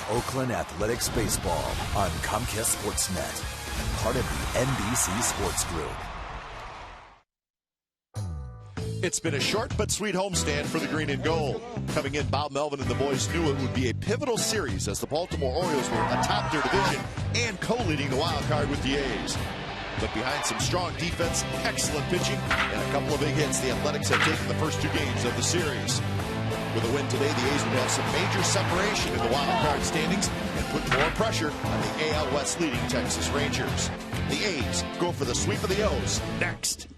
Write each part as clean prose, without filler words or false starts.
Oakland Athletics Baseball on Comcast Sportsnet, part of the NBC Sports Group. It's been a short but sweet homestand for the green and gold. Coming in, Bob Melvin and the boys knew it would be a pivotal series as the Baltimore Orioles were atop their division and co-leading the wild card with the A's. But behind some strong defense, excellent pitching, and a couple of big hits, the Athletics have taken the first two games of the series. With a win today, the A's would have some major separation in the wild card standings and put more pressure on the AL West leading Texas Rangers. The A's go for the sweep of the O's next.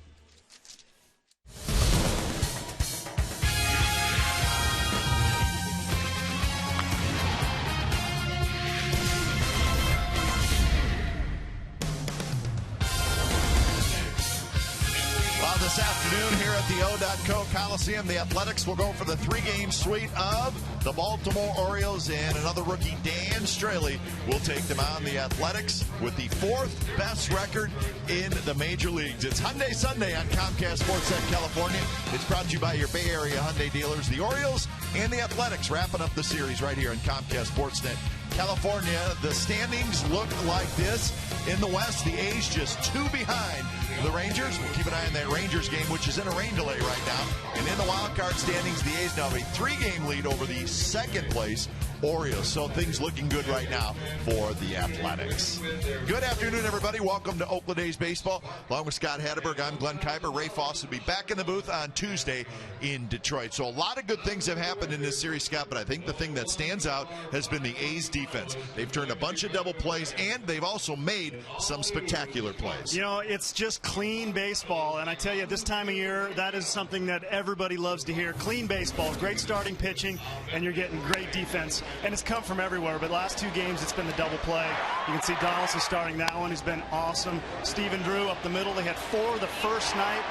This afternoon here at the O.K Coliseum, the Athletics will go for the three-game sweep of the Baltimore Orioles, and another rookie, Dan Straley, will take them on. The Athletics with the fourth best record in the major leagues. It's Hyundai Sunday on Comcast Sportsnet California. It's brought to you by your Bay Area Hyundai dealers, the Orioles and the Athletics, wrapping up the series right here on Comcast Sportsnet California. The standings look like this. In the West, the A's just two behind the Rangers. We'll keep an eye on that Rangers game, which is in a rain delay right now. And in the wild card standings, the A's now have a three-game lead over the second place Orioles. So things looking good right now for the Athletics. Good afternoon, everybody. Welcome to Oakland A's baseball. Along with Scott Hatterberg, I'm Glenn Kuiper. Ray Foss will be back in the booth on Tuesday in Detroit. So a lot of good things have happened in this series, Scott, but I think the thing that stands out has been the A's defense. They've turned a bunch of double plays, and they've also made some spectacular plays. You know, it's just clean baseball, and I tell you, this time of year, that is something that everybody loves to hear. Clean baseball, great starting pitching, and you're getting great defense. And it's come from everywhere, but last two games, it's been the double play. You can see Donaldson starting that one. He's been awesome. Stephen Drew up the middle. They had four the first night.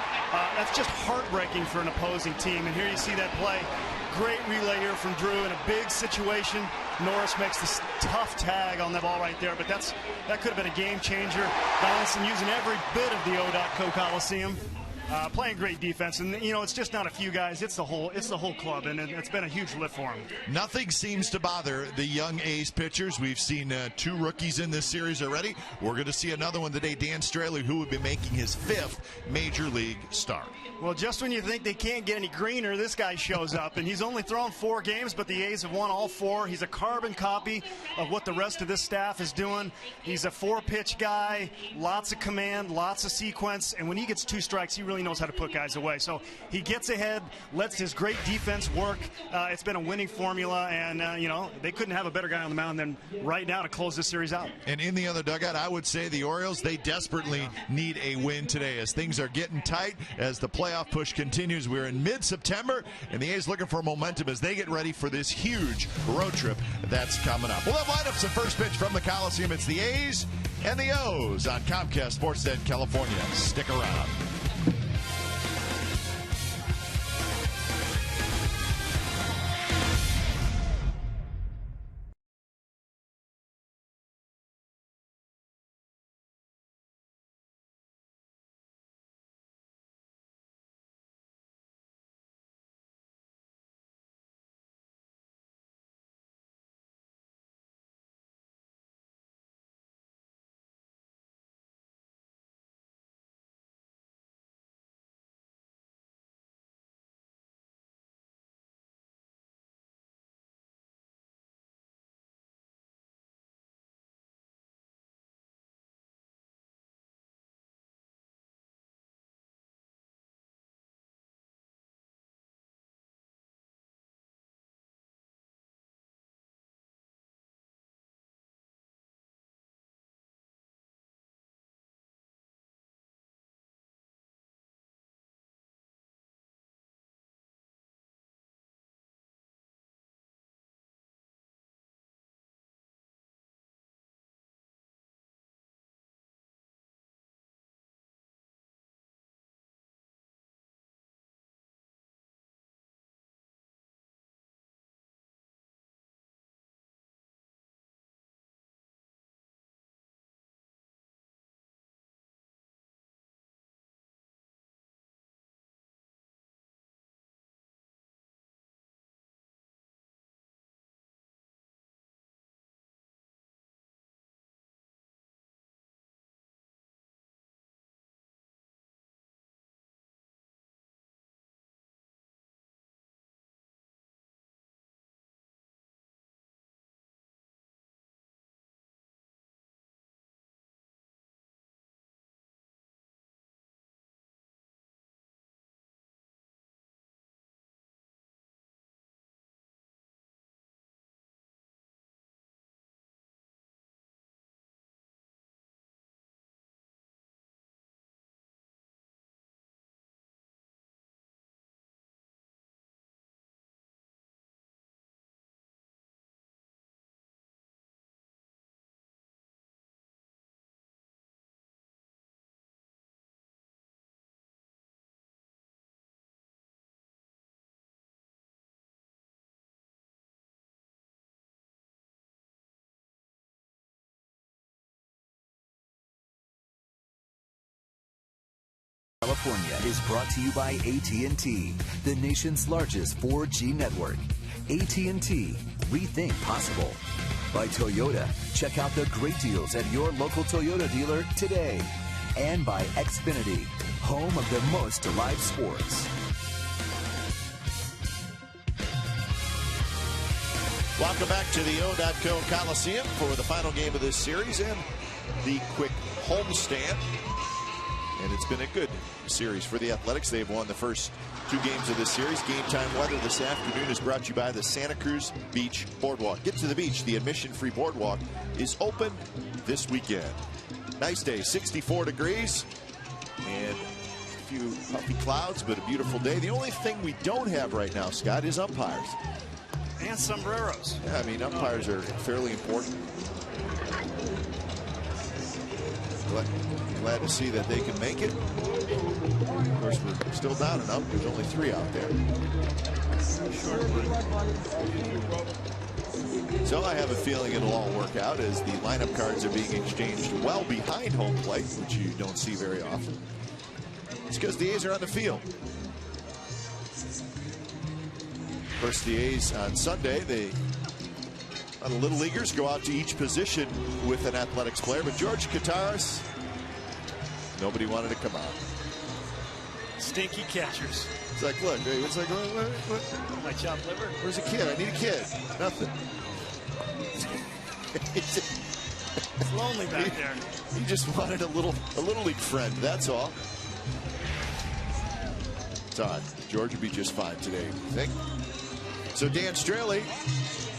That's just heartbreaking for an opposing team. And here you see that play. Great relay here from Drew in a big situation. Norris makes this tough tag on the ball right there, but that could have been a game changer. Donaldson using every bit of the O.K Coliseum. Playing great defense, and you know, it's just not a few guys, it's the whole club, and it's been a huge lift for him. Nothing seems to bother the young A's pitchers. We've seen two rookies in this series already. We're going to see another one today, Dan Straley, who will be making his fifth major league start. Well, just when you think they can't get any greener, this guy shows up, and he's only thrown 4 games, but the A's have won all 4. He's a carbon copy of what the rest of this staff is doing. He's a 4-pitch guy, lots of command, lots of sequence, and when he gets 2 strikes, he really knows how to put guys away. So he gets ahead, lets his great defense work. It's been a winning formula, and you know, they couldn't have a better guy on the mound than right now to close this series out. And in the other dugout, I would say the Orioles, they desperately need a win today as things are getting tight, as the playoff push continues. We're in mid-September, and the A's looking for momentum as they get ready for this huge road trip that's coming up. We'll have lineups at first pitch from the Coliseum. It's the A's and the O's on Comcast Sportsnet California. Stick around. California is brought to you by AT&T, the nation's largest 4G network. AT&T, rethink possible. By Toyota, check out the great deals at your local Toyota dealer today. And by Xfinity, home of the most live sports. Welcome back to the O.co Coliseum for the final game of this series and the quick homestand. And it's been a good series for the Athletics. They've won the first 2 games of this series. Game time weather this afternoon is brought to you by the Santa Cruz Beach Boardwalk. Get to the beach. The admission-free boardwalk is open this weekend. Nice day, 64 degrees and a few puffy clouds, but a beautiful day. The only thing we don't have right now, Scott, is umpires. And sombreros. Yeah, I mean, umpires are fairly important. Glad to see that they can make it. Of course, we're still down and out. There's only 3 out there. So I have a feeling it'll all work out as the lineup cards are being exchanged well behind home plate, which you don't see very often. It's because the A's are on the field. Of course, the A's on Sunday, the Little Leaguers go out to each position with an Athletics player, but George Kataris, nobody wanted to come out. Stinky catchers. It's like, look, it's like, what? My chopped liver. Where's a kid? I need a kid. Nothing. It's lonely back there. He just wanted a little league friend. That's all. It's odd. George would be just fine today, I think. So Dan Straley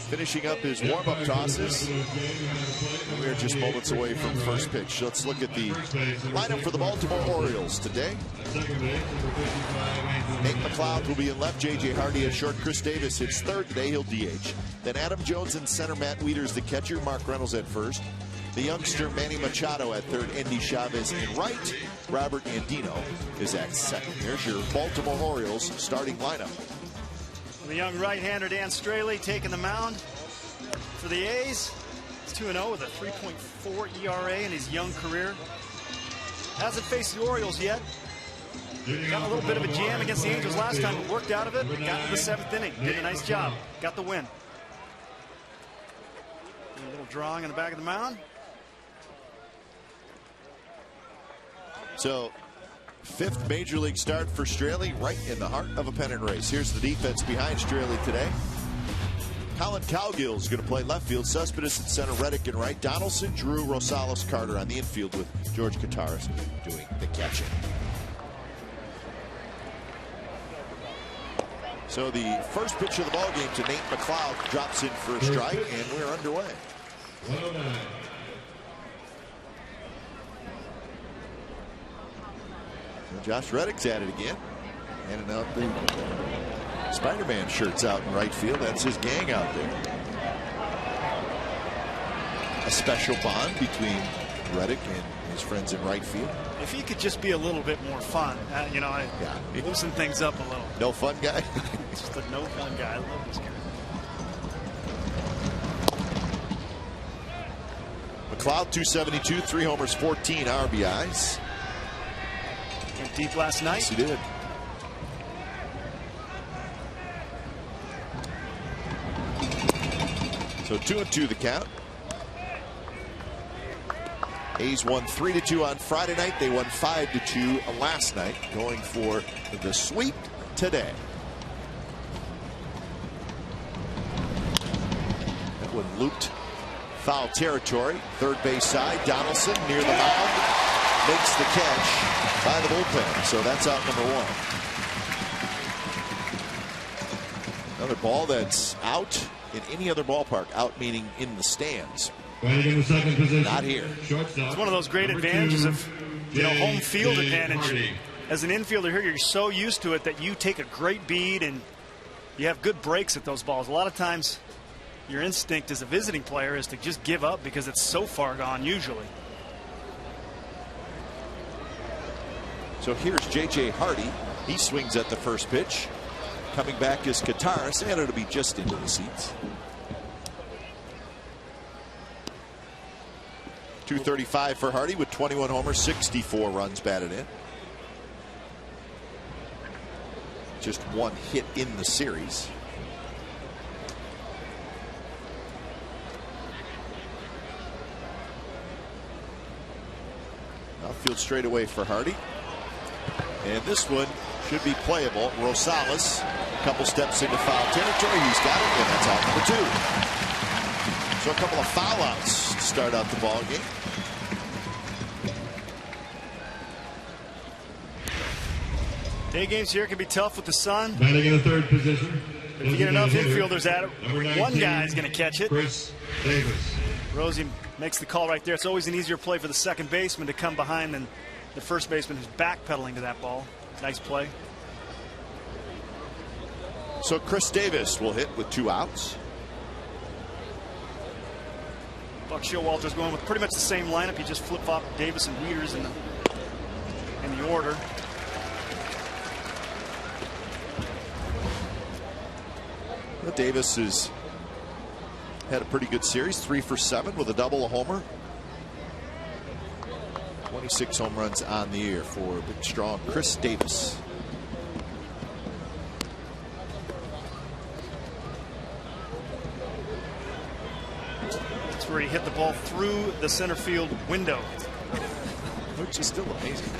finishing up his warm-up tosses. We are just moments away from first pitch. Let's look at the lineup for the Baltimore Orioles today. Nate McLeod will be in left. J.J. Hardy at short. Chris Davis hits third. Today he'll DH. Then Adam Jones in center. Matt Wieters the catcher. Mark Reynolds at first. The youngster Manny Machado at third. Endy Chavez in right. Robert Andino is at second. There's your Baltimore Orioles starting lineup. The young right-hander Dan Straley taking the mound for the A's. He's 2-0 with a 3.4 ERA in his young career. Hasn't faced the Orioles yet. Got a little bit of a jam against the Angels last time, but worked out of it. Got to the 7th inning. Did a nice job. Got the win. A little drawing on the back of the mound. So, 5th major league start for Straley, right in the heart of a pennant race. Here's the defense behind Straley today. Colin Cowgill is going to play left field. Cespedes at center, Reddick in right. Donaldson, Drew, Rosales, Carter on the infield with George Kataris doing the catching. So the first pitch of the ball game to Nate McLeod drops in for a strike, and we're underway. Josh Reddick's at it again. Handing out the Spider-Man shirts out in right field. That's his gang out there. A special bond between Reddick and his friends in right field. If he could just be a little bit more fun, you know, loosen things up a little. No fun guy? Just a no fun guy. I love this guy. McLeod 272, 3 homers, 14 RBIs. Went deep last night. Yes, he did. So 2-2 the count. A's won 3-2 on Friday night. They won 5-2 last night, going for the sweep today. That one looped foul territory. Third base side. Donaldson near the mound makes the catch by the bullpen. So that's out number 1. Another ball that's out in any other ballpark. Out meaning in the stands. Not here. It's one of those great advantages of, you know, home field advantage. As an infielder here, you're so used to it that you take a great beat and you have good breaks at those balls. A lot of times your instinct as a visiting player is to just give up because it's so far gone usually. So here's J.J. Hardy. He swings at the first pitch. Coming back is Kataris, and it'll be just into the seats. 235 for Hardy with 21 homers, 64 runs batted in. just one hit in the series. Outfield straightaway for Hardy. And this one should be playable. Rosales, a couple steps into foul territory. He's got it, and that's out number 2. So a couple of foul outs to start out the ball game. Day games here can be tough with the sun. Batting in the third position. If you get enough infielders at it, one guy's going to catch it. Chris Davis. Rosie makes the call right there. It's always an easier play for the second baseman to come behind than the first baseman who's backpedaling to that ball. Nice play. So Chris Davis will hit with 2 outs. Buck Showalter's going with pretty much the same lineup. He just flip-flop Davis and Wieters in the order. Well, Davis has had a pretty good series, 3 for 7 with a double, a homer. 26 home runs on the year for big, strong Chris Davis. That's where he hit the ball through the center field window. Which is still amazing.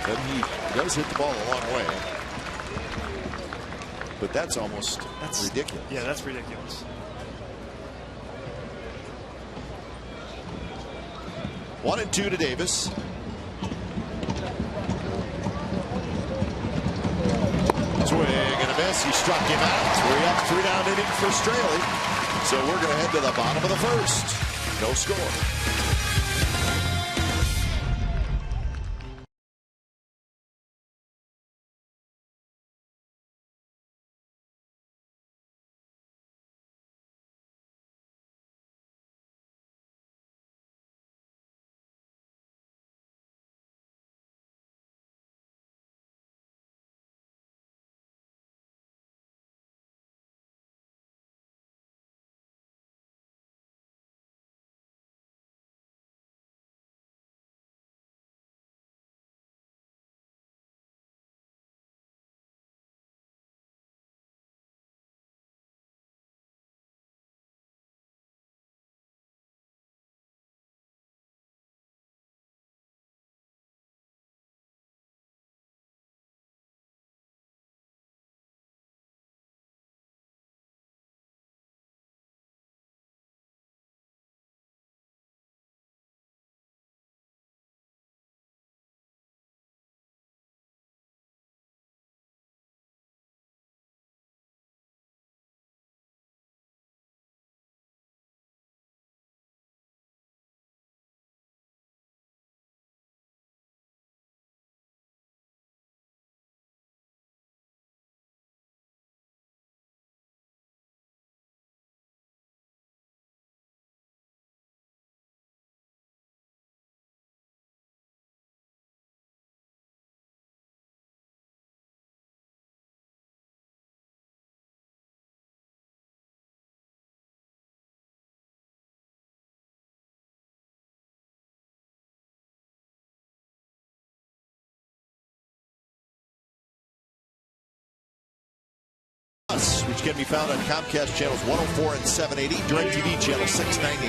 But he does hit the ball a long way. But that's almost ridiculous. Yeah, that's ridiculous. 1-2 to Davis. Swing and a miss. He struck him out. 3 up, 3 down inning for Straley. So we're going to head to the bottom of the first. No score. Which can be found on Comcast channels 104 and 780, DirecTV channel 699,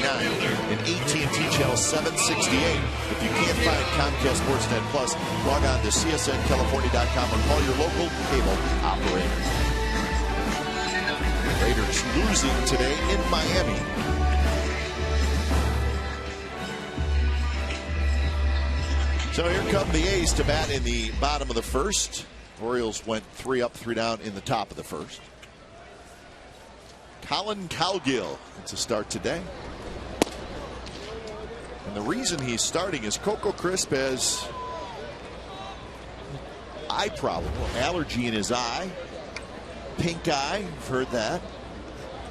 and AT&T channel 768. If you can't find Comcast Sportsnet Plus, log on to csncalifornia.com or call your local cable operator. Raiders losing today in Miami. So here come the A's to bat in the bottom of the first. Orioles went 3 up, 3 down in the top of the first. Colin Cowgill, it's a start today. And the reason he's starting is Coco Crisp has eye problem, allergy in his eye, pink eye, you've heard that.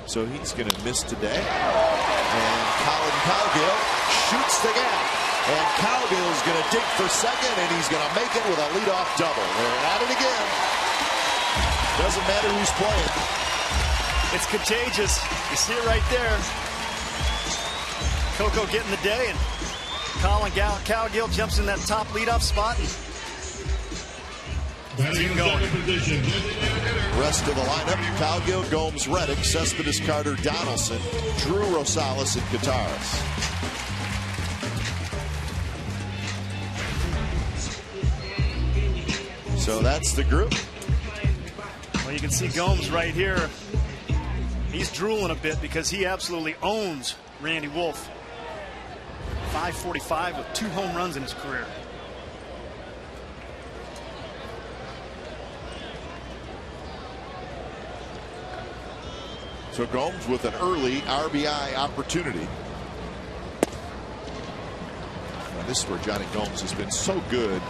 So he's going to miss today. And Colin Cowgill shoots the gap. And Cowgill is going to dig for second, and he's going to make it with a leadoff double. They're at it again. Doesn't matter who's playing. It's contagious. You see it right there. Coco getting the day, and Cowgill jumps in that top leadoff spot. Batting in second position. Rest of the lineup: Cowgill, Gomes, Reddick, Cespedes, Carter, Donaldson, Drew Rosales, and Gutierrez. So that's the group. Well, you can see Gomes right here. He's drooling a bit because he absolutely owns Randy Wolf. 545 with 2 home runs in his career. So Gomes with an early RBI opportunity. Now this is where Johnny Gomes has been so good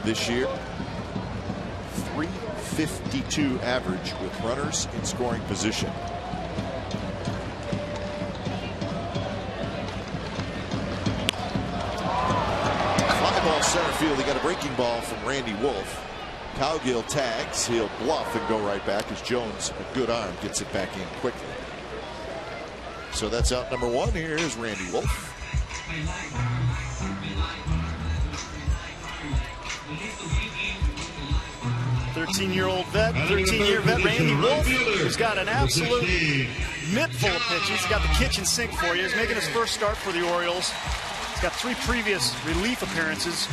this year. 352 average with runners in scoring position. Fly ball center field. He got a breaking ball from Randy Wolf. Cowgill tags. He'll bluff and go right back as Jones, a good arm, gets it back in quickly. So that's out number 1. Here is Randy Wolf. Thirteen-year vet Randy Wolf, who's got an absolute mitt full of pitches. He's got the kitchen sink for you. He's making his first start for the Orioles. He's got 3 previous relief appearances.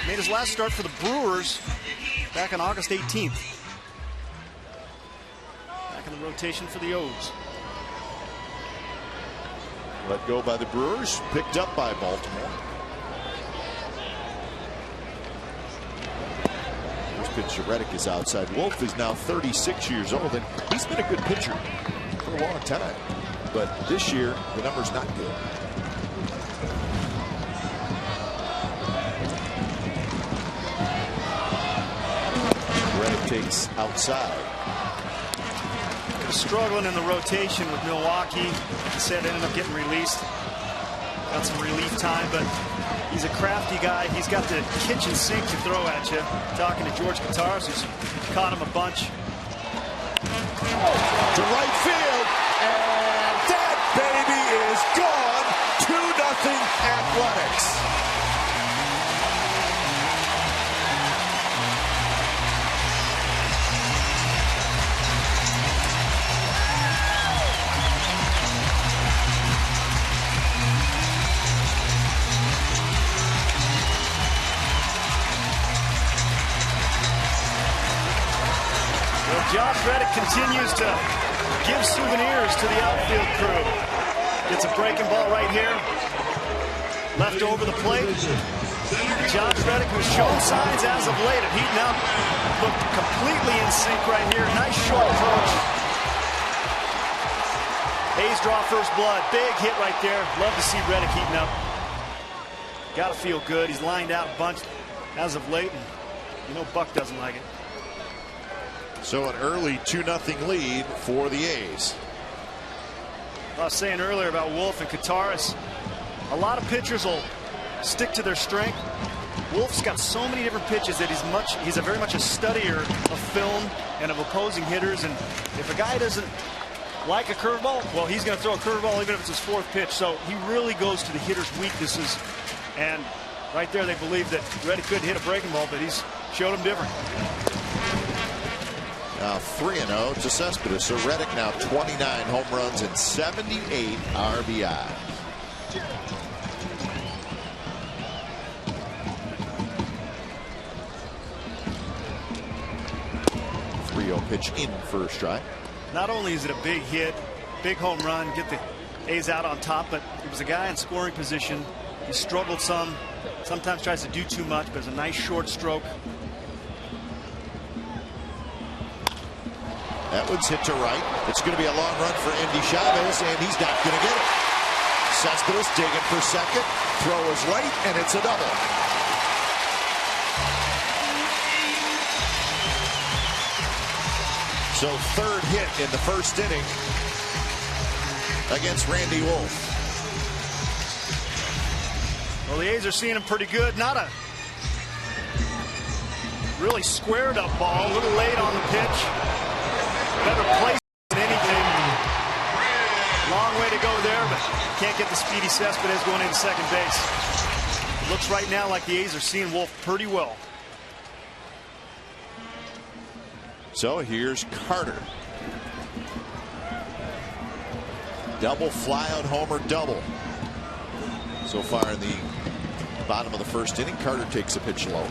Made his last start for the Brewers back on August 18th. Back in the rotation for the O's. Let go by the Brewers, picked up by Baltimore. First pitch to Reddick is outside. Wolf is now 36 years old, and he's been a good pitcher for a long time. But this year, the number's not good. Reddick takes outside. Struggling in the rotation with Milwaukee. Like I said, ended up getting released. Got some relief time, but he's a crafty guy. He's got the kitchen sink to throw at you. Talking to George Gutierrez, who's caught him a bunch. To right field, and that baby is gone. 2-0 Athletics. Josh Reddick continues to give souvenirs to the outfield crew. Gets a breaking ball right here. Left over the plate. Josh Reddick, who's shown signs as of late of heating up, looked completely in sync right here. Nice short approach. A's draw first blood. Big hit right there. Love to see Reddick heating up. Got to feel good. He's lined out a bunch as of late, and you know Buck doesn't like it. So an early 2-0 lead for the A's. I was saying earlier about Wolf and Gutierrez. A lot of pitchers will stick to their strength. Wolf's got so many different pitches that he's very much a studier of film and of opposing hitters. And if a guy doesn't like a curveball, well, he's going to throw a curveball even if it's his 4th pitch. So he really goes to the hitter's weaknesses. And right there, they believe that Reddick could hit a breaking ball, but he's showed him different. Now 3-0 to Cespedes. So Reddick now 29 home runs and 78 RBI. Pitch in for a strike. Not only is it a big hit, big home run, get the A's out on top, but it was a guy in scoring position. He struggled some, sometimes tries to do too much, but it's a nice short stroke. That one's hit to right. It's going to be a long run for Andy Chavez, and he's not going to get it. Cespedes digging for second. Throw is late, and it's a double. So 3rd hit in the 1st inning against Randy Wolf. Well, the A's are seeing him pretty good. Not a really squared up ball. A little late on the pitch. Better place than anything. Long way to go there, but can't might get the speedy Cespedes going into second base. It looks right now like the A's are seeing Wolf pretty well. So here's Carter. Double flyout homer double. So far in the bottom of the first inning, Carter takes a pitch low.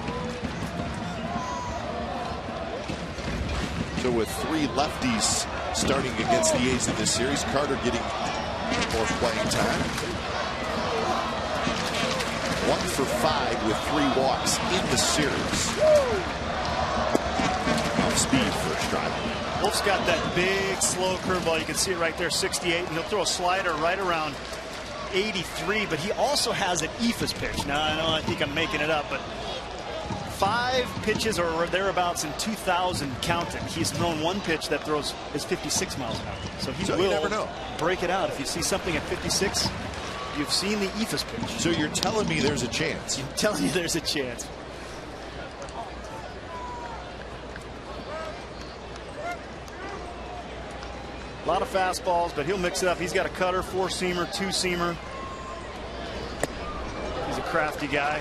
So with 3 lefties starting against the A's in this series, Carter getting more playing time. 1 for 5 with 3 walks in the series. Off speed for a strike. Wolf's got that big slow curveball. You can see it right there, 68, and he'll throw a slider right around 83, but he also has an eephus pitch. Now I think I'm making it up, but 5 pitches or thereabouts in 2,000 counted. He's thrown 1 pitch that is 56 miles an hour. So he will never know. Break it out. If you see something at 56, you've seen the eephus pitch. So you're telling me there's a chance? I'm telling you there's a chance. A lot of fastballs, but he'll mix it up. He's got a cutter, 4-seamer, 2-seamer. He's a crafty guy.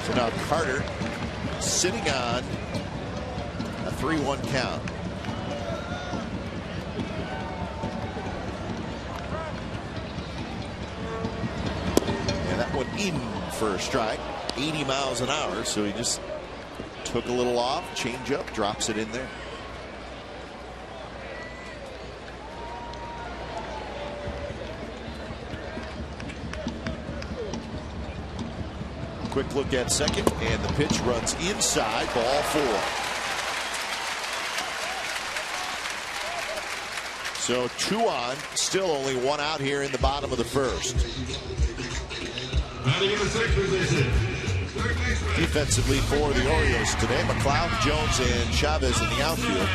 So now Carter sitting on a 3-1 count. And that one in for a strike, 80 miles an hour. So he just took a little off, change up, drops it in there. Quick look at second, and the pitch runs inside, ball 4. So 2 on, still only 1 out here in the bottom of the first. Batting in the 6th position. Defensively for the Orioles today, McLeod, Jones, and Chavez in the outfield.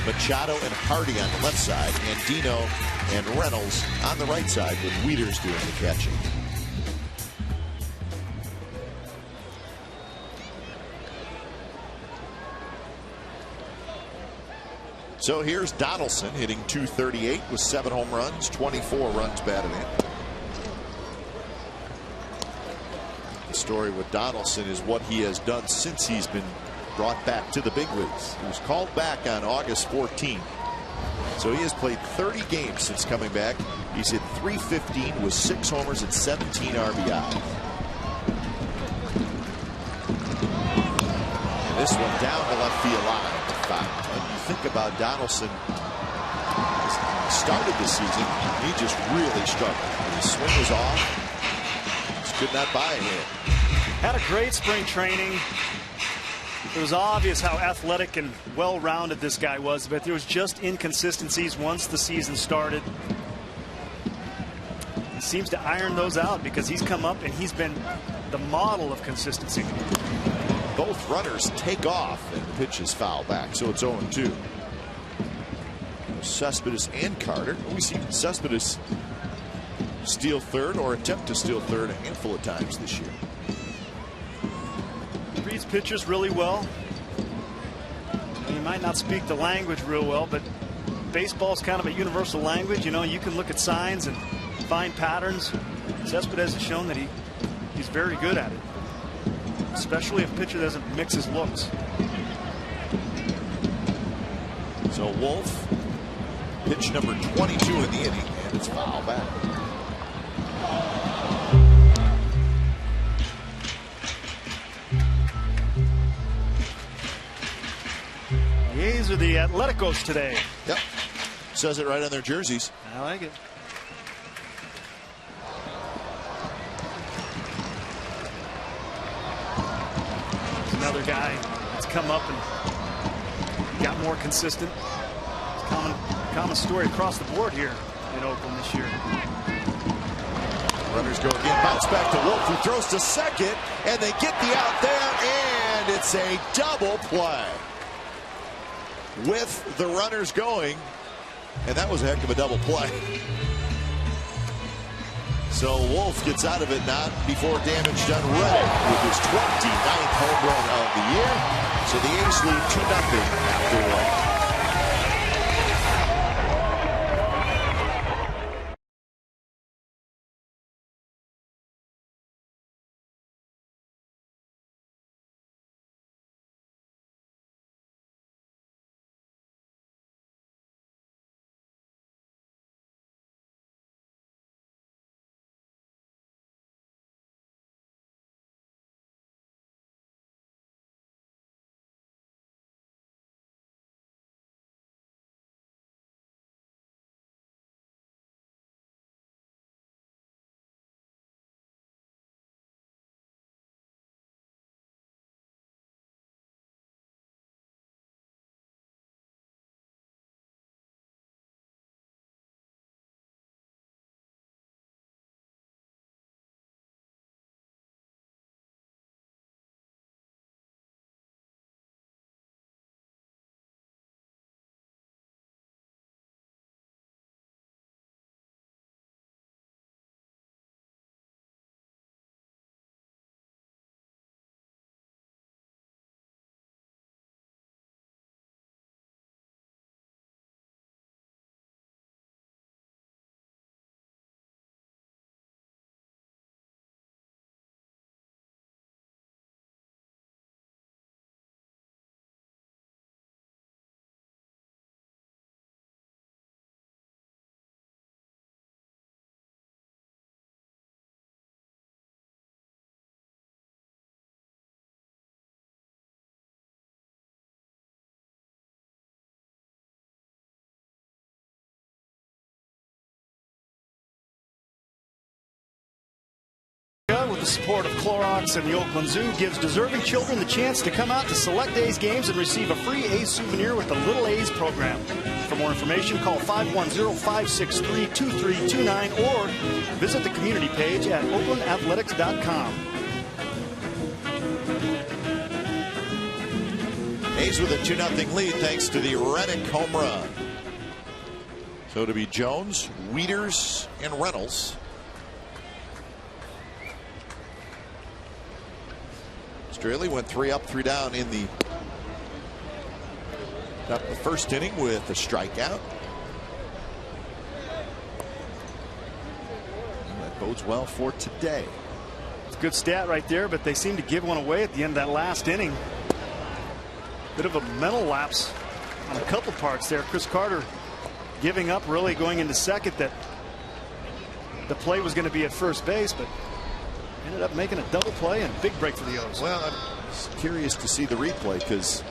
Machado and Hardy on the left side, and Dino and Reynolds on the right side, with Wieters doing the catching. So here's Donaldson hitting .238 with 7 home runs, 24 runs batted in. The story with Donaldson is what he has done since he's been brought back to the big leagues. He was called back on August 14th. So he has played 30 games since coming back. He's hit .315 with 6 homers and 17 RBI. And this one down the left field line. When you think about Donaldson, started the season, he just really struggled. His swing was off. Could not buy a hit. Had a great spring training. It was obvious how athletic and well-rounded this guy was, but there was just inconsistencies once the season started. He seems to iron those out because he's come up and he's been the model of consistency. Both runners take off and the pitch is foul back, so it's 0-2. Cespedes and Carter. We've seen Cespedes steal third or attempt to steal third a handful of times this year. Reads pitchers really well. He might not speak the language real well, but baseball's kind of a universal language. You know, you can look at signs and find patterns. Cespedes has shown that he's very good at it, especially if a pitcher doesn't mix his looks. So Wolf, pitch number 22 in the inning, and it's foul back. The A's are the Atleticos today. Yep. Says it right on their jerseys. I like it. There's another guy that's come up and got more consistent. It's a common story across the board here in Oakland this year. Runners go again. Bounce back to Wolf, who throws to second, and they get the out there, and it's a double play. With the runners going, and that was a heck of a double play. So Wolf gets out of it not before damage done. Reddick with his 29th home run of the year. So the A's lead 2-0 after 1. With the support of Clorox and the Oakland Zoo, gives deserving children the chance to come out to select A's games and receive a free A's souvenir with the Little A's program. For more information, call 510-563-2329 or visit the community page at oaklandathletics.com. A's with a 2-0 lead thanks to the Reddick home run. So to be Jones, Wieters, and Reynolds. Straley went 3 up, 3 down in the first inning with a strikeout. And that bodes well for today. It's a good stat right there, but they seem to give one away at the end of that last inning. Bit of a mental lapse on a couple parts there. Chris Carter giving up, really going into second, that the play was going to be at first base, but ended up making a double play and big break for the O's. Well, I'm curious to see the replay because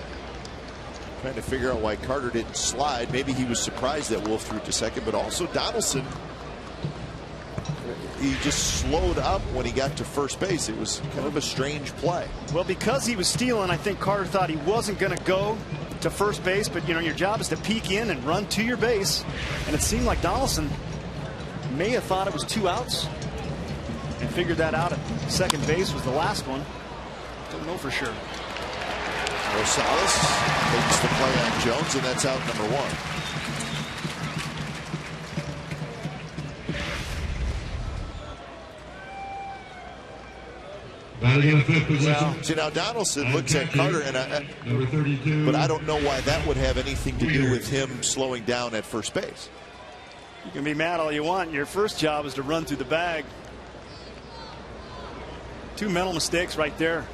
trying to figure out why Carter didn't slide. Maybe he was surprised that Wolf threw to second, but also Donaldson, he just slowed up when he got to first base. It was kind of a strange play. Well, because he was stealing, I think Carter thought he wasn't going to go to first base, but you know, your job is to peek in and run to your base, and it seemed like Donaldson may have thought it was 2 outs and figured that out at second base was the last one. Don't know for sure. Rosales takes the play on Jones, and that's out number 1. Batting in the 5th position. See, now Donaldson looks at Carter, and number 32. but I don't know why that would have anything to do with him slowing down at first base. You can be mad all you want. Your first job is to run through the bag. 2 mental mistakes right there.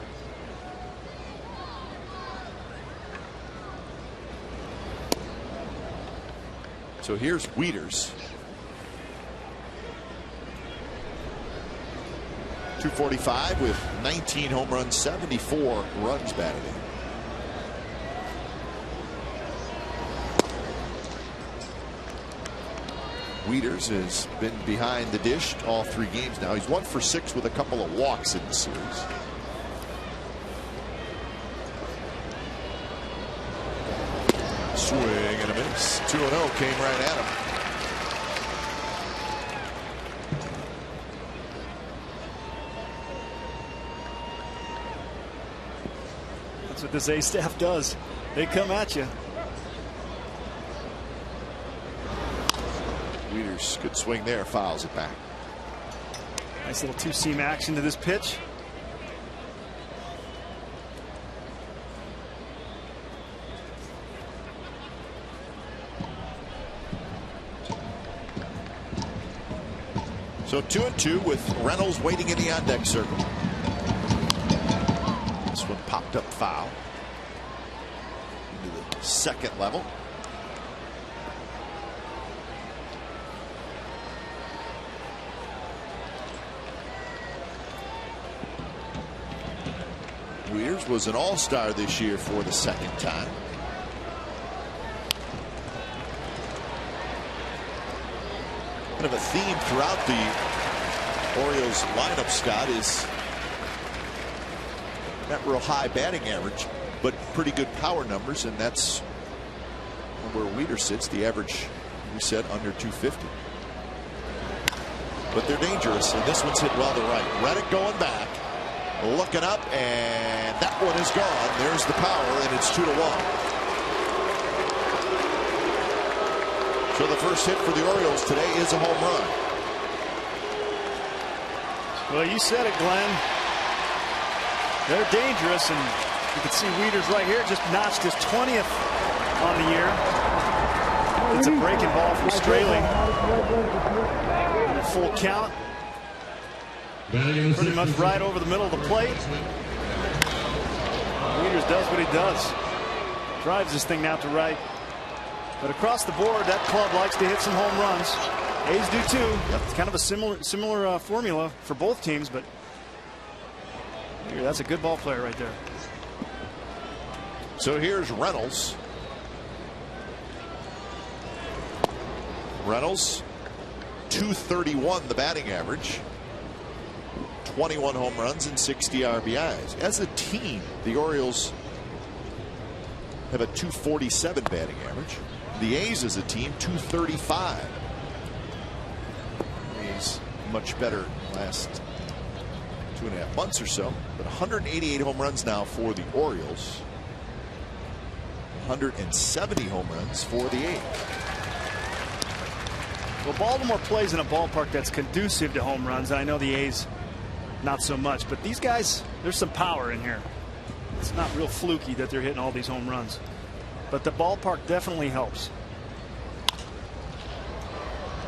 So here's Wieters. 245 with 19 home runs, 74 runs batted in. Wieters has been behind the dish all 3 games now. He's 1 for 6 with a couple of walks in the series. Swing and a miss. 2-0 came right at him. That's what this A staff does. They come at you. Wieters, good swing there, fouls it back. Nice little 2-seam action to this pitch. So 2-2 with Reynolds waiting in the on-deck circle. This one popped up foul into the second level. Wieters was an all-star this year for the second time. Kind of a theme throughout the Orioles lineup, Scott, is not real high batting average, but pretty good power numbers, and that's where Wieters sits. The average, we said, under 250. But they're dangerous, and this one's hit well to right. Reddick going back, looking up, and that one is gone. There's the power, and it's 2-1. So the first hit for the Orioles today is a home run. Well, you said it, Glenn. They're dangerous, and you can see Wieters right here just notched his 20th on the year. It's a breaking ball from Straley. And a full count. Pretty much right over the middle of the plate. Wieters does what he does. Drives this thing out to right. But across the board, that club likes to hit some home runs. A's do too. Yep. It's kind of a similar formula for both teams, but that's a good ball player right there. So here's Reynolds. Reynolds, 231 the batting average. 21 home runs and 60 RBIs. As a team, the Orioles have a .247 batting average. The A's as a team, .235. A's much better last 2.5 months or so, but 188 home runs now for the Orioles. 170 home runs for the A's. Well, Baltimore plays in a ballpark that's conducive to home runs. I know the A's not so much, but these guys, there's some power in here. It's not real fluky that they're hitting all these home runs, but the ballpark definitely helps.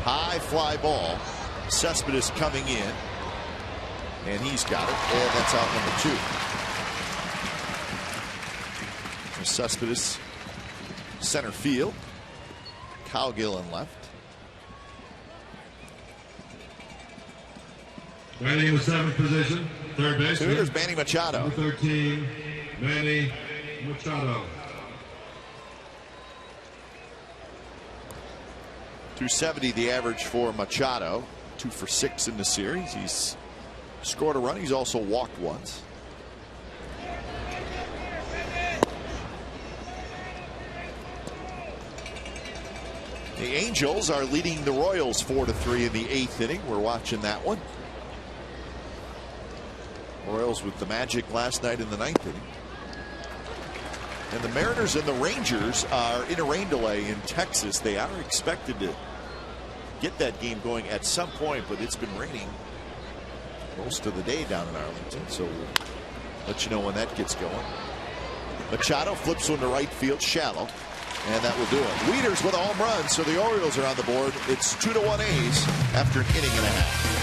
High fly ball. Cespedes coming in, and he's got it, and that's out number 2. Cespedes center field. Cowgill in left. Batting in the 7th position, third base. So here's Manny Machado. Number 13, Manny Machado. .270 the average for Machado. 2 for 6 in the series. He's scored a run. He's also walked once. The Angels are leading the Royals 4-3 in the 8th inning. We're watching that one. Royals with the magic last night in the 9th inning. And the Mariners and the Rangers are in a rain delay in Texas. They are expected to get that game going at some point, but it's been raining most of the day down in Arlington, so we'll let you know when that gets going. Machado flips one to right field, shallow, and that will do it. Wieters with a home run, so the Orioles are on the board. It's 2-1 A's after an inning and a half.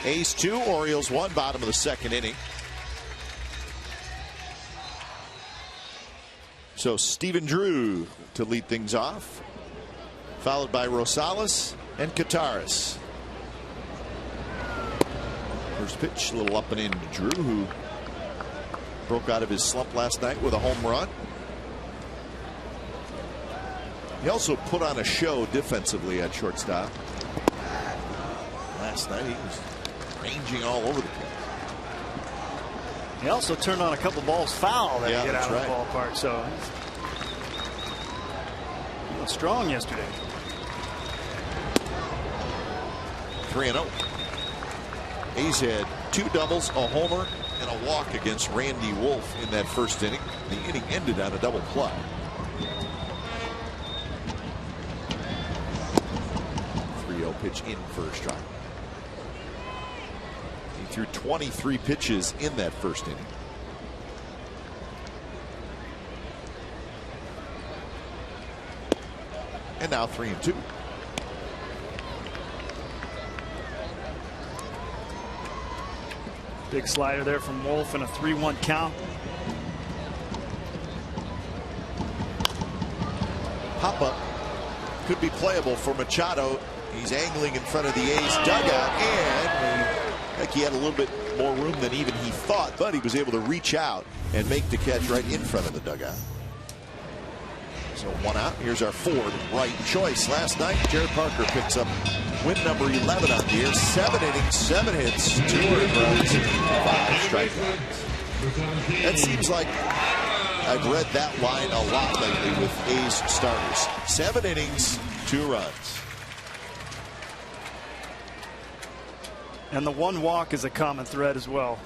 A's 2, Orioles 1, bottom of the 2nd inning. So Stephen Drew to lead things off, followed by Rosales and Kataris. First pitch, a little up and in to Drew, who broke out of his slump last night with a home run. He also put on a show defensively at shortstop. Last night he was ranging all over the place. He also turned on a couple balls foul that he hit out of the ballpark, so he was strong yesterday. 3-0. A's had 2 doubles, a homer, and a walk against Randy Wolf in that first inning. The inning ended on a double play. Pitch in for a strike. He threw 23 pitches in that first inning. And now 3-2. Big slider there from Wolf and a 3-1 count. Pop-up could be playable for Machado. He's angling in front of the A's dugout, and I think he had a little bit more room than even he thought, but he was able to reach out and make the catch right in front of the dugout. So 1 out. Here's our Ford right choice. Last night, Jared Parker picks up win number 11 on the year. 7 innings, 7 hits, 2 earned runs, 5 strikeouts. That seems like I've read that line a lot lately with A's starters. 7 innings, 2 runs. And the 1 walk is a common thread as well.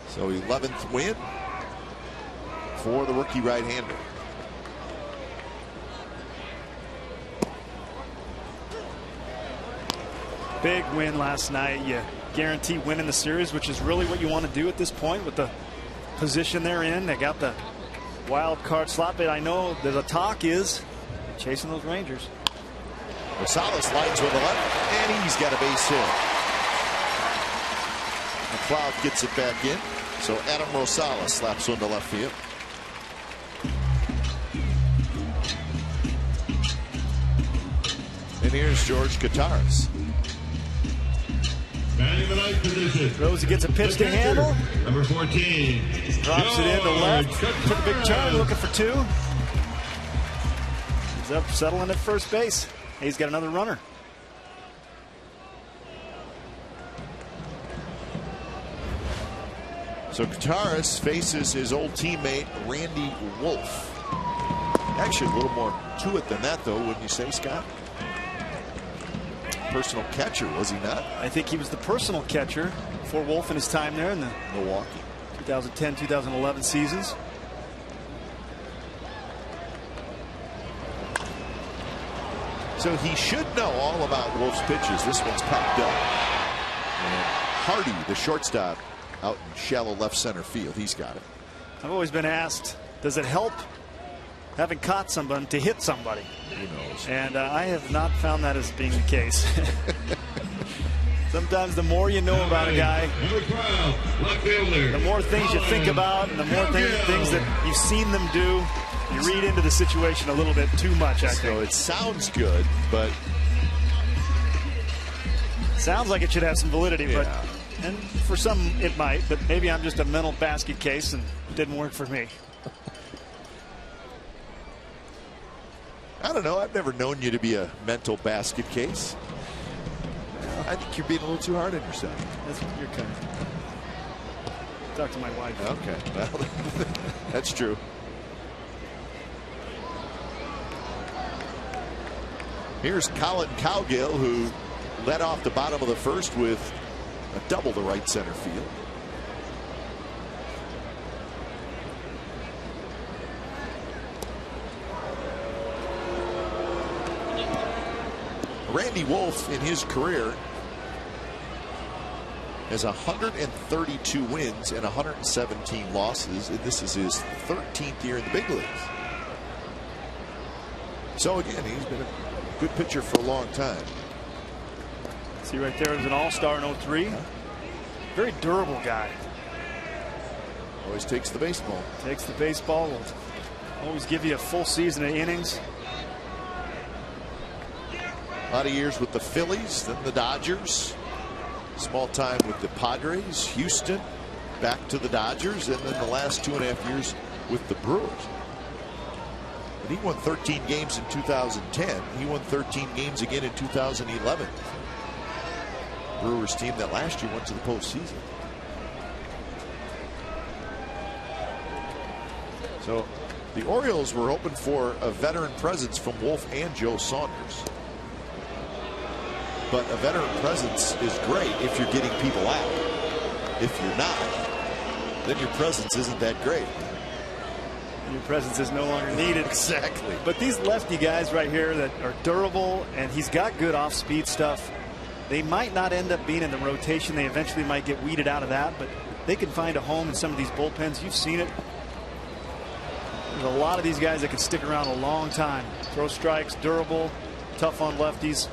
So 11th win for the rookie right-hander. Big win last night. You guarantee winning the series, which is really what you want to do at this point with the position they're in. They got the wild card slot, but I know that the talk is chasing those Rangers. Rosales lines with the left, and he's got a base hit. McLeod gets it back in. So Adam Rosales slaps one to left field. And here's George Gataris. Batting the ninth position. Rosie gets a pitch to handle. Number 14. Drops it in to left. Took a big turn, looking for 2. He's up, settling at first base. He's got another runner. So Gataris faces his old teammate Randy Wolf. Actually, a little more to it than that, though, wouldn't you say, Scott? Personal catcher, was he not? I think he was the personal catcher for Wolf in his time there in the Milwaukee 2010-2011 seasons. So he should know all about Wolf's pitches. This one's popped up. And Hardy, the shortstop, out in shallow left center field. He's got it. I've always been asked, does it help having caught someone to hit somebody? Who knows? And I have not found that as being the case. Sometimes the more you know about a guy, the more things you think about, and the more things that you've seen them do, you read into the situation a little bit too much, I think. So it sounds good, but sounds like it should have some validity, yeah. but and for some it might, but maybe I'm just a mental basket case and it didn't work for me. I don't know. I've never known you to be a mental basket case. I think you're being a little too hard on yourself. That's what you're kind of. Talk to my wife. Okay, well, that's true. Here's Colin Cowgill, who led off the bottom of the first with a double to right center field. Randy Wolf in his career has 132 wins and 117 losses, and this is his 13th year in the big leagues. So again, he's been a good pitcher for a long time. See right there, was an all-star in 03. Very durable guy. Always takes the baseball. Takes the baseball. Will always give you a full season of innings. A lot of years with the Phillies, then the Dodgers. Small time with the Padres, Houston, back to the Dodgers, and then the last 2.5 years with the Brewers. And he won 13 games in 2010. He won 13 games again in 2011. Brewers team that last year went to the postseason. So the Orioles were hoping for a veteran presence from Wolf and Joe Saunders. But a veteran presence is great if you're getting people out. If you're not, then your presence isn't that great. Your presence is no longer needed. Exactly. But these lefty guys right here that are durable, and he's got good off-speed stuff, they might not end up being in the rotation. They eventually might get weeded out of that, but they can find a home in some of these bullpens. You've seen it. There's a lot of these guys that can stick around a long time. Throw strikes, durable, tough on lefties.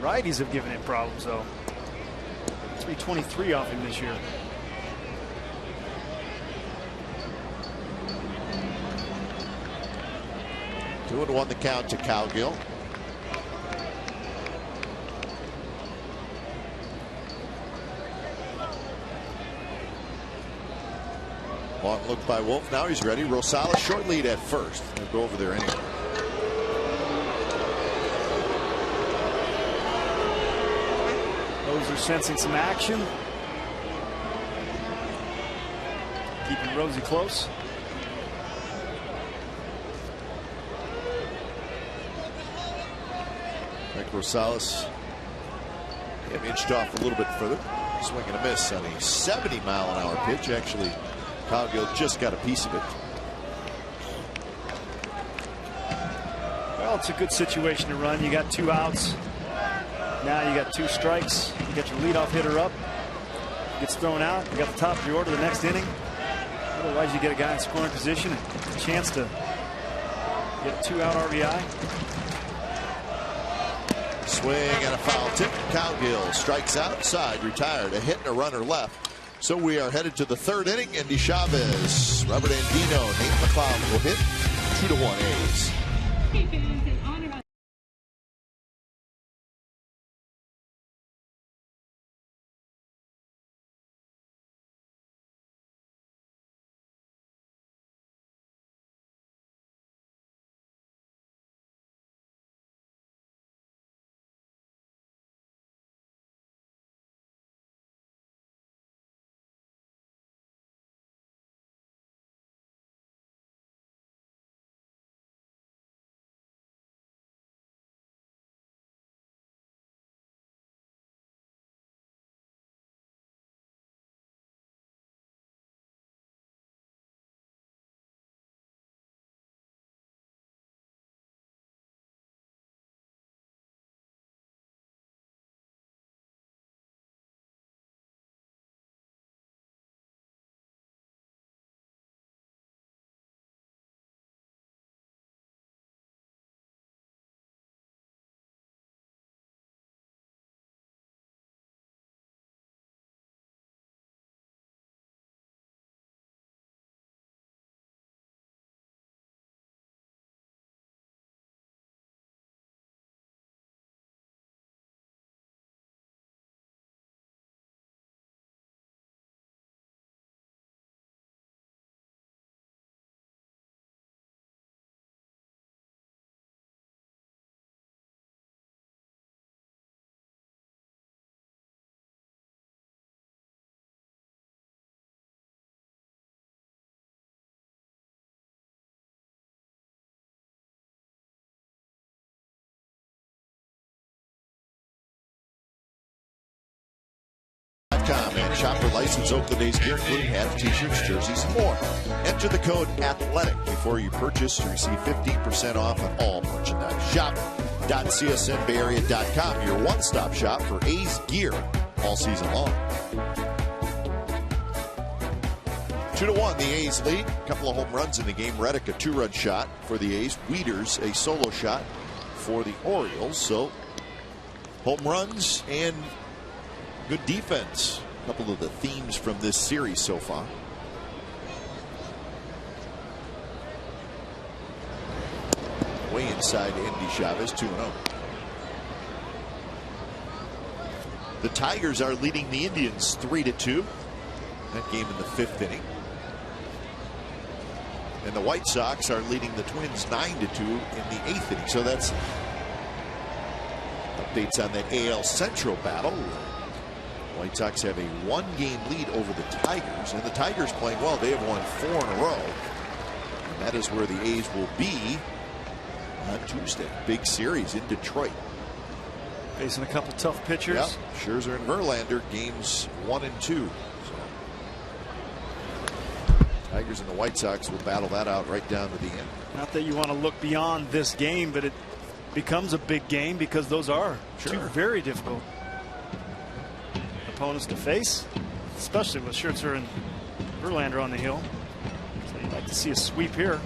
Righties have given him problems, though. 323 off him this year. Two and one the count to Cowgill. Long look by Wolf. Now he's ready. Rosales short lead at first. He'll go over there anyway. Those are sensing some action. Keeping Rosie close. Like Rosales inched off a little bit further. Swing and a miss on a 70-mile-an-hour pitch. Actually, Cowgill just got a piece of it. Well, it's a good situation to run. You got 2 outs. Now you got 2 strikes. You got your leadoff hitter up. Gets thrown out. You got the top of your order the next inning. Otherwise, you get a guy in scoring position and a chance to get 2-out RBI. Swing and a foul tip. Cowgill strikes outside, retired. A hit and a runner left. So we are headed to the 3rd inning. Andy Chavez, Robert Andino, Nate McLeod will hit. 2-1 A's. And shop for licensed Oakland A's gear, including hats, t-shirts, jerseys, and more. Enter the code ATHLETIC before you purchase to receive 15% off on all merchandise. Shop.csnbayarea.com, your one-stop shop for A's gear all season long. 2-1, the A's lead. A couple of home runs in the game. Reddick, a 2-run shot for the A's. Wieters, a solo shot for the Orioles. So, home runs and good defense. A couple of the themes from this series so far. Way inside Andy Chavez, 2-0. The Tigers are leading the Indians 3-2. That game in the 5th inning. And the White Sox are leading the Twins 9-2 in the 8th inning. So that's updates on that AL Central battle. White Sox have a 1-game lead over the Tigers, and the Tigers playing well. They have won 4 in a row, and that is where the A's will be on Tuesday. Big series in Detroit. Facing a couple tough pitchers. Yep. Scherzer and Verlander, games 1 and 2. So, Tigers and the White Sox will battle that out right down to the end. Not that you want to look beyond this game, but becomes a big game because those are two very difficult opponents to face, especially with Scherzer and Verlander on the hill. So you'd like to see a sweep here.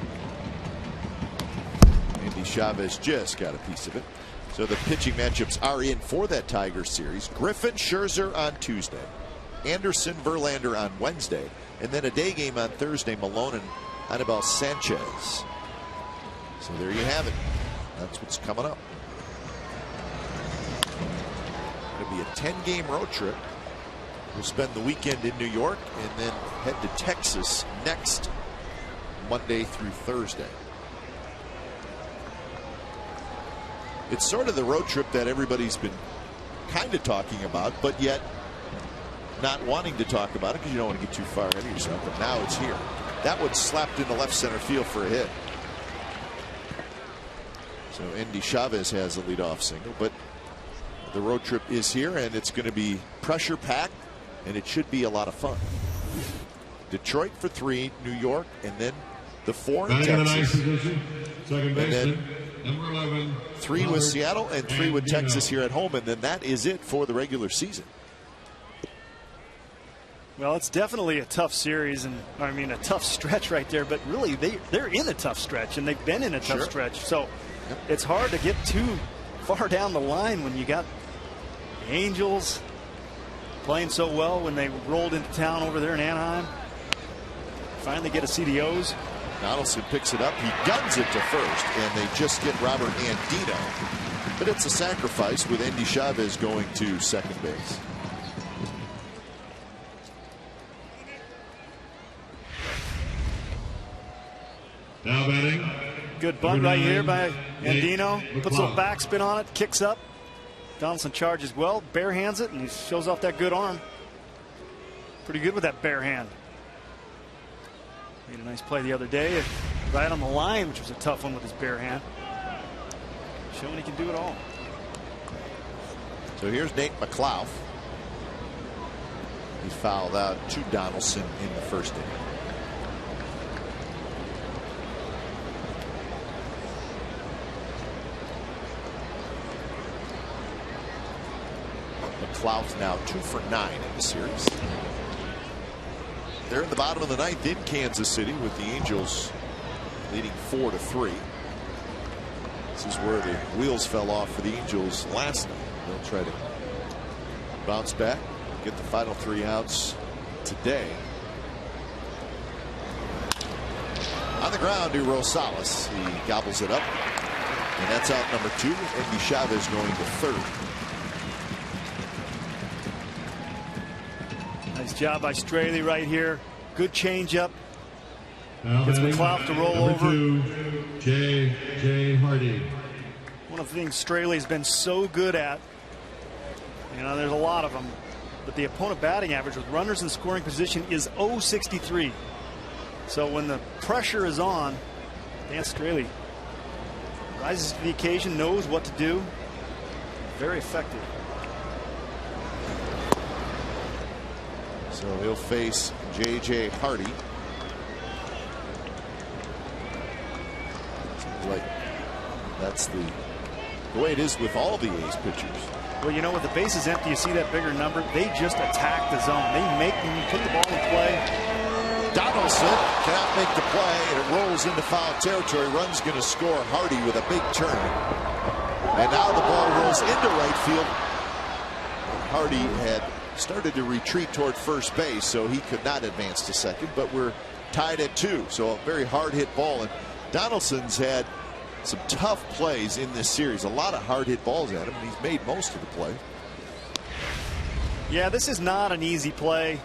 Andy Chavez just got a piece of it. So the pitching matchups are in for that Tigers series. Griffin, Scherzer on Tuesday. Anderson, Verlander on Wednesday. And then a day game on Thursday, Malone and Anibal Sanchez. So there you have it. That's what's coming up. It'll be a 10-game road trip. We'll spend the weekend in New York and then head to Texas next Monday through Thursday. It's sort of the road trip that everybody's been kind of talking about, but yet not wanting to talk about it because you don't want to get too far ahead of yourself. But now it's here. That one slapped into left center field for a hit. So Andy Chavez has a leadoff single, but the road trip is here and it's going to be pressure packed and it should be a lot of fun. Detroit for 3, New York, and then the 4 in Texas. And then Number 11, 3 with Seattle and 3 with Texas here at home, and then that is it for the regular season. Well, it's definitely a tough series, and I mean a tough stretch right there. But really, they're in a tough stretch, and they've been in a tough stretch. So it's hard to get too far down the line when you got the Angels playing so well when they rolled into town over there in Anaheim. Finally get a CDOs. Donaldson picks it up. He guns it to first, and they just get Robert Andino. But it's a sacrifice with Andy Chavez going to second base. now batting. Good bunt right here by Andino. Puts a little backspin on it, kicks up. Donaldson charges well, bare hands it, and he shows off that good arm. Pretty good with that bare hand. Made a nice play the other day, right on the line, which was a tough one with his bare hand. Showing he can do it all. So here's Nate McLeod. He fouled out to Donaldson in the first inning. McLeod's now 2 for 9 in the series. They're in the bottom of the 9th in Kansas City with the Angels leading 4-3. This is where the wheels fell off for the Angels last night. They'll try to bounce back, get the final 3 outs today. On the ground to Rosales. He gobbles it up. And that's out number 2. Andy Chavez going to third. Nice job by Straley right here. Good changeup. Now Gets batting, McLeod to roll number over. 2, J. Hardy. One of the things Straley's been so good at, you know, there's a lot of them, but the opponent batting average with runners in scoring position is .063. So when the pressure is on, Dan Straley rises to the occasion, knows what to do. Very effective. So he'll face J.J. Hardy. Seems like that's the way it is with all the A's pitchers. Well, you know, with the bases empty, you see that bigger number. They just attack the zone. They make them put the ball in play. Donaldson cannot make the play, and it rolls into foul territory. Run's going to score. Hardy with a big turn. And now the ball rolls into right field. Hardy had started to retreat toward first base, so he could not advance to second, but we're tied at 2. So a very hard hit ball, and Donaldson's had some tough plays in this series. A lot of hard hit balls at him, and he's made most of the play. Yeah, this is not an easy play.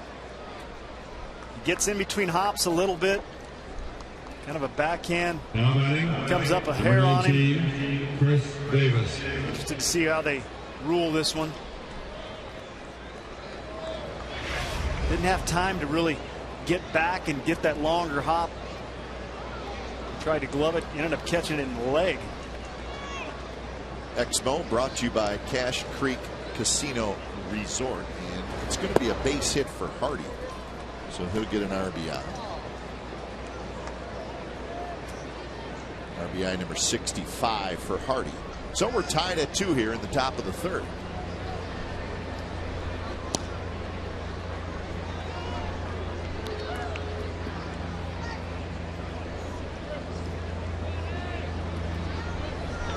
He gets in between hops a little bit. Kind of a backhand. Now batting, Comes up a hair on him. Chris Davis. Interested to see how they rule this one. Didn't have time to really get back and get that longer hop. Tried to glove it, ended up catching it in the leg. Exmo brought to you by Cache Creek Casino Resort, and it's going to be a base hit for Hardy, so he'll get an RBI. RBI number 65 for Hardy. So we're tied at 2 here in the top of the 3rd.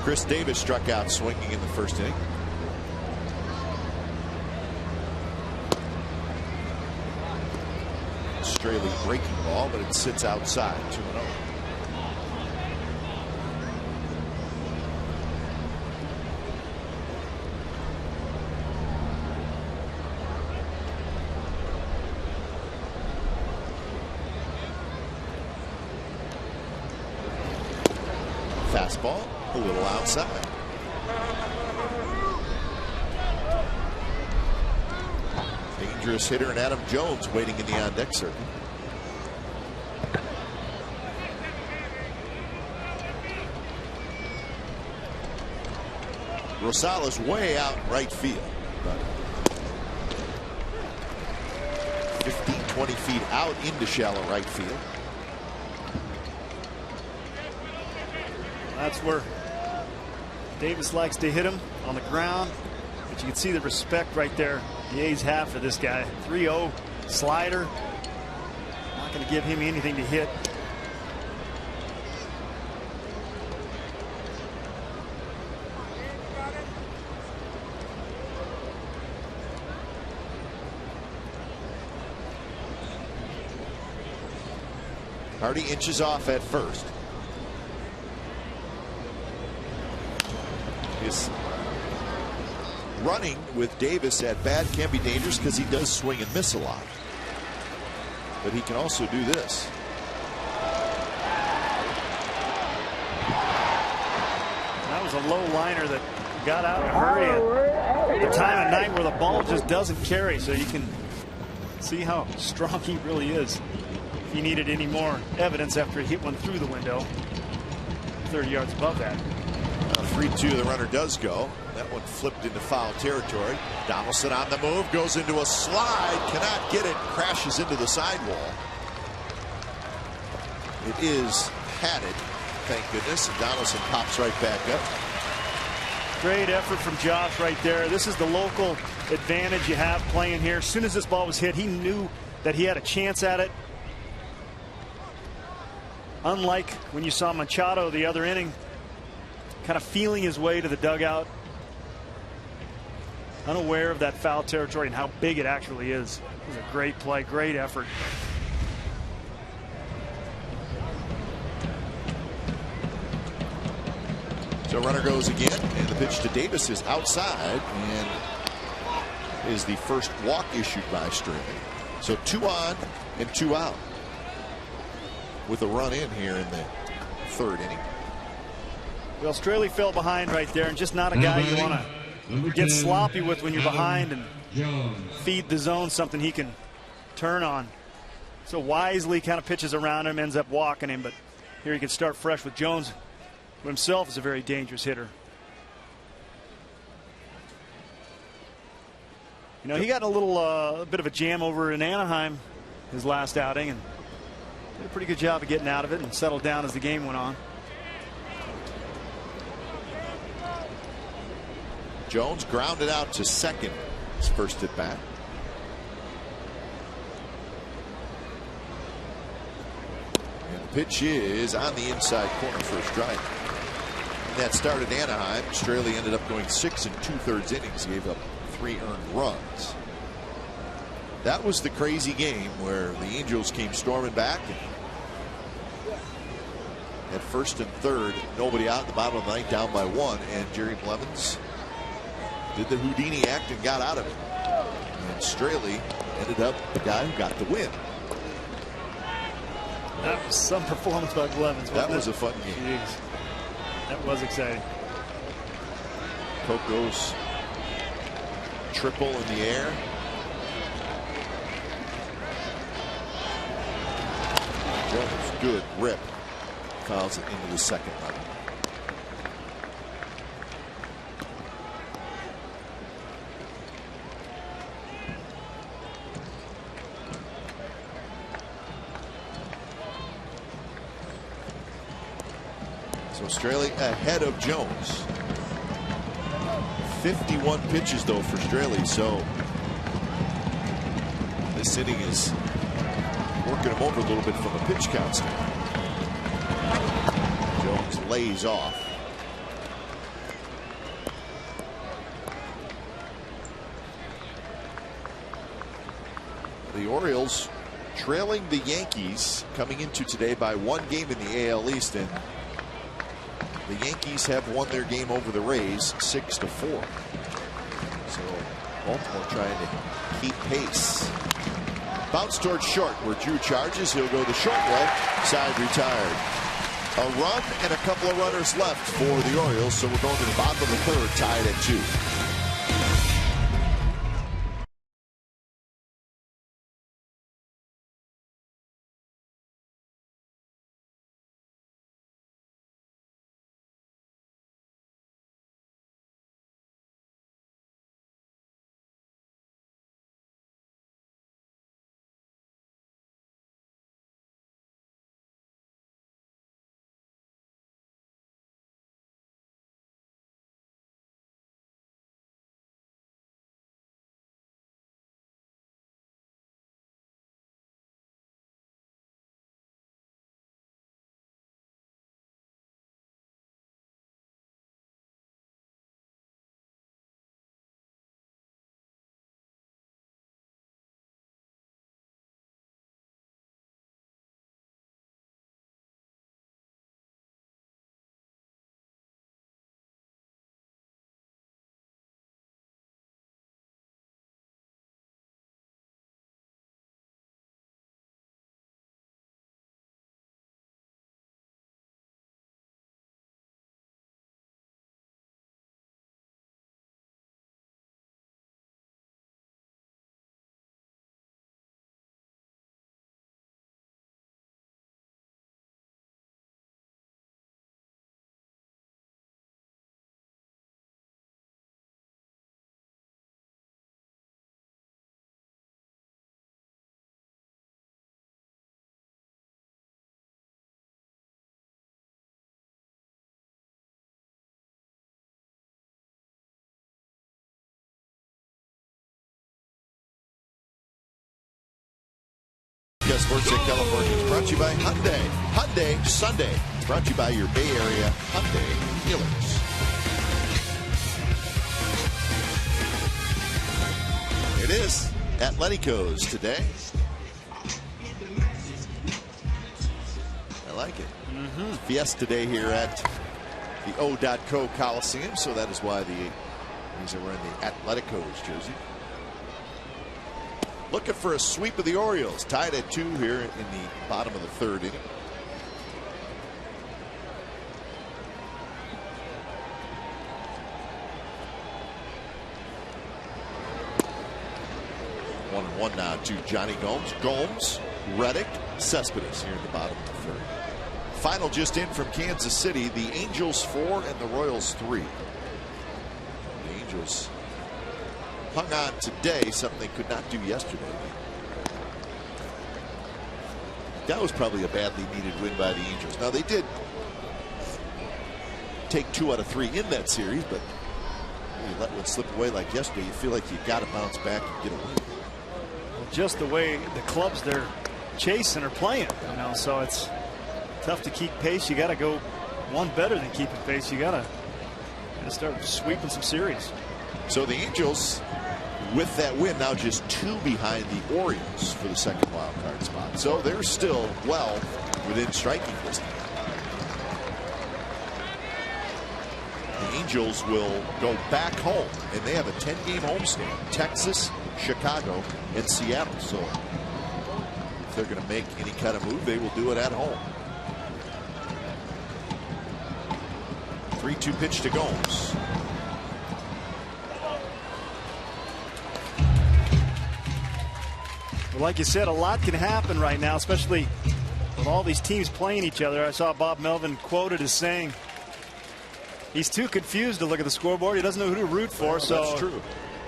Chris Davis struck out swinging in the 1st inning. Straley breaking ball, but it sits outside. 2-0. Fastball a little outside. Dangerous hitter and Adam Jones waiting in the on-deck circle. Rosales way out in right field. 15-20 feet out into shallow right field. That's where Davis likes to hit him, on the ground. But you can see the respect right there the A's have for this guy. 3-0 slider. Not going to give him anything to hit. Hardy inches off at first. His running with Davis at bat can be dangerous because he does swing and miss a lot. But he can also do this. That was a low liner that got out in a hurry at the time of night where the ball just doesn't carry. So you can see how strong he really is. If he needed any more evidence after he hit one through the window, 30 yards above that. 3-2, the runner does go. That one flipped into foul territory. Donaldson on the move, goes into a slide, cannot get it, crashes into the sidewall. It is padded, thank goodness, and Donaldson pops right back up. Great effort from Josh right there. This is the local advantage you have playing here. As soon as this ball was hit, he knew that he had a chance at it. Unlike when you saw Machado the other inning, kind of feeling his way to the dugout, unaware of that foul territory and how big it actually is. It was a great play, great effort. So runner goes again, and the pitch to Davis is outside, and is the first walk issued by Straley. So 2 on and 2 out with a run in here in the 3rd inning. Well, Straley fell behind right there, and just not a guy you want to get sloppy with when you're behind and feed the zone something he can turn on. So wisely kind of pitches around him, ends up walking him, but here he can start fresh with Jones, who himself is a very dangerous hitter. You know, he got a little bit of a jam over in Anaheim his last outing and did a pretty good job of getting out of it and settled down as the game went on. Jones grounded out to second his first at bat. And the pitch is on the inside corner for a strike. And that started Anaheim. Straley ended up going 6 2/3 innings, gave up 3 earned runs. That was the crazy game where the Angels came storming back. At first and third, nobody out in the bottom of the ninth, down by 1, and Jerry Blevins did the Houdini act and got out of it. And Straley ended up the guy who got the win. That was some performance by Blevins. That was a fun game. Jeez. That was exciting. Coco's triple in the air. Jones, good rip. Fouls it into the second level. So Straley ahead of Jones. 51 pitches, though, for Straley. So this inning is working him over a little bit from a pitch count standpoint. Jones lays off. The Orioles trailing the Yankees coming into today by 1 game in the AL East, and the Yankees have won their game over the Rays 6-4. So Baltimore trying to keep pace. Bounce towards short where Drew charges. He'll go the short way. Side retired. A run and a couple of runners left for the Orioles. So we're going to the bottom of the third, tied at 2. Sports in California is brought to you by Hyundai. Hyundai Sunday. Brought to you by your Bay Area Hyundai dealers. It is Atletico's today. I like it. Fiesta Day here at the O.co Coliseum, so that is why these are wearing the Atletico's jersey. Looking for a sweep of the Orioles, tied at 2 here in the bottom of the third inning. One and one now to Johnny Gomes. Gomes, Reddick, Cespedes here in the bottom of the third. Final just in from Kansas City. The Angels 4 and the Royals 3. The Angels hung on today, something they could not do yesterday. That was probably a badly needed win by the Angels. Now, they did take 2 out of 3 in that series, but when you let one slip away like yesterday, you feel like you got to bounce back and get a win. Well, just the way the clubs they're chasing are playing, so it's tough to keep pace. You got to go one better than keeping pace. You got to start sweeping some series. So the Angels, with that win, now just 2 behind the Orioles for the second wild card spot. So they're still well within striking distance. The Angels will go back home, and they have a 10-game homestand. Texas, Chicago, and Seattle. So if they're going to make any kind of move, they will do it at home. 3-2 pitch to Gomes. Like you said, a lot can happen right now, especially with all these teams playing each other. I saw Bob Melvin quoted as saying he's too confused to look at the scoreboard. He doesn't know who to root for. So that's true.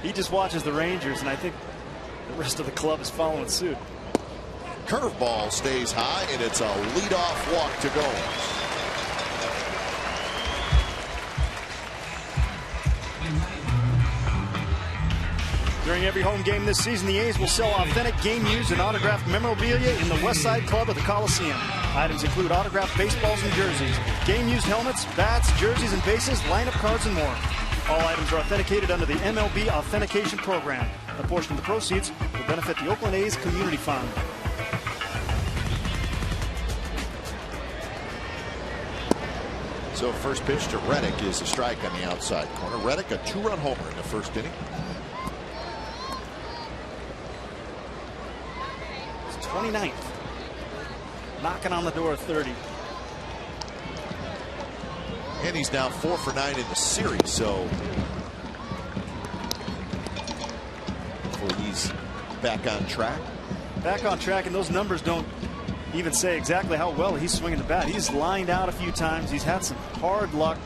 He just watches the Rangers, and I think the rest of the club is following suit. Curveball stays high, and it's a leadoff walk to Gomes. During every home game this season, the A's will sell authentic game-used and autographed memorabilia in the West Side Club of the Coliseum. Items include autographed baseballs and jerseys, game-used helmets, bats, jerseys and bases, lineup cards, and more. All items are authenticated under the MLB Authentication Program. A portion of the proceeds will benefit the Oakland A's Community Fund. So first pitch to Reddick is a strike on the outside corner. Reddick, a 2-run homer in the first inning. It's 29th. Knocking on the door of 30. And he's now 4 for 9 in the series, so hopefully he's back on track. Back on track, and those numbers don't even say exactly how well he's swinging the bat. He's lined out a few times. He's had some hard luck.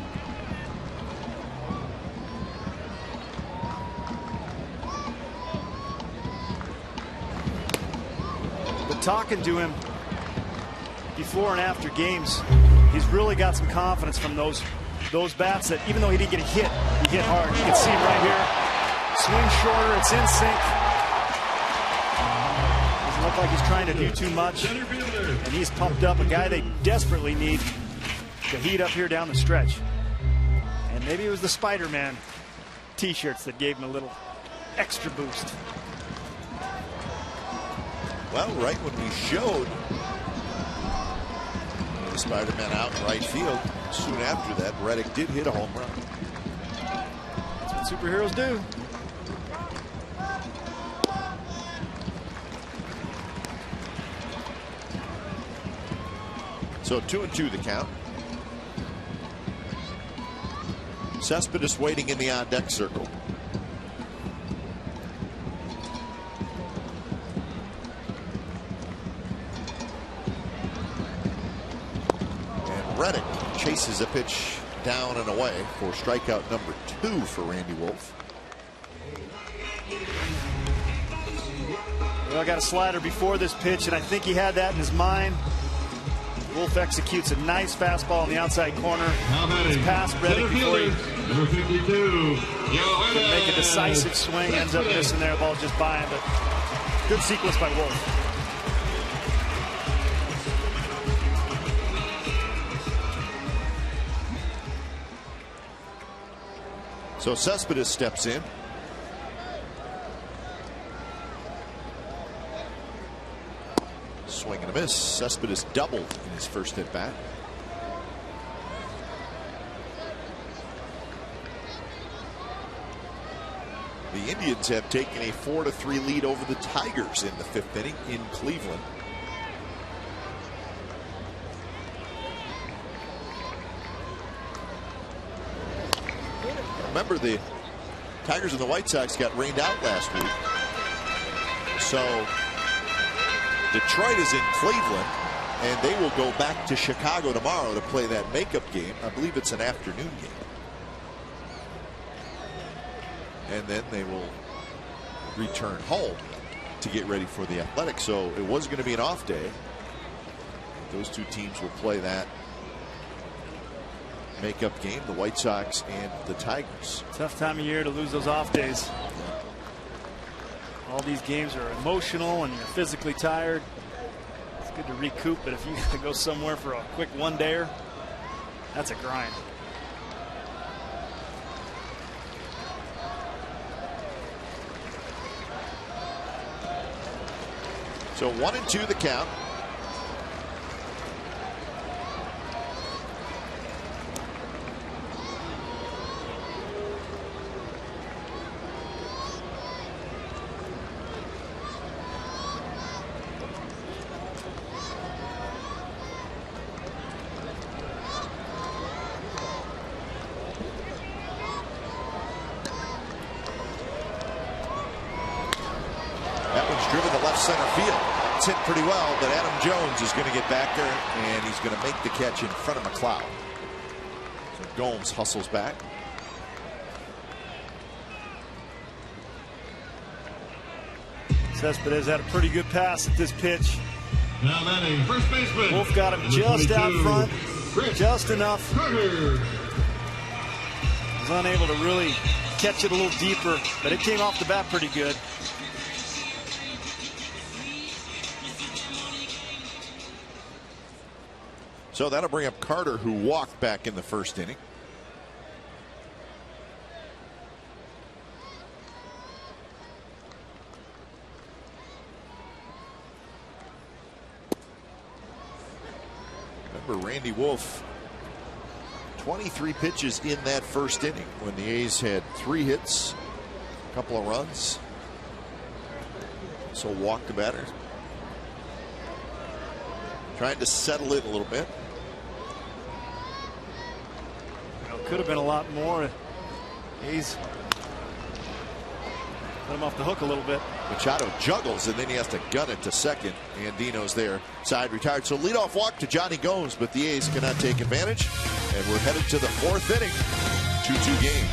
But talking to him before and after games, he's really got some confidence from those bats that even though he didn't get a hit, he hit hard. You can see him right here. Swing shorter, it's in sync. Doesn't look like he's trying to do too much. And he's pumped up, a guy they desperately need to heat up here down the stretch. And maybe it was the Spider-Man t-shirts that gave him a little extra boost. Well, right when we showed the Spider-Man out in right field, soon after that, Reddick did hit a home run. That's what superheroes do. So 2-2 the count. Cespedes waiting in the on-deck circle. And Reddick chases a pitch down and away for strikeout number 2 for Randy Wolf. Well, I got a slider before this pitch, and I think he had that in his mind. Wolf executes a nice fastball on the outside corner. It's past Reddick before he number 52, can make a decisive swing. Ends up missing there. The ball just by him, but good sequence by Wolf. So Cespedes steps in. Swing and a miss. Cespedes doubled in his first at bat. The Indians have taken a 4-3 lead over the Tigers in the 5th inning in Cleveland. Remember, the Tigers and the White Sox got rained out last week. So Detroit is in Cleveland, and they will go back to Chicago tomorrow to play that makeup game. I believe it's an afternoon game. And then they will return home to get ready for the Athletics. So it was going to be an off day. Those two teams will play that makeup game, the White Sox and the Tigers. Tough time of year to lose those off days. All these games are emotional and you're physically tired. It's good to recoup, but if you got to go somewhere for a quick one-dayer, that's a grind. So 1-2 the count. Driven to left center field. It's hit pretty well, but Adam Jones is going to get back there, and he's going to make the catch in front of McLeod. So Gomes hustles back. Cespedes had a pretty good pass at this pitch. Now batting, first baseman. Wolf got him just out front, just enough. Carter. Was unable to really catch it a little deeper, but it came off the bat pretty good. So that'll bring up Carter, who walked back in the first inning. Remember Randy Wolf, 23 pitches in that first inning when the A's had 3 hits, a couple of runs. So walked the batter. Trying to settle it a little bit. Could have been a lot more. A's let him off the hook a little bit. Machado juggles, and then he has to gun it to second. Andino's there, side retired. So leadoff walk to Johnny Gomes, but the A's cannot take advantage. And we're headed to the 4th inning. 2-2 game.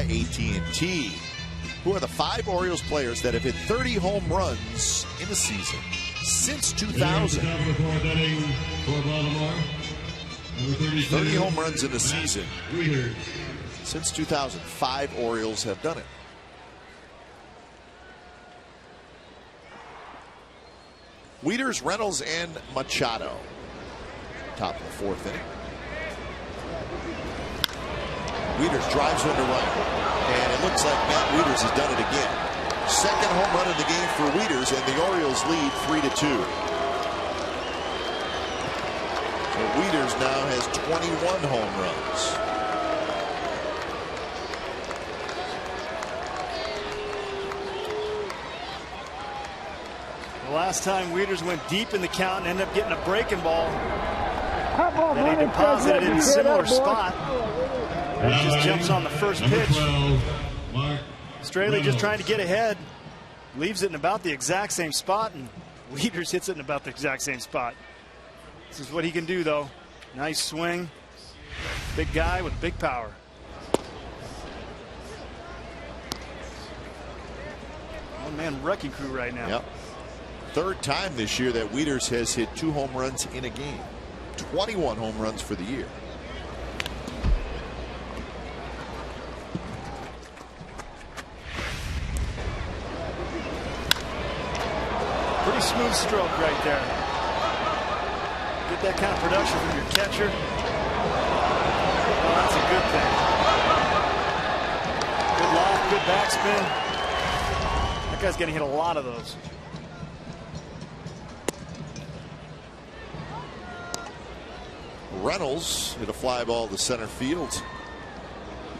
AT&T. Who are the 5 Orioles players that have hit 30 home runs in a season since 2000? 30 home runs in a season since 2000. 5 Orioles have done it. Wieters, Reynolds, and Machado. Top of the 4th inning. Wieters drives one to right, and it looks like Matt Wieters has done it again. Second home run in the game for Wieters, and the Orioles lead 3-2. So Wieters now has 21 home runs. The last time Wieters went deep in the count and ended up getting a breaking ball that he deposited in a similar spot. He just jumps on the first pitch. Straley just trying to get ahead. Leaves it in about the exact same spot, and Wieters hits it in about the exact same spot. This is what he can do, though. Nice swing. Big guy with big power. One-man wrecking crew right now. Yep. 3rd time this year that Wieters has hit 2 home runs in a game. 21 home runs for the year. Pretty smooth stroke right there. Get that kind of production from your catcher. Oh, that's a good thing. Good loft, good backspin. That guy's going to hit a lot of those. Reynolds hit a fly ball to center field.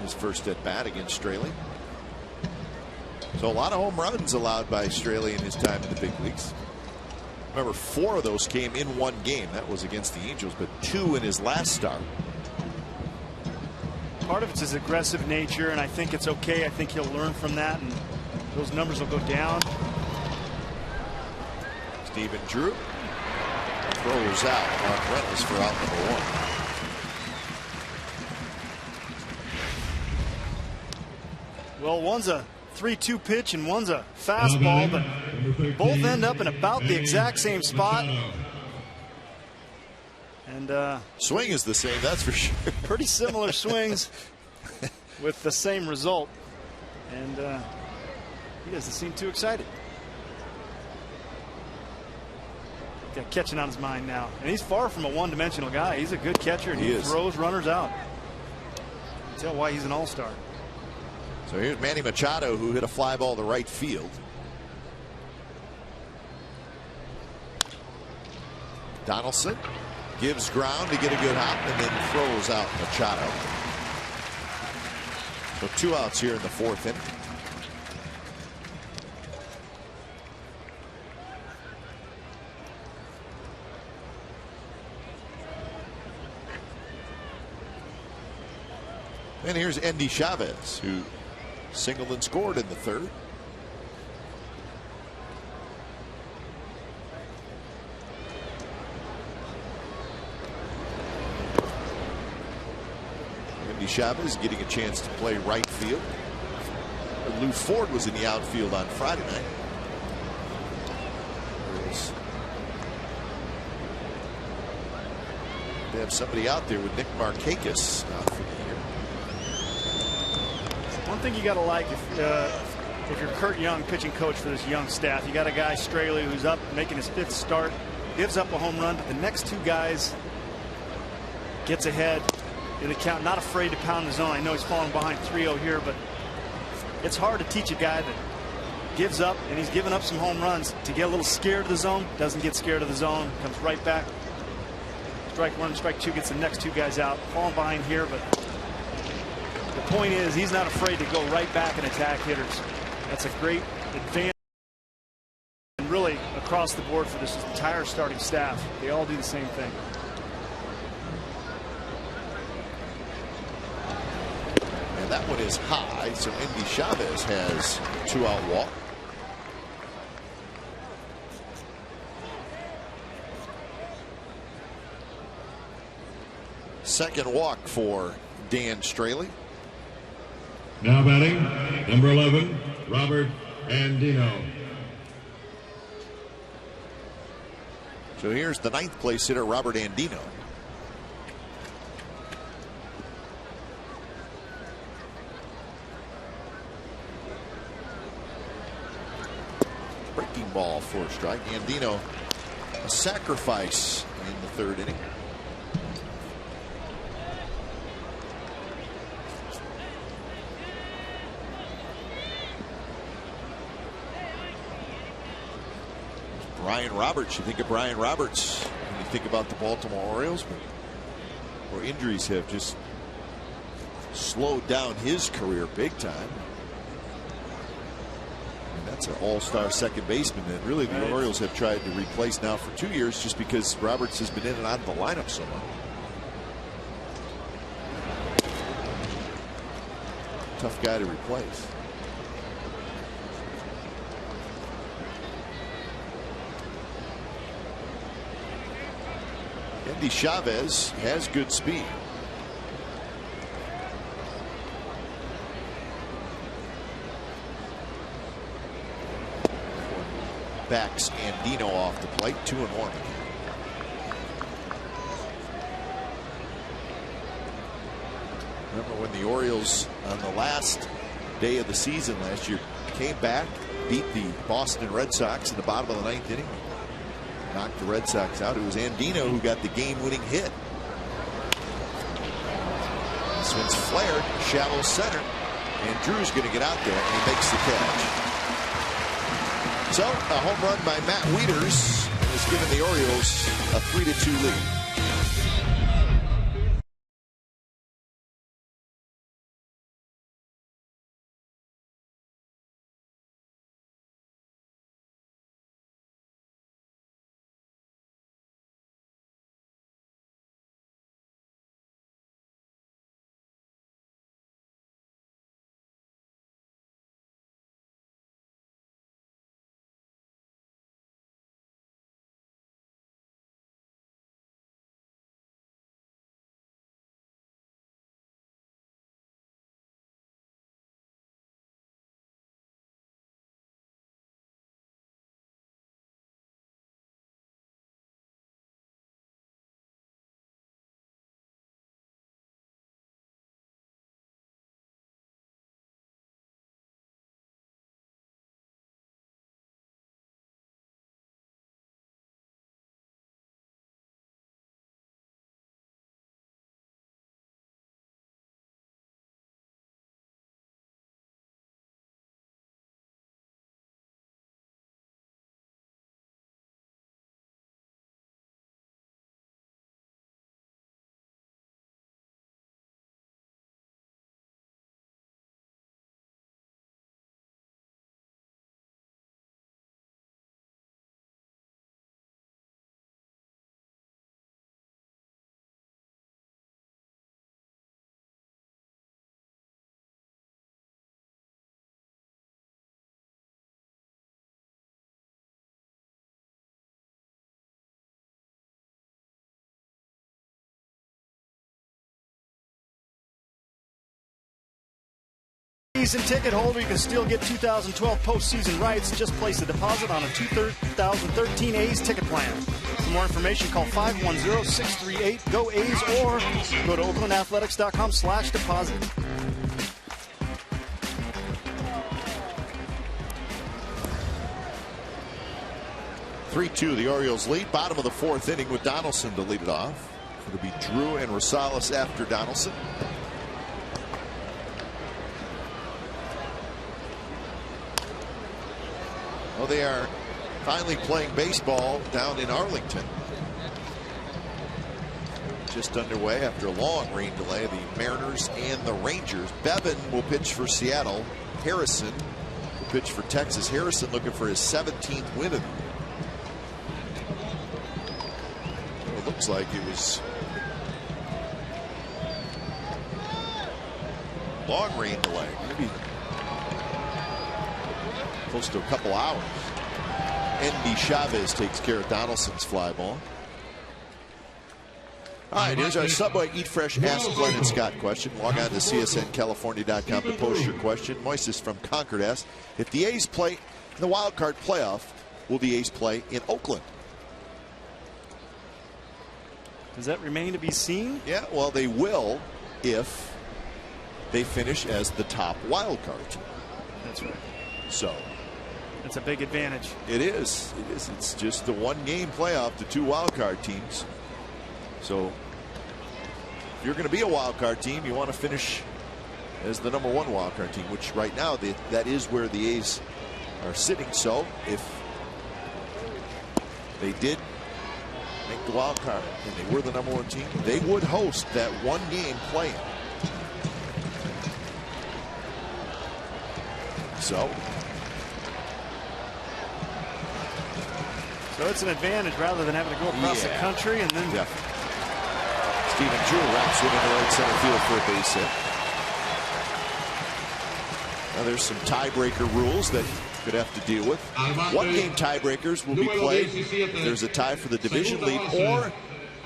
His first at bat against Straley. So a lot of home runs allowed by Straley in his time in the big leagues. Remember, 4 of those came in one game. That was against the Angels, but 2 in his last start. Part of it's his aggressive nature, and I think it's okay. I think he'll learn from that, and those numbers will go down. Stephen Drew throws out Mark Reynolds for out number 1. Well, one's a 3-2 pitch and one's a fastball, but both end up in about the exact same spot. And swing is the same, that's for sure. Pretty similar swings with the same result. And he doesn't seem too excited. Got catching on his mind now. And he's far from a one-dimensional guy. He's a good catcher, and he throws runners out. You can tell why he's an all-star. So here's Manny Machado, who hit a fly ball to right field. Donaldson gives ground to get a good hop and then throws out Machado. So 2 outs here in the 4th inning. And here's Endy Chavez, who singled and scored in the 3rd. Endy Chavez getting a chance to play right field. Lou Ford was in the outfield on Friday night. They have somebody out there with Nick Markakis out for the year. One thing you got to like if you're Kurt Young, pitching coach for this young staff, you got a guy Straley who's up making his 5th start, gives up a home run, but the next 2 guys gets ahead in the count, not afraid to pound the zone. I know he's falling behind 3-0 here, but it's hard to teach a guy that gives up, and he's given up some home runs, to get a little scared of the zone. Doesn't get scared of the zone, comes right back. Strike 1, strike 2, gets the next 2 guys out. Falling behind here, but the point is he's not afraid to go right back and attack hitters. That's a great advantage, and really across the board for this entire starting staff. They all do the same thing. And that one is high, so Endy Chavez has 2-out walk. Second walk for Dan Straley. Now batting, number 11, Robert Andino. So here's the 9th place hitter, Robert Andino. Breaking ball for a strike. Andino, a sacrifice in the 3rd inning. Brian Roberts. You think of Brian Roberts when you think about the Baltimore Orioles, but where injuries have just slowed down his career big time. And that's an all-star second baseman that really the Orioles have tried to replace now for 2 years, just because Roberts has been in and out of the lineup so much. Tough guy to replace. Endy Chavez has good speed. Backs Andino off the plate, 2-1. Remember when the Orioles on the last day of the season last year came back, beat the Boston Red Sox in the bottom of the 9th inning, knocked the Red Sox out. It was Andino who got the game-winning hit. This one's flared, shallow center, and Drew's going to get out there, and he makes the catch. So a home run by Matt Wieters has given the Orioles a 3-2 lead. Season ticket holder, you can still get 2012 postseason rights. Just place a deposit on a 2013 A's ticket plan. For more information, call 510-638-GO-A's or go to oaklandathletics.com/deposit. (3-2) the Orioles lead. Bottom of the fourth inning with Donaldson to lead it off. It'll be Drew and Rosales after Donaldson. Well, they are finally playing baseball down in Arlington. Just underway after a long rain delay. The Mariners and the Rangers. Bevan will pitch for Seattle. Harrison will pitch for Texas. Harrison looking for his 17th win of the year. So it looks like it was long rain delay. Maybe close to a couple hours. Endy Chavez takes care of Donaldson's fly ball. All right, here's our Subway Eat Fresh Ask Glenn and Scott question. Log on to csncalifornia.com to post your question. Moises from Concord asks, if the A's play in the wild card playoff, will the A's play in Oakland? Does that remain to be seen? Yeah, well, they will if they finish as the top wild card team. That's right. So it's a big advantage. It is. It is. It's just the one game playoff, the two wild card teams. So if you're going to be a wild card team, you want to finish as the #1 wild card team, which right now that is where the A's are sitting. So if they did make the wild card and they were the #1 team, they would host that one game play-in. So it's an advantage rather than having to go across the country and then. Definitely. Stephen Drew wraps it into right center field for a base hit. Now there's some tiebreaker rules that you could have to deal with. One game tiebreakers will be played if there's a tie for the division lead or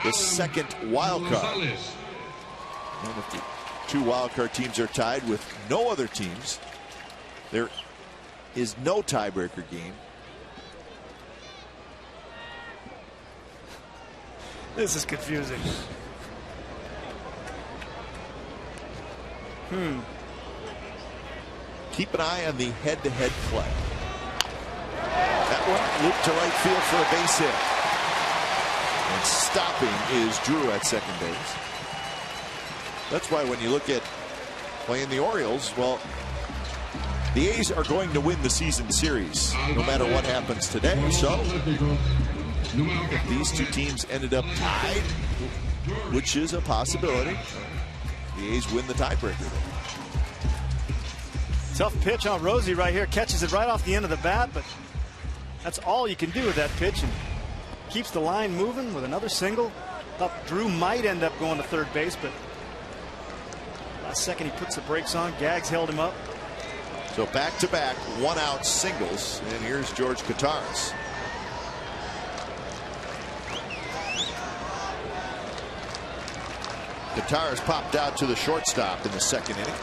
the second wild card. And if the two wild card teams are tied with no other teams, there is no tiebreaker game. This is confusing. Keep an eye on the head-to-head play. That one looped to right field for a base hit. And stopping is Drew at second base. That's why when you look at playing the Orioles, well, the A's are going to win the season series no matter what happens today. So if these two teams ended up tied, which is a possibility, the A's win the tiebreaker. Tough pitch on Rosie right here. Catches it right off the end of the bat, but that's all you can do with that pitch, and keeps the line moving with another single. Thought Drew might end up going to third base, but last second he puts the brakes on. Gags held him up. So back-to-back one-out singles, and here's George Kataris. Kataris popped out to the shortstop in the second inning.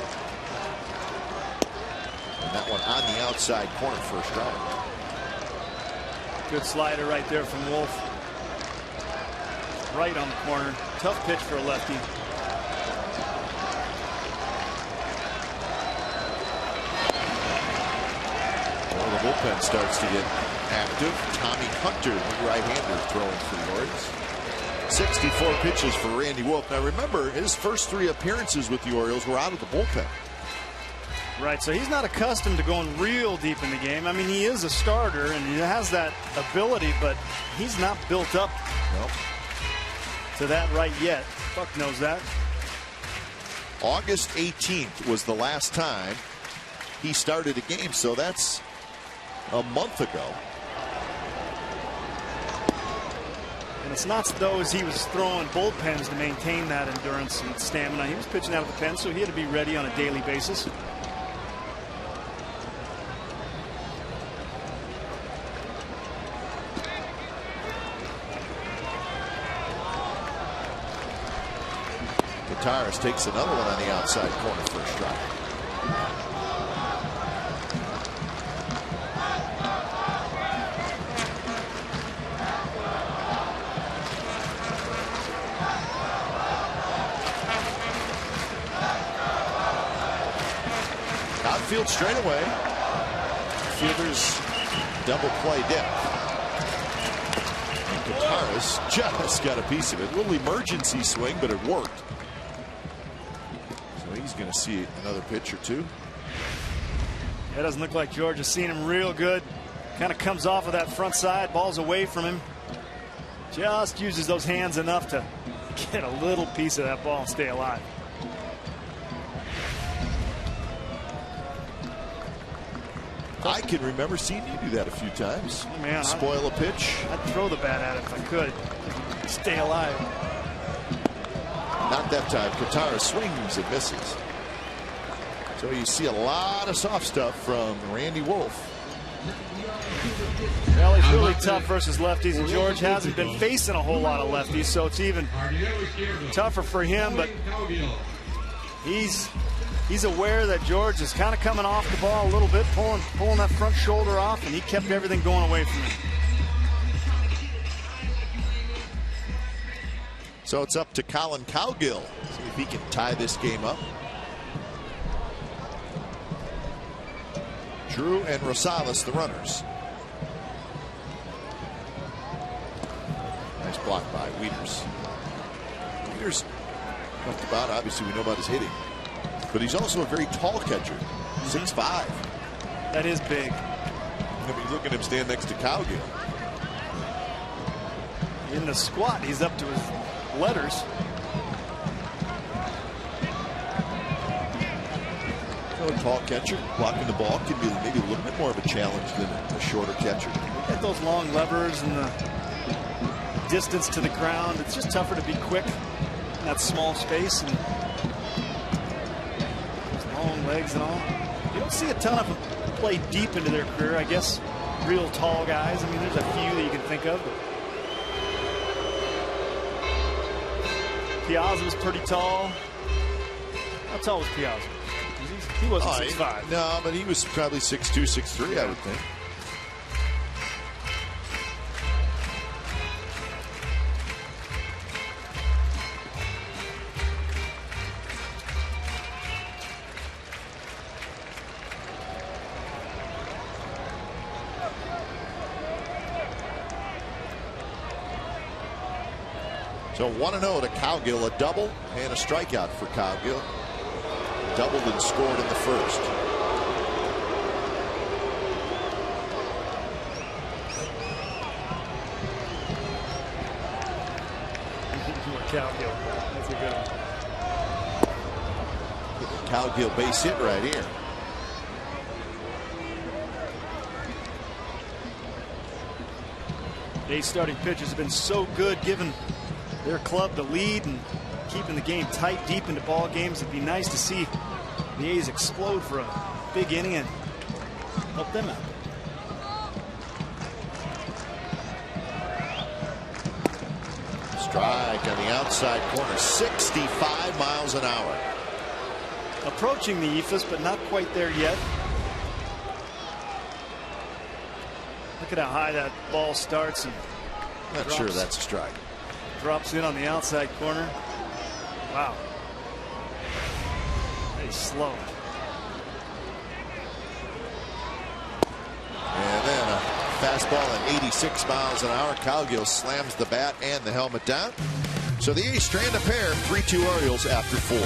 And that one on the outside corner for a strike. Good slider right there from Wolf. Right on the corner. Tough pitch for a lefty. Well, the bullpen starts to get active. Tommy Hunter, the right-hander, throwing for the Orioles. 64 pitches for Randy Wolf. Now remember, his first 3 appearances with the Orioles were out of the bullpen. Right, so he's not accustomed to going real deep in the game. I mean, he is a starter and he has that ability, but he's not built up to that right yet. Buck knows that. August 18th was the last time he started a game, so that's a month ago. And it's not those he was throwing bullpens to maintain that endurance and stamina. He was pitching out of the pen, so he had to be ready on a daily basis. Kataris takes another one on the outside corner for a strike. field straightaway. Fielders double play depth. And Guitarras just got a piece of it. A little emergency swing, but it worked. So he's going to see another pitch or two. It doesn't look like George has seen him real good. Kind of comes off of that front side, ball's away from him. Just uses those hands enough to get a little piece of that ball and stay alive. I can remember seeing you do that a few times. Oh, man, spoil a pitch. I'd throw the bat at it if I could. Stay alive. Not that time. Katara swings and misses. So you see a lot of soft stuff from Randy Wolf. Well, he's really tough versus lefties, and George hasn't been facing a whole lot of lefties, so it's even tougher for him. But he's aware that George is kind of coming off the ball a little bit, pulling that front shoulder off, and he kept everything going away from him. So it's up to Colin Cowgill. See if he can tie this game up. Drew and Rosales, the runners. Nice block by Wieters. Wieters talked about, obviously we know about his hitting, but he's also a very tall catcher, 6'5". That is big. I mean, look at him stand next to Cowgill. In the squat, he's up to his letters. A tall catcher blocking the ball can be maybe a little bit more of a challenge than a shorter catcher. Get those long levers and the distance to the ground. It's just tougher to be quick in that small space, and long legs and all. You don't see a ton of them play deep into their career, I guess. Real tall guys. I mean, there's a few that you can think of. Piazza was pretty tall. How tall was Piazza? He wasn't 6'5". No, but he was probably 6'2", 6'3", I would think. So 1-0 to Cowgill, a double and a strikeout for Cowgill. Doubled and scored in the first. Cowgill. That's a good one. Cowgill base hit right here. These starting pitchers have been so good, giving their club the lead and keeping the game tight deep into ball games. It'd be nice to see the A's explode for a big inning and help them out. Strike on the outside corner, 65 miles an hour. Approaching the eephus, but not quite there yet. Look at how high that ball starts and Not sure that's a strike. Drops in on the outside corner. Wow. Very slow. And then a fastball at 86 miles an hour. Cowgill slams the bat and the helmet down. So the A's strand a pair, 3-2 Orioles after 4.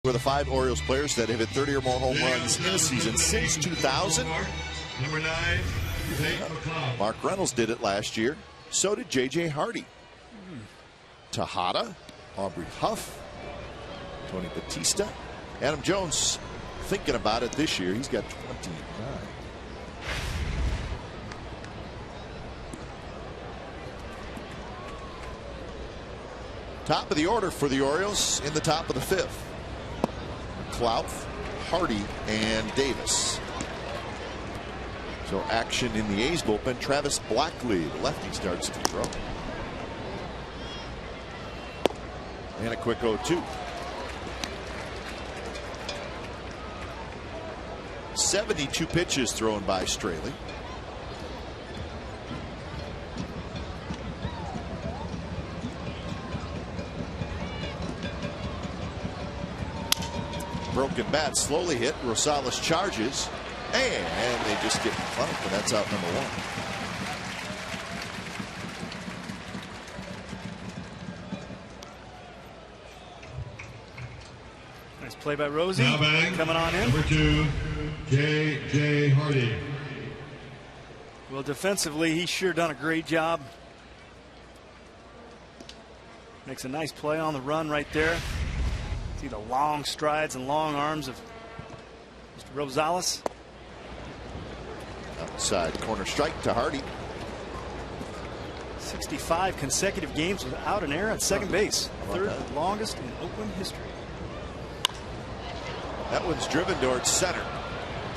We're the 5 Orioles players that have hit 30 or more home runs in a season since 2000. Number 9, Tate McCloud. Mark Reynolds did it last year. So did J.J. Hardy. Tejada, Aubrey Huff, Tony Batista. Adam Jones thinking about it this year. He's got 29. Top of the order for the Orioles in the top of the 5th. Clouth, Hardy, and Davis. So action in the A's bullpen. Travis Blackley, the lefty, starts to throw. And a quick 0-2. 72 pitches thrown by Straley. Broken bat, slowly hit. Rosales charges, and they just get in front, and that's out number 1. Nice play by Rosie. Now batting, coming on in. Number 2, J.J. Hardy. Well, defensively, he's sure done a great job. Makes a nice play on the run right there. See the long strides and long arms of Mr. Rosales. Outside corner strike to Hardy. 65 consecutive games without an error at second base. Third longest in Oakland history. That one's driven towards center.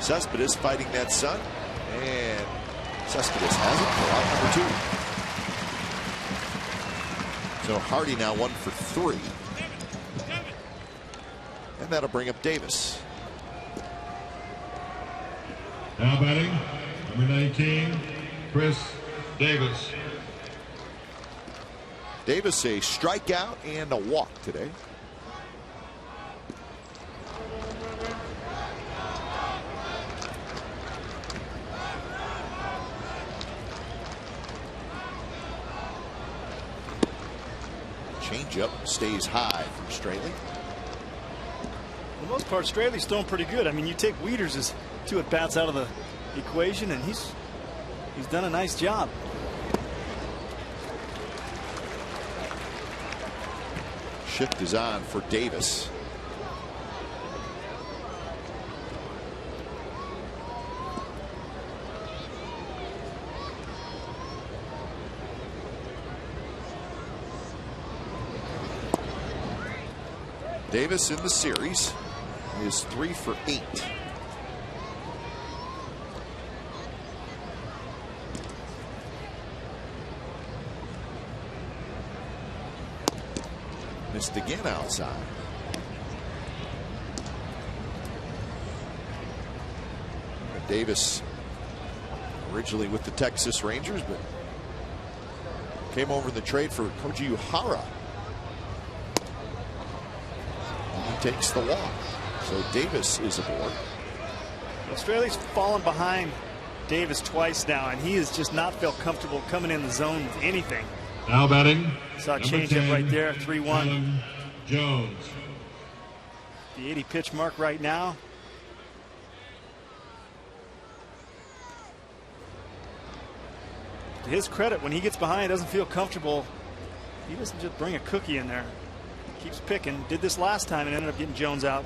Cespedes fighting that sun, and Cespedes has it for out number 2. So Hardy now 1 for 3. And that'll bring up Davis. Now batting, number 19, Chris Davis. Davis a strikeout and a walk today. Changeup stays high from Straley. For the most part, Straley's throwing pretty good. I mean, you take Wieters' 2 at-bats out of the equation, and he's done a nice job. Shift is on for Davis. Davis in the series is 3 for 8. Missed again outside. Davis originally with the Texas Rangers, but came over in the trade for Koji Uehara. Takes the walk. So Davis is aboard. Australia's fallen behind Davis twice now, and he has just not felt comfortable coming in the zone with anything. Now batting, saw a changeup right there, 3-1. Jones. The 80 pitch mark right now. To his credit, when he gets behind, doesn't feel comfortable, he doesn't just bring a cookie in there. Keeps picking. Did this last time and ended up getting Jones out.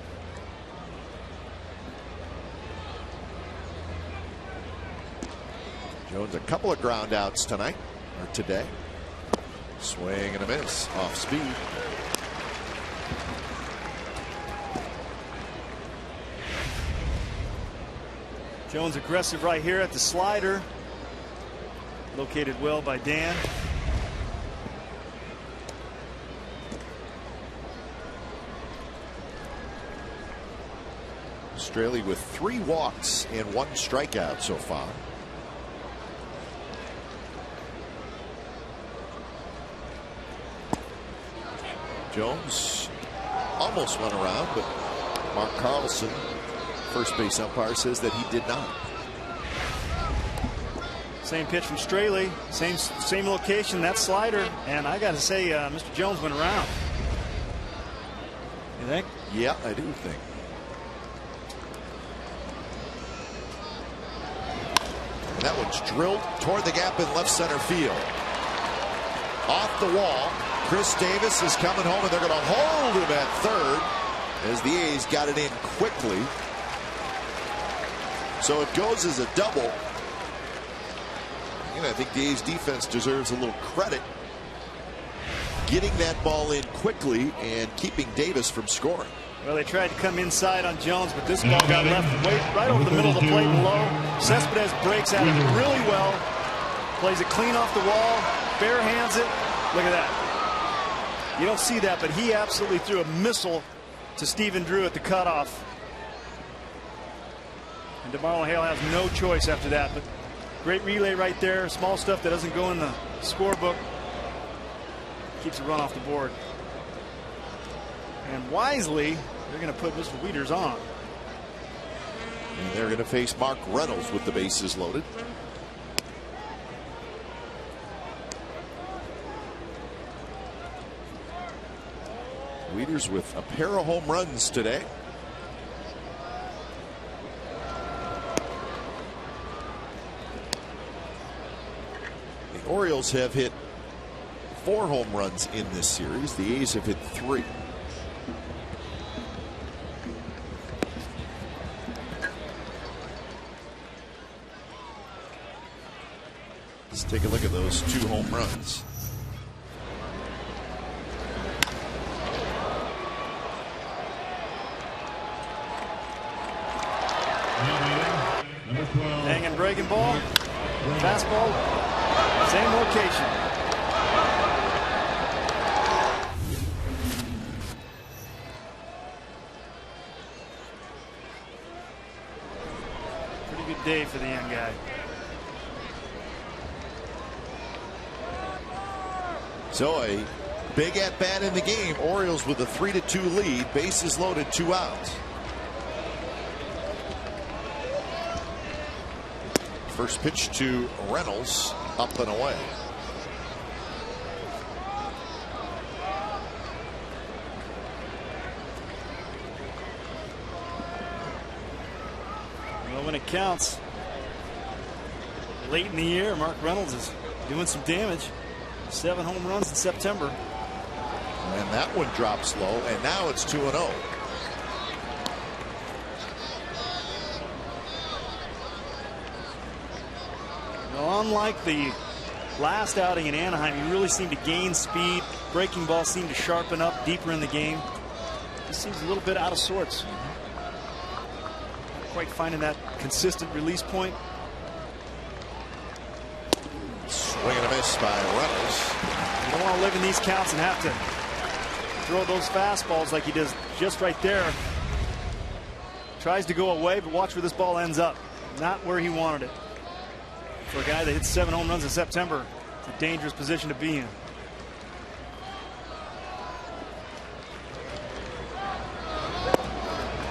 Jones a couple of ground outs tonight or today. Swing and a miss off speed. Jones aggressive right here at the slider. Located well by Dan. Straley with 3 walks and 1 strikeout so far. Jones almost went around, but Mark Carlson, first base umpire, says that he did not. Same pitch from Straley, same location, that slider, and I got to say, Mr. Jones went around. You think? Yeah, I do think. And that one's drilled toward the gap in left center field. Off the wall. Chris Davis is coming home, and they're going to hold him at third as the A's got it in quickly. So it goes as a double. And I think the A's defense deserves a little credit getting that ball in quickly and keeping Davis from scoring. Well, they tried to come inside on Jones, but this ball got left right over the middle of the plate and low. Cespedes breaks at it really well, plays it clean off the wall, bare hands it. Look at that. You don't see that, but he absolutely threw a missile to Stephen Drew at the cutoff. And DeMarlo Hale has no choice after that. But great relay right there. Small stuff that doesn't go in the scorebook. Keeps a run off the board. And wisely, they're going to put Mr. Wieters on. And they're going to face Mark Reynolds with the bases loaded. Wieters with a pair of home runs today. The Orioles have hit 4 home runs in this series. The A's have hit 3. Let's take a look at those 2 home runs. Hanging breaking ball. Fastball. Same location. Pretty good day for the young guy. So a big at bat in the game. Orioles with a 3-2 lead. Bases loaded, 2 outs. First pitch to Reynolds, up and away. Well, when it counts, late in the year, Mark Reynolds is doing some damage. 7 home runs in September. And that one drops low, and now it's 2-0. Well, unlike the last outing in Anaheim, he really seemed to gain speed. Breaking ball seemed to sharpen up deeper in the game. He seems a little bit out of sorts. Not quite finding that consistent release point. Swing and a miss by Reynolds. You don't want to live in these counts and have to throw those fastballs like he does just right there. Tries to go away, but watch where this ball ends up. Not where he wanted it. For a guy that hit 7 home runs in September, it's a dangerous position to be in.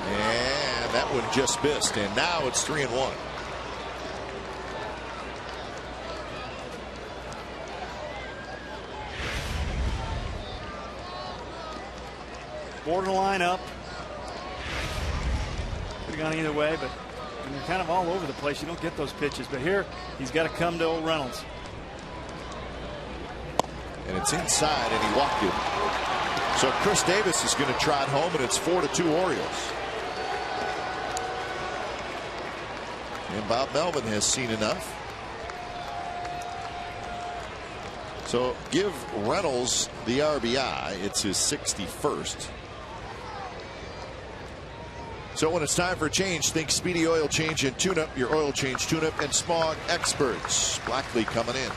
And that one just missed, and now it's 3-1. Borderline up. Could have gone either way, but when you're kind of all over the place, you don't get those pitches. But here, he's got to come to old Reynolds. And it's inside, and he walked it. So Chris Davis is going to trot home, and it's 4-2 Orioles. And Bob Melvin has seen enough. So give Reynolds the RBI. It's his 61st. So when it's time for a change, think Speedy Oil Change and Tune-Up, your oil change, tune-up, and smog experts. Blackley coming in.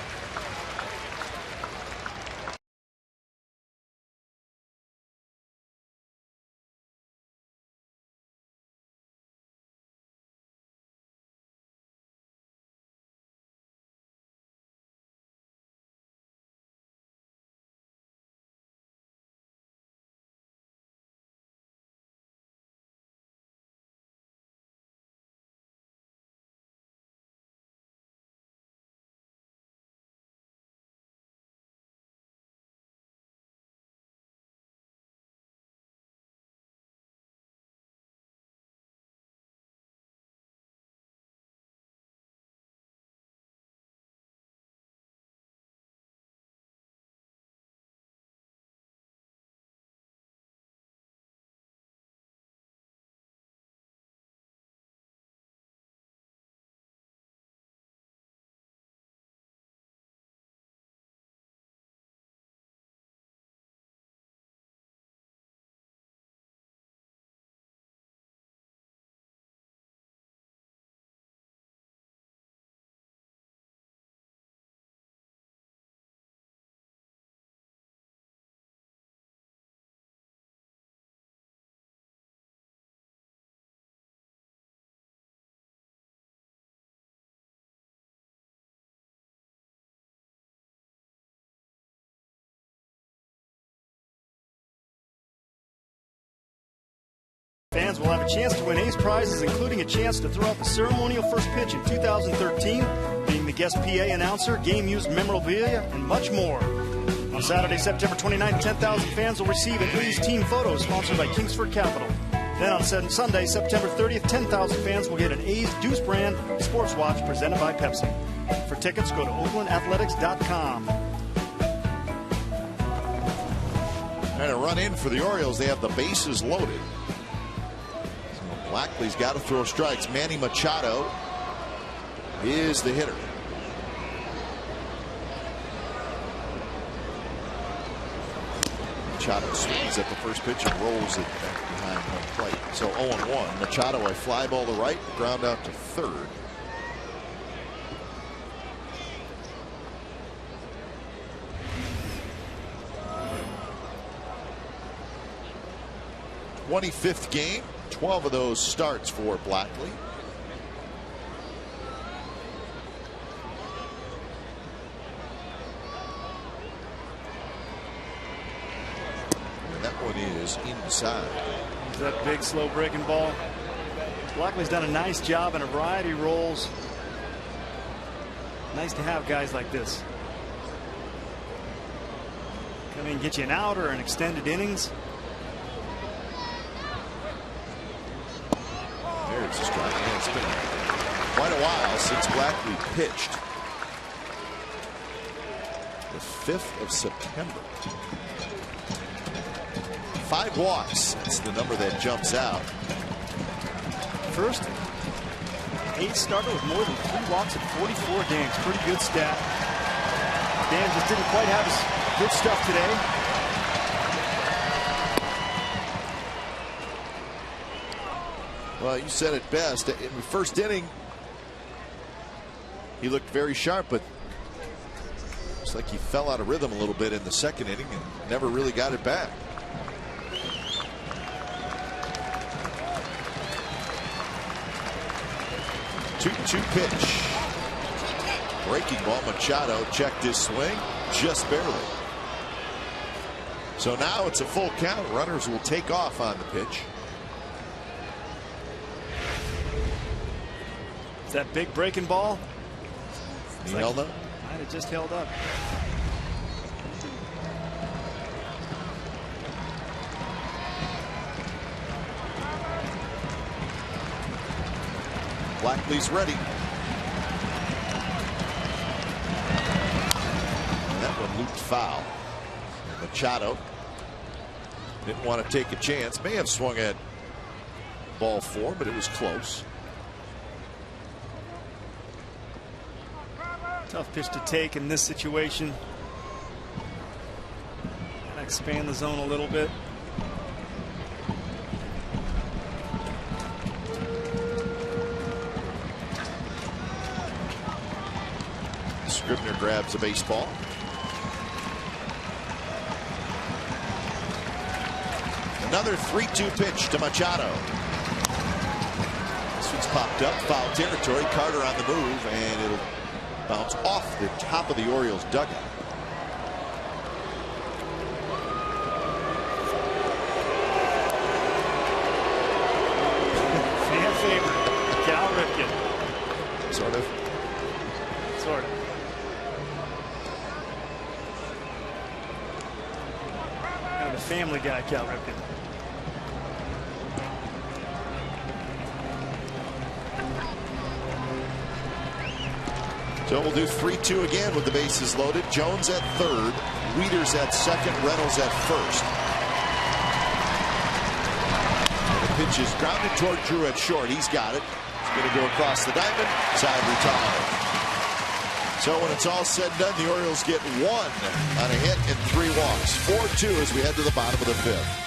Fans will have a chance to win A's prizes, including a chance to throw out the ceremonial first pitch in 2013, being the guest PA announcer, game-used memorabilia, and much more. On Saturday, September 29th, 10,000 fans will receive an A's team photo sponsored by Kingsford Capital. Then on Sunday, September 30th, 10,000 fans will get an A's Deuce brand sports watch presented by Pepsi. For tickets, go to oaklandathletics.com. And a run in for the Orioles. They have the bases loaded. So Blackley's got to throw strikes. Manny Machado is the hitter. Machado swings at the first pitch and rolls it back behind home plate. So 0-1. Machado a fly ball to right, ground out to third. '25th game, 12 of those starts for Blackley. And that one is inside. That big slow breaking ball. Blackley's done a nice job in a variety of roles. Nice to have guys like this come in and get you an out or an extended innings. There's a strike. It's been quite a while since Blackley pitched. The 5th of September. 5 walks. That's the number that jumps out. First A's starter with more than 3 walks in 44 games. Pretty good stat. Dan just didn't quite have his good stuff today. Well, you said it best. In the first inning, he looked very sharp, but it's like he fell out of rhythm a little bit in the second inning and never really got it back. Two pitch. Breaking ball. Machado checked his swing just barely. So now it's a full count. Runners will take off on the pitch. That big breaking ball. He held up. Might have just held up. Blackley's ready. And that one looped foul. Machado didn't want to take a chance. May have swung at ball 4, but it was close. Tough pitch to take in this situation. Gotta expand the zone a little bit. Scribner grabs a baseball. Another 3-2 pitch to Machado. This one's popped up, foul territory. Carter on the move, and it'll bounce off the top of the Orioles dugout. Fan favorite, Cal Ripken. Sort of. Sort of. Kind of a family guy, Cal Ripken. So we'll do 3-2 again with the bases loaded. Jones at third, Wieters at second, Reynolds at first. And the pitch is grounded toward Drew at short. He's got it. He's going to go across the diamond. Side retired. So when it's all said and done, the Orioles get 1 on a hit and 3 walks. 4-2 as we head to the bottom of the 5th.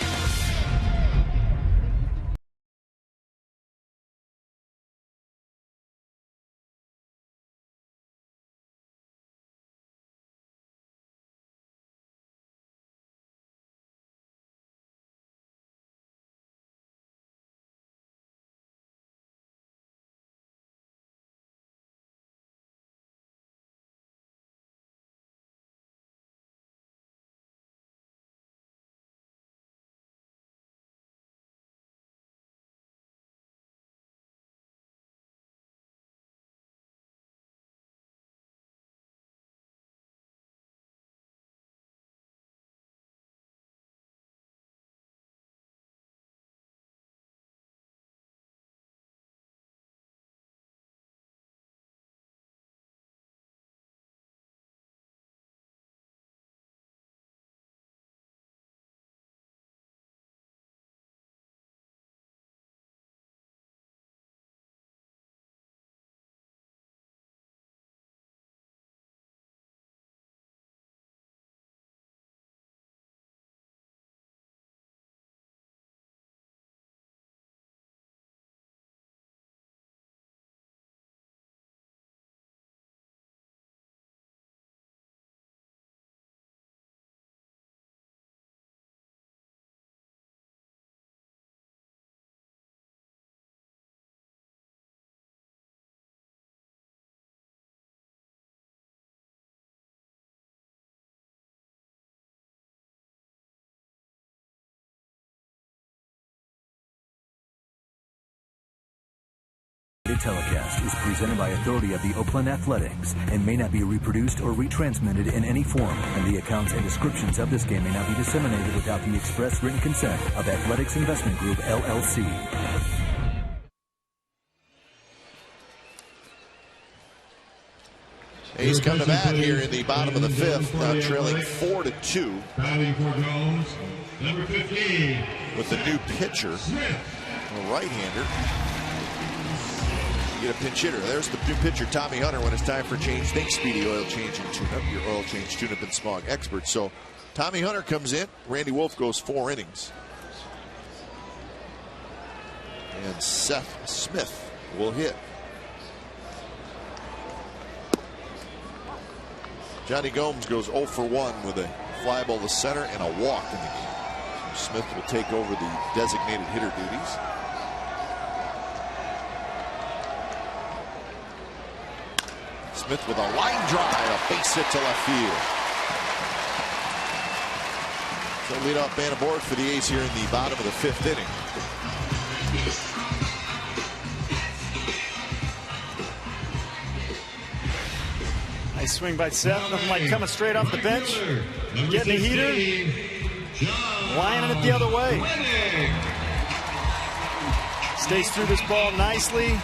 telecast is presented by authority of the Oakland Athletics and may not be reproduced or retransmitted in any form, and the accounts and descriptions of this game may not be disseminated without the express written consent of Athletics Investment Group, LLC. A's come to bat here in the bottom of the fifth, now trailing 4-2. Batting for Jones, number 15. With the new pitcher, a right-hander. You get a pinch hitter. There's the new pitcher, Tommy Hunter, when it's time for change. Think Speedy Oil Change and Tune-Up, your oil change, tune-up, and smog expert. So Tommy Hunter comes in. Randy Wolf goes 4 innings. And Seth Smith will hit. Johnny Gomes goes 0 for 1 with a fly ball to center and a walk in the game. Smith will take over the designated hitter duties. Smith with a line drive, a base hit to left field. So leadoff man aboard for the A's here in the bottom of the fifth inning. Nice swing by Seth. Nothing like coming straight off the bench, getting a heater, lining it the other way. Stays through this ball nicely.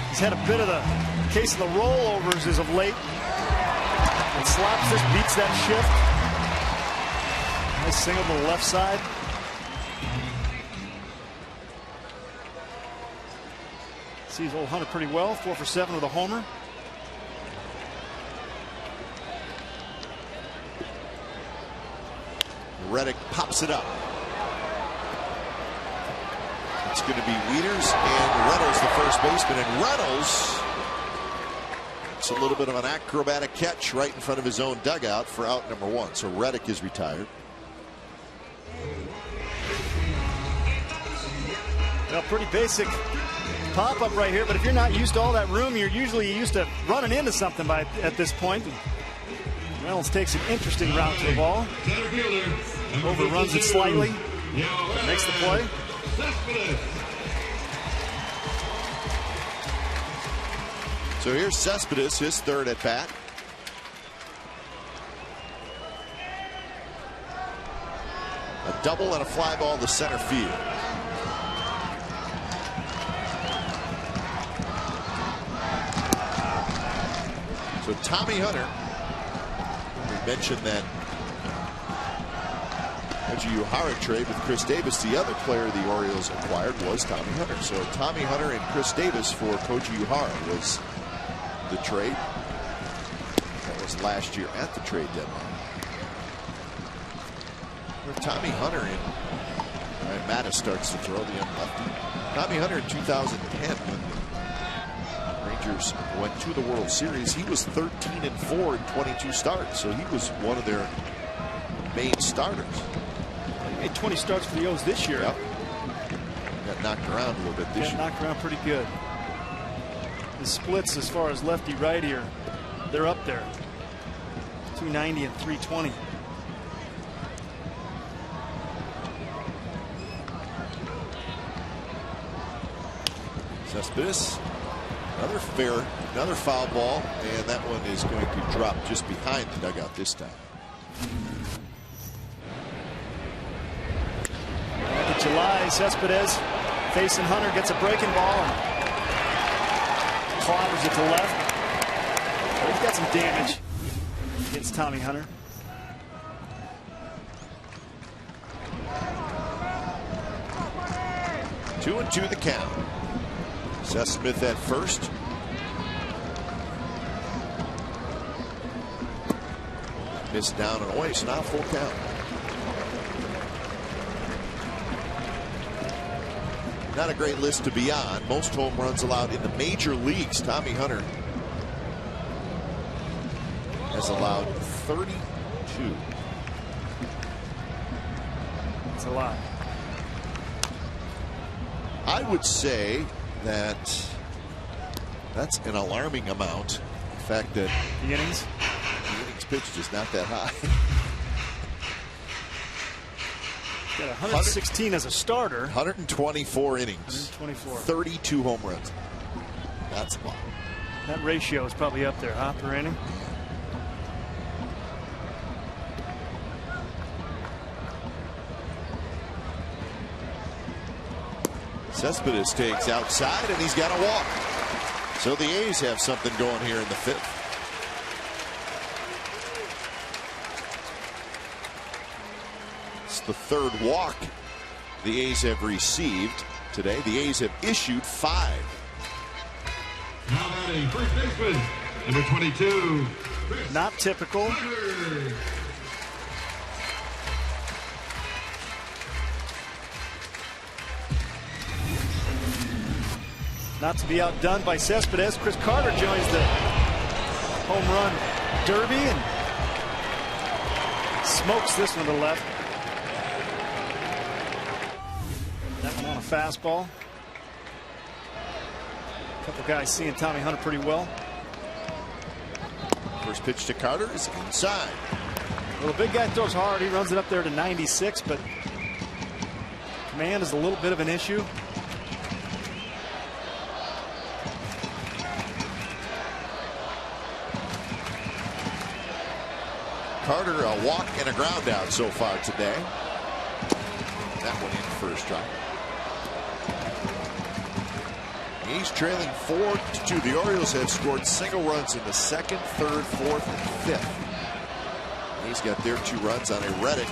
He's had a bit of the case of the rollovers as of late. And slaps this, beats that shift. Nice single to the left side. Sees old Hunter pretty well. 4 for 7 with a homer. Reddick pops it up. It's going to be Wieters and Reynolds, the first baseman. And Reynolds, it's a little bit of an acrobatic catch right in front of his own dugout for out number 1. So Reddick is retired. Well, pretty basic pop-up right here, but if you're not used to all that room, you're usually used to running into something at this point. Reynolds takes an interesting route to the ball. Overruns it slightly. Makes the play. So here's Cespedes, his third at bat. A double and a fly ball to center field. So Tommy Hunter, we mentioned that Uehara trade with Chris Davis. The other player the Orioles acquired was Tommy Hunter. So Tommy Hunter and Chris Davis for Koji Uehara was the trade. That was last year at the trade deadline. Where Tommy Hunter in. All right, Mattis starts to throw the young lefty. Tommy Hunter in 2010, when the Rangers went to the World Series, he was 13-4 in 22 starts. So he was one of their main starters. He made 20 starts for the O's this year. Yep. Got knocked around a little bit this year. Knocked around pretty good. The splits as far as lefty-right here, they're up there. 290 and 320. Cespedes, another foul ball, and that one is going to drop just behind the dugout this time. July, Cespedes facing Hunter, gets a breaking ball and clobbers it to left. He's got some damage against Tommy Hunter. Two and 2 the count. Seth Smith at first. Missed down and away, so now full count. Not a great list to be on. Most home runs allowed in the major leagues. Tommy Hunter has allowed 32. That's a lot. I would say that that's an alarming amount. The fact that the innings pitched is not that high. Got 116 as a starter. 124 innings. 124. 32 home runs. That's a ball. That ratio is probably up there, huh, per inning? Cespedes takes outside, and he's got a walk. So the A's have something going here in the 5th. It's the 3rd walk the A's have received today. The A's have issued 5. Now batting first baseman, number 22. Not typical. Not to be outdone by Cespedes. Chris Carter joins the home run derby and smokes this one to the left. That one on a fastball. A couple guys seeing Tommy Hunter pretty well. First pitch to Carter is inside. Well, the big guy throws hard. He runs it up there to 96, but command is a little bit of an issue. Carter, a walk and a ground out so far today. That one in for a strike. He's trailing 4-2. The Orioles have scored single runs in the 2nd, 3rd, 4th, and 5th. He's got their 2 runs on a Reddick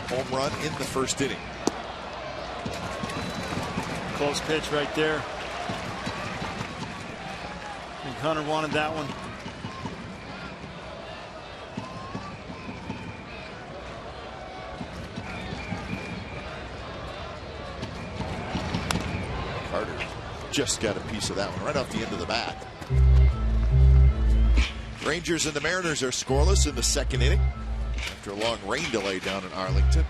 home run in the 1st inning. Close pitch right there. I think Hunter wanted that one. Carter just got a piece of that one right off the end of the bat. Rangers and the Mariners are scoreless in the 2nd inning after a long rain delay down in Arlington.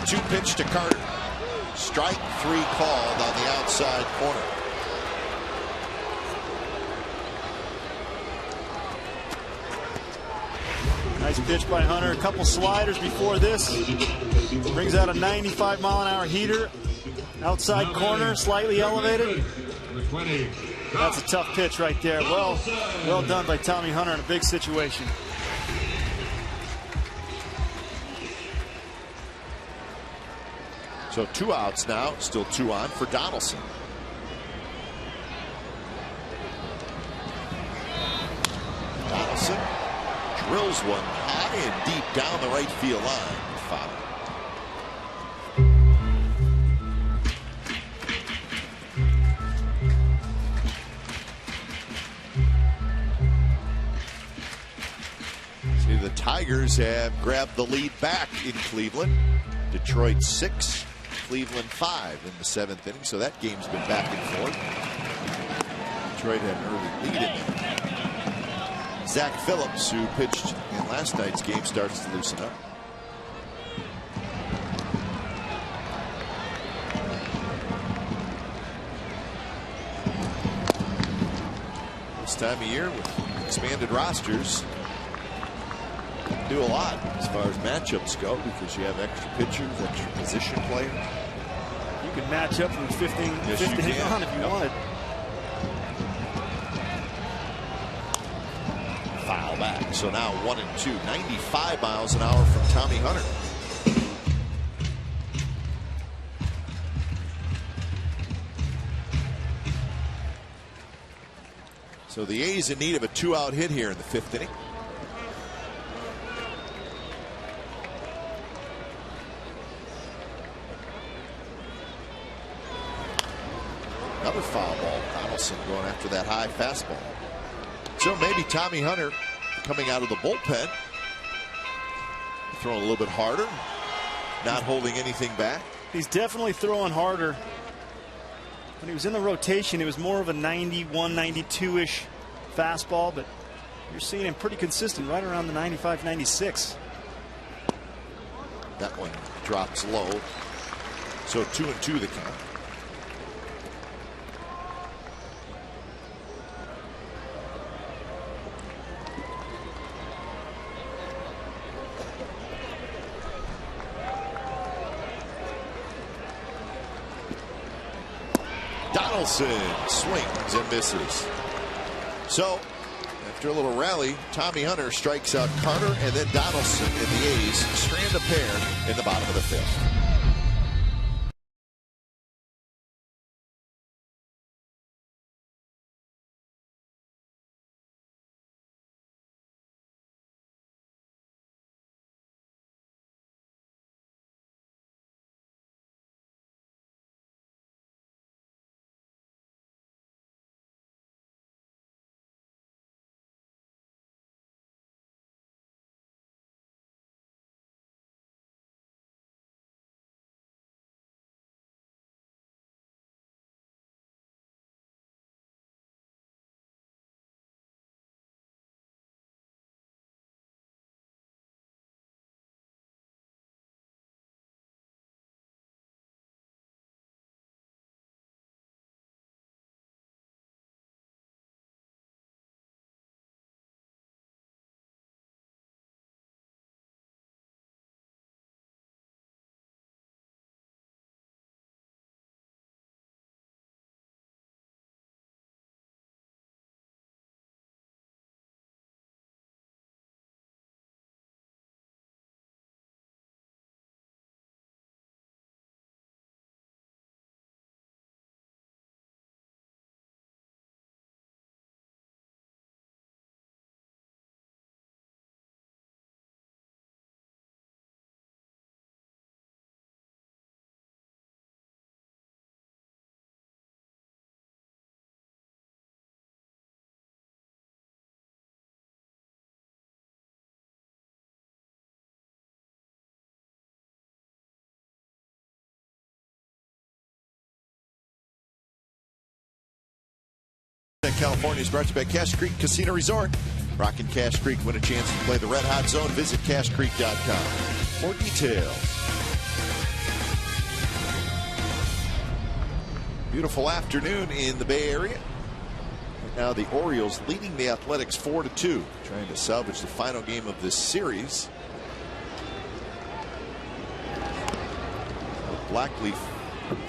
Two pitch to Carter. Strike 3 called on the outside corner. Nice pitch by Hunter. A couple sliders before this. Brings out a 95-mile-an-hour heater. Outside corner, slightly elevated. That's a tough pitch right there. Well done by Tommy Hunter in a big situation. So 2 outs now, still 2 on for Donaldson. Donaldson drills one high and deep down the right field line. Foul. See, the Tigers have grabbed the lead back in Cleveland. Detroit 6, Cleveland 5 in the 7th inning. So that game's been back and forth. Detroit had an early lead in there. Zach Phillips, who pitched in last night's game, starts to loosen up. This time of year with expanded rosters, do a lot as far as matchups go because you have extra pitchers, extra position players. You can match up from 15 on if you wanted. Foul back. So now 1-2. 95 miles an hour from Tommy Hunter. So the A's in need of a 2-out hit here in the 5th inning. Another foul ball. Donaldson going after that high fastball. So maybe Tommy Hunter coming out of the bullpen, throwing a little bit harder, not holding anything back. He's definitely throwing harder. When he was in the rotation, it was more of a 91, 92-ish fastball, but you're seeing him pretty consistent right around the 95, 96. That one drops low. So 2-2 the count. Donaldson swings and misses. So, after a little rally, Tommy Hunter strikes out Carter, and then Donaldson and the A's strand a pair in the bottom of the fifth. California is brought to you by Cache Creek Casino Resort. Rockin' Cache Creek, win a chance to play the Red Hot Zone. Visit CacheCreek.com for details. Beautiful afternoon in the Bay Area. Right now the Orioles leading the Athletics 4-2, trying to salvage the final game of this series. Blackleaf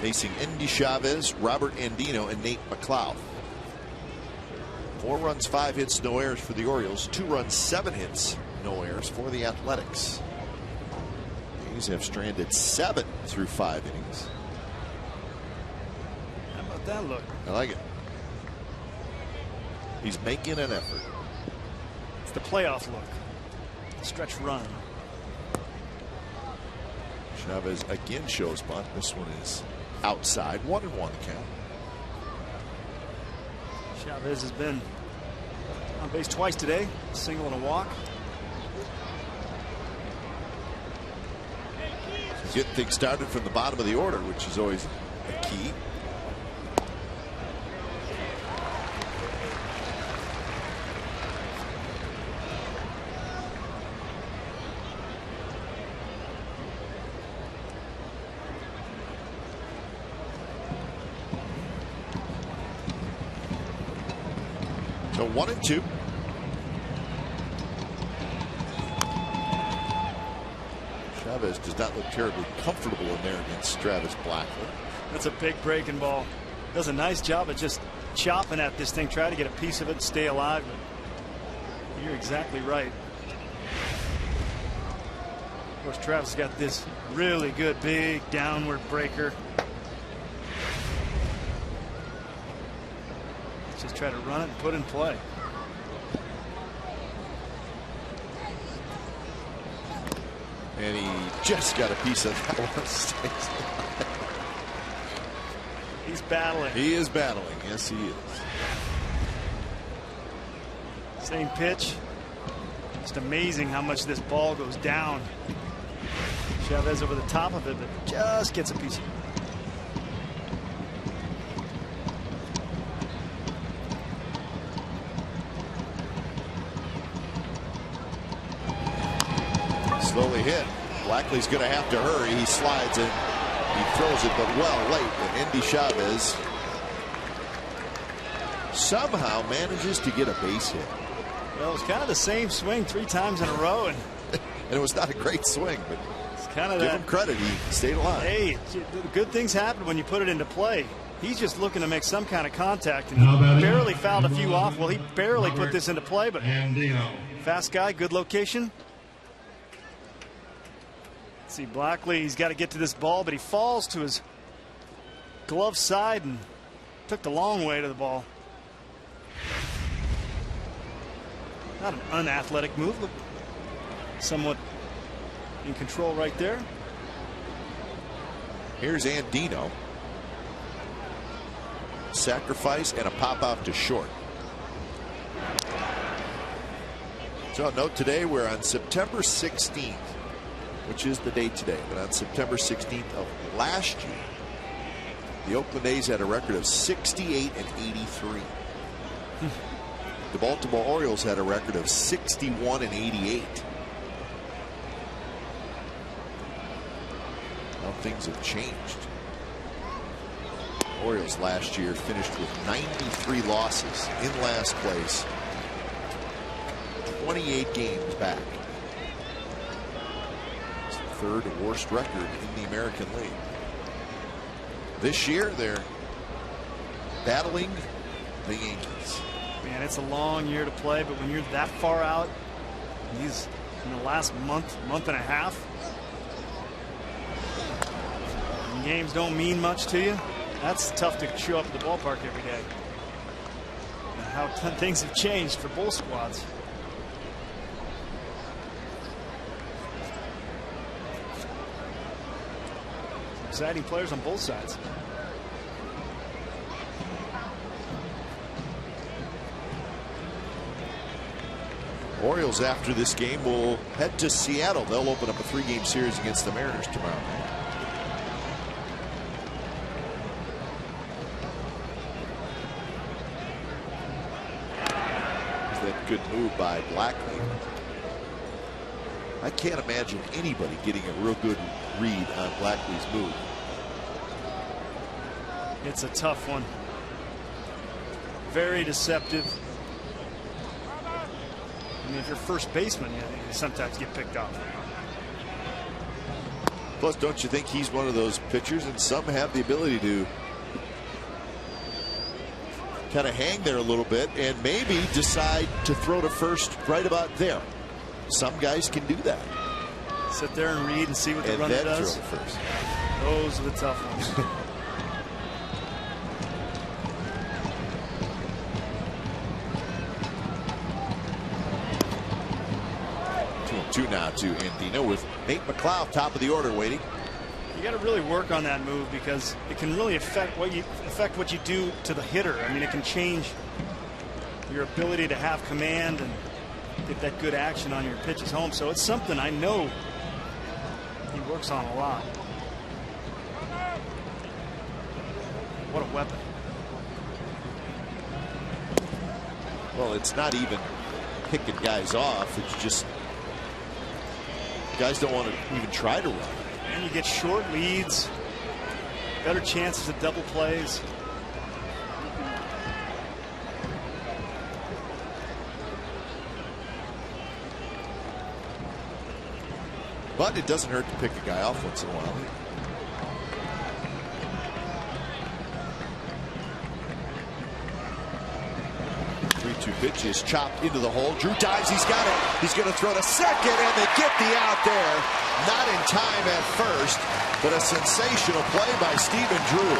facing Endy Chavez, Robert Andino, and Nate McLeod. 4 runs, 5 hits, no errors for the Orioles. 2 runs, 7 hits, no errors for the Athletics. The A's have stranded 7 through 5 innings. How about that look? I like it. He's making an effort. It's the playoff look. Stretch run. Chavez again shows bunt. This one is outside. 1-1 count. Chavez has been on base twice today, a single and a walk. He's getting things started from the bottom of the order, which is always a key. So 1-2. Chavez does not look terribly comfortable in there against Travis Blackwood. That's a big breaking ball. Does a nice job of just chopping at this thing, try to get a piece of it and stay alive. But you're exactly right. Of course, Travis has got this really good big downward breaker. Just try to run it and put it in play. And he just got a piece of that one. He's battling. He is battling. Yes, he is. Same pitch. Just amazing how much this ball goes down. Chavez over the top of it, but just gets a piece of it. Slowly hit. Blackley's going to have to hurry. He slides and he throws it, but well late. And Endy Chavez somehow manages to get a base hit. Well, it was kind of the same swing 3 times in a row, and it was not a great swing, but it's kind of give him credit. He stayed alive. Hey, good things happen when you put it into play. He's just looking to make some kind of contact, and he barely fouled a few off. Well, he barely put this into play, but fast guy, good location. See Blackley, he's got to get to this ball, but he falls to his glove side and took the long way to the ball. Not an unathletic move, but somewhat in control right there. Here's Andino. Sacrifice and a pop out to short. So note today we're on September 16th, which is the date today, but on September 16th of last year, the Oakland A's had a record of 68 and 83. The Baltimore Orioles had a record of 61 and 88. Now things have changed. Orioles last year finished with 93 losses, in last place, 28 games back. It's the third worst record in the American League. This year they're battling the Yankees. Man, it's a long year to play, but when you're that far out, these in the last month and a half, and games don't mean much to you. That's tough to show up at the ballpark every day. And how things have changed for both squads. Exciting players on both sides. Orioles after this game will head to Seattle. They'll open up a 3-game series against the Mariners tomorrow night. That good move by Blackley. I can't imagine anybody getting a real good read on Blackley's move. It's a tough one. Very deceptive. I mean, if you're first baseman, you sometimes get picked off. Plus, don't you think he's one of those pitchers, and some have the ability to kind of hang there a little bit and maybe decide to throw to first right about there. Some guys can do that. Sit there and read and see what the runner does. Throw to first. Those are the tough ones. 2-2 now to Andino with Nate McLeod top of the order waiting. You got to really work on that move because it can really affect what you do to the hitter. I mean, it can change your ability to have command and get that good action on your pitches home. So it's something I know he works on a lot. What a weapon. Well, it's not even picking guys off. It's just guys don't want to even try to run. And you get short leads, better chances of double plays. But it doesn't hurt to pick a guy off once in a while. 3-2 pitch is chopped into the hole. Drew dives. He's got it. He's going to throw to second, and they get the out there. Not in time at first, but a sensational play by Stephen Drew.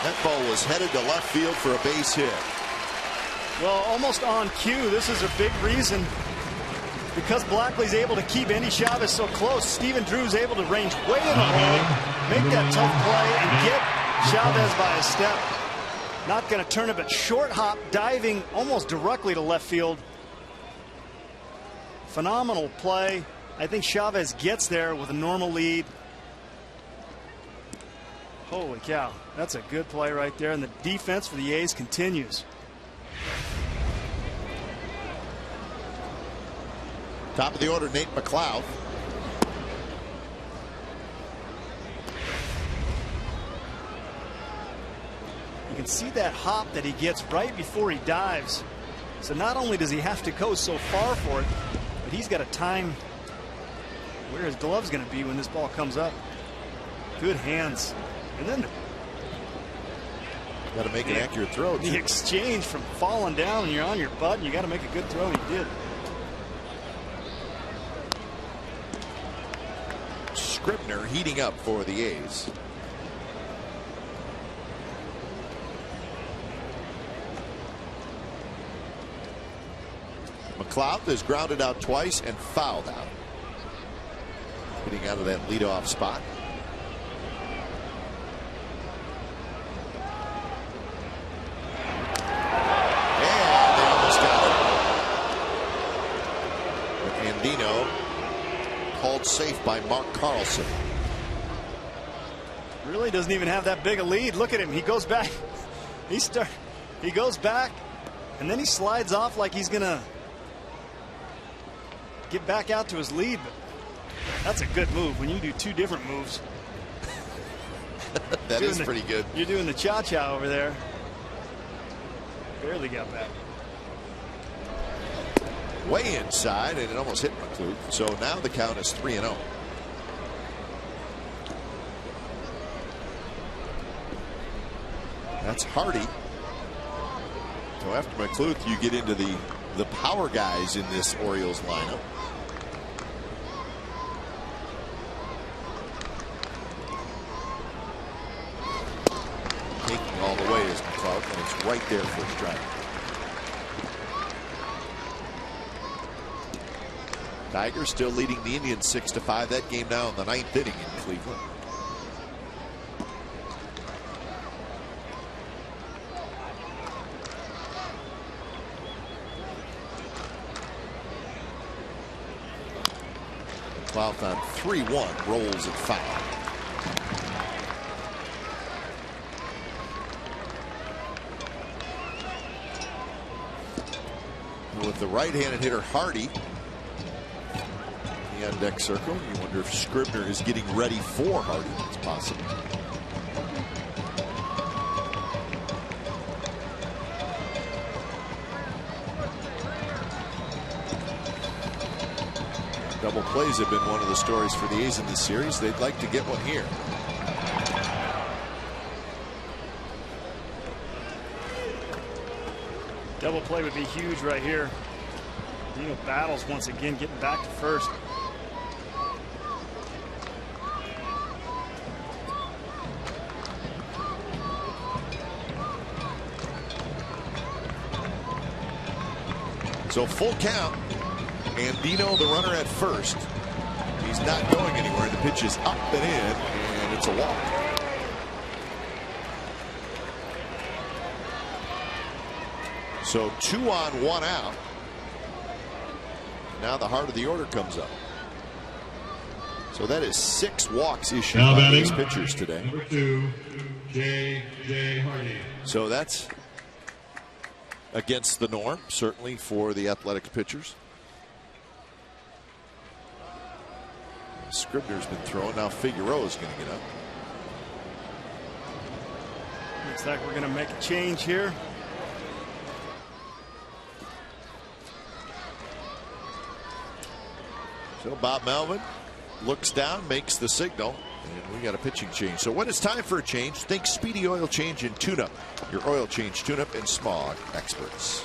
That ball was headed to left field for a base hit. Well, almost on cue. This is a big reason. Because Blackley's able to keep Andy Chavez so close, Stephen Drew's able to range way in the hole, make that tough play, and get Chavez by a step. Not going to turn it, but short hop, diving almost directly to left field. Phenomenal play. I think Chavez gets there with a normal lead. Holy cow, that's a good play right there, and the defense for the A's continues. Top of the order, Nate McLeod. You can see that hop that he gets right before he dives. So not only does he have to go so far for it, but he's got to time where his glove's going to be when this ball comes up. Good hands. And then got to make an accurate throw. The exchange from falling down and you're on your butt and you got to make a good throw. He did. Scribner heating up for the A's. McLeod is grounded out twice and fouled out. Getting out of that leadoff spot. And they almost got it. But Andino called safe by Mark Carlson. Really doesn't even have that big a lead. Look at him. He goes back. He goes back and then he slides off like he's gonna get back out to his lead. But that's a good move when you do two different moves. That is pretty good. You're doing the cha-cha over there. Barely got back. Way inside, and it almost hit McLeod. So now the count is 3-0. That's Hardy. So after McLeod, you get into the power guys in this Orioles lineup. Taking all the way is McLeod, and it's right there for a strike. Tigers still leading the Indians 6-5. That game now in the 9th inning in Cleveland. McLeod on 3-1 rolls at foul. With the right-handed hitter Hardy in the on-deck circle, you wonder if Scribner is getting ready for Hardy. It's possible. Double plays have been one of the stories for the A's in this series. They'd like to get one here. Double play would be huge right here. Battles once again getting back to first. So full count. Andino, the runner at first. He's not going anywhere. The pitch is up and in, and it's a walk. So 2 on, 1 out. Now the heart of the order comes up. So that is 6 walks issued by these pitchers today. Number 2, J. Hardy. So that's against the norm, certainly for the Athletics pitchers. Scribner's been throwing. Now Figueroa's going to get up. Looks like we're going to make a change here. So Bob Melvin looks down, makes the signal, and we got a pitching change. So when it's time for a change, think Speedy Oil Change and Tune-Up, your oil change, tune-up, and smog experts.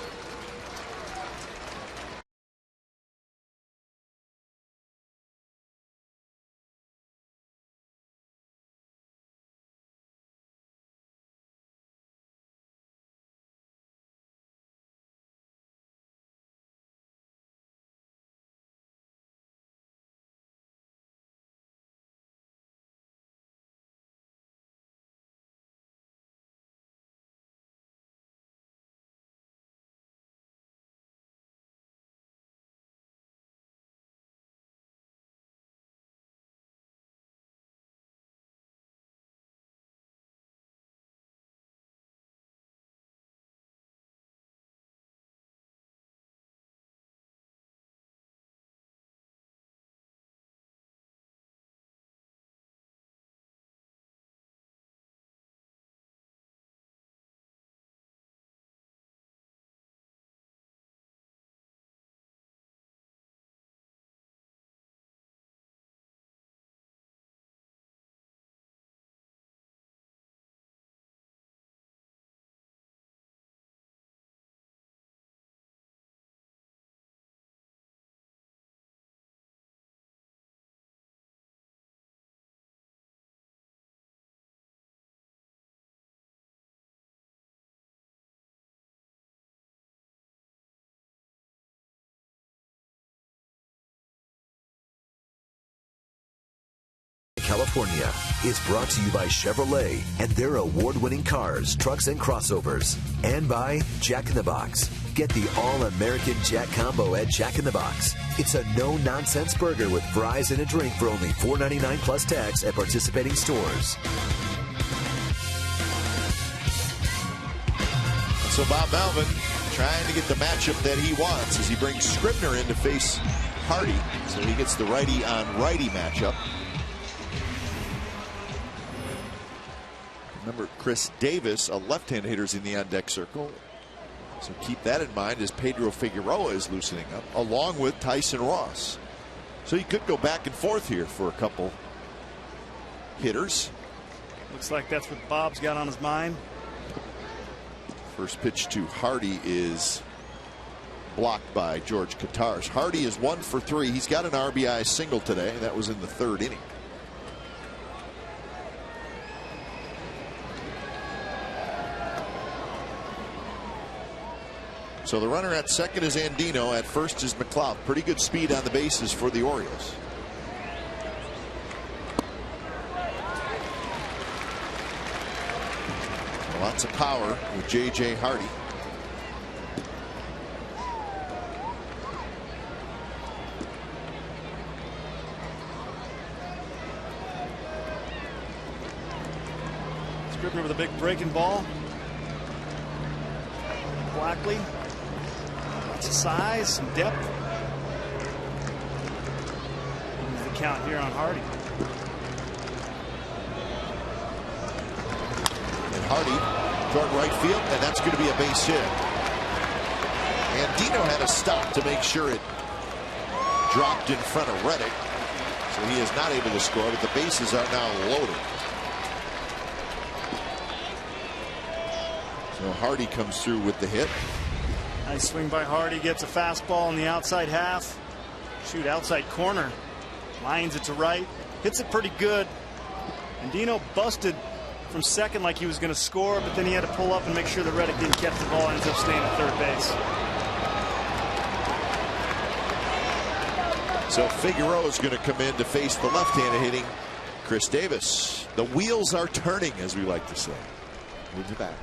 California is brought to you by Chevrolet and their award-winning cars, trucks, and crossovers. And by Jack in the Box. Get the all-American Jack Combo at Jack in the Box. It's a no-nonsense burger with fries and a drink for only $4.99 plus tax at participating stores. So Bob Melvin trying to get the matchup that he wants as he brings Scribner in to face Hardy. So he gets the righty on righty matchup. Remember, Chris Davis, a left-hand hitter, is in the on-deck circle. So keep that in mind as Pedro Figueroa is loosening up, along with Tyson Ross. So you could go back and forth here for a couple hitters. Looks like that's what Bob's got on his mind. First pitch to Hardy is blocked by George Katars. Hardy is 1 for 3. He's got an RBI single today. That was in the 3rd inning. So the runner at second is Andino. At first is McLeod. Pretty good speed on the bases for the Orioles. Lots of power with J.J. Hardy. Scribner with a big breaking ball. Blackley. Lots of size, some depth. Here's the count here on Hardy. Hardy toward right field, and that's going to be a base hit. And Dino had a stop to make sure it dropped in front of Reddick, so he is not able to score, but the bases are now loaded. So Hardy comes through with the hit. Nice swing by Hardy, gets a fastball in the outside half. Shoot, outside corner. Lines it to right, hits it pretty good. And Dino busted from second like he was going to score, but then he had to pull up and make sure that Reddick didn't catch the ball and ends up staying at third base. So Figueroa is going to come in to face the left-handed hitting Chris Davis. The wheels are turning, as we like to say. Move it back.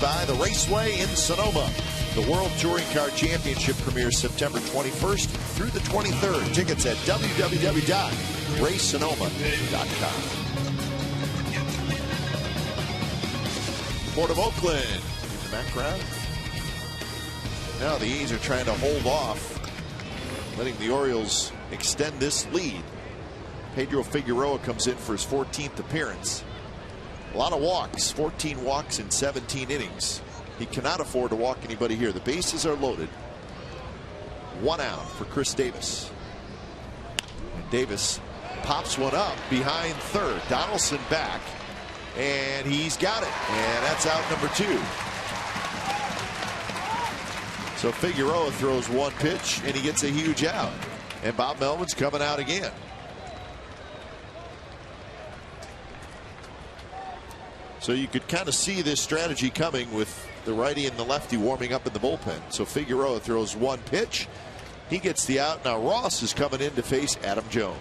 By the Raceway in Sonoma. The World Touring Car Championship premieres September 21st through the 23rd. Tickets at www.racesonoma.com. Port of Oakland in the background. Now the A's are trying to hold off, letting the Orioles extend this lead. Pedro Figueroa comes in for his 14th appearance. A lot of walks, 14 walks in 17 innings. He cannot afford to walk anybody here. The bases are loaded. 1 out for Chris Davis. And Davis pops one up behind third. Donaldson back. And he's got it. And that's out number 2. So Figueroa throws one pitch and he gets a huge out. And Bob Melvin's coming out again. So you could kind of see this strategy coming with the righty and the lefty warming up in the bullpen. So Figueroa throws one pitch. He gets the out. Now Ross is coming in to face Adam Jones.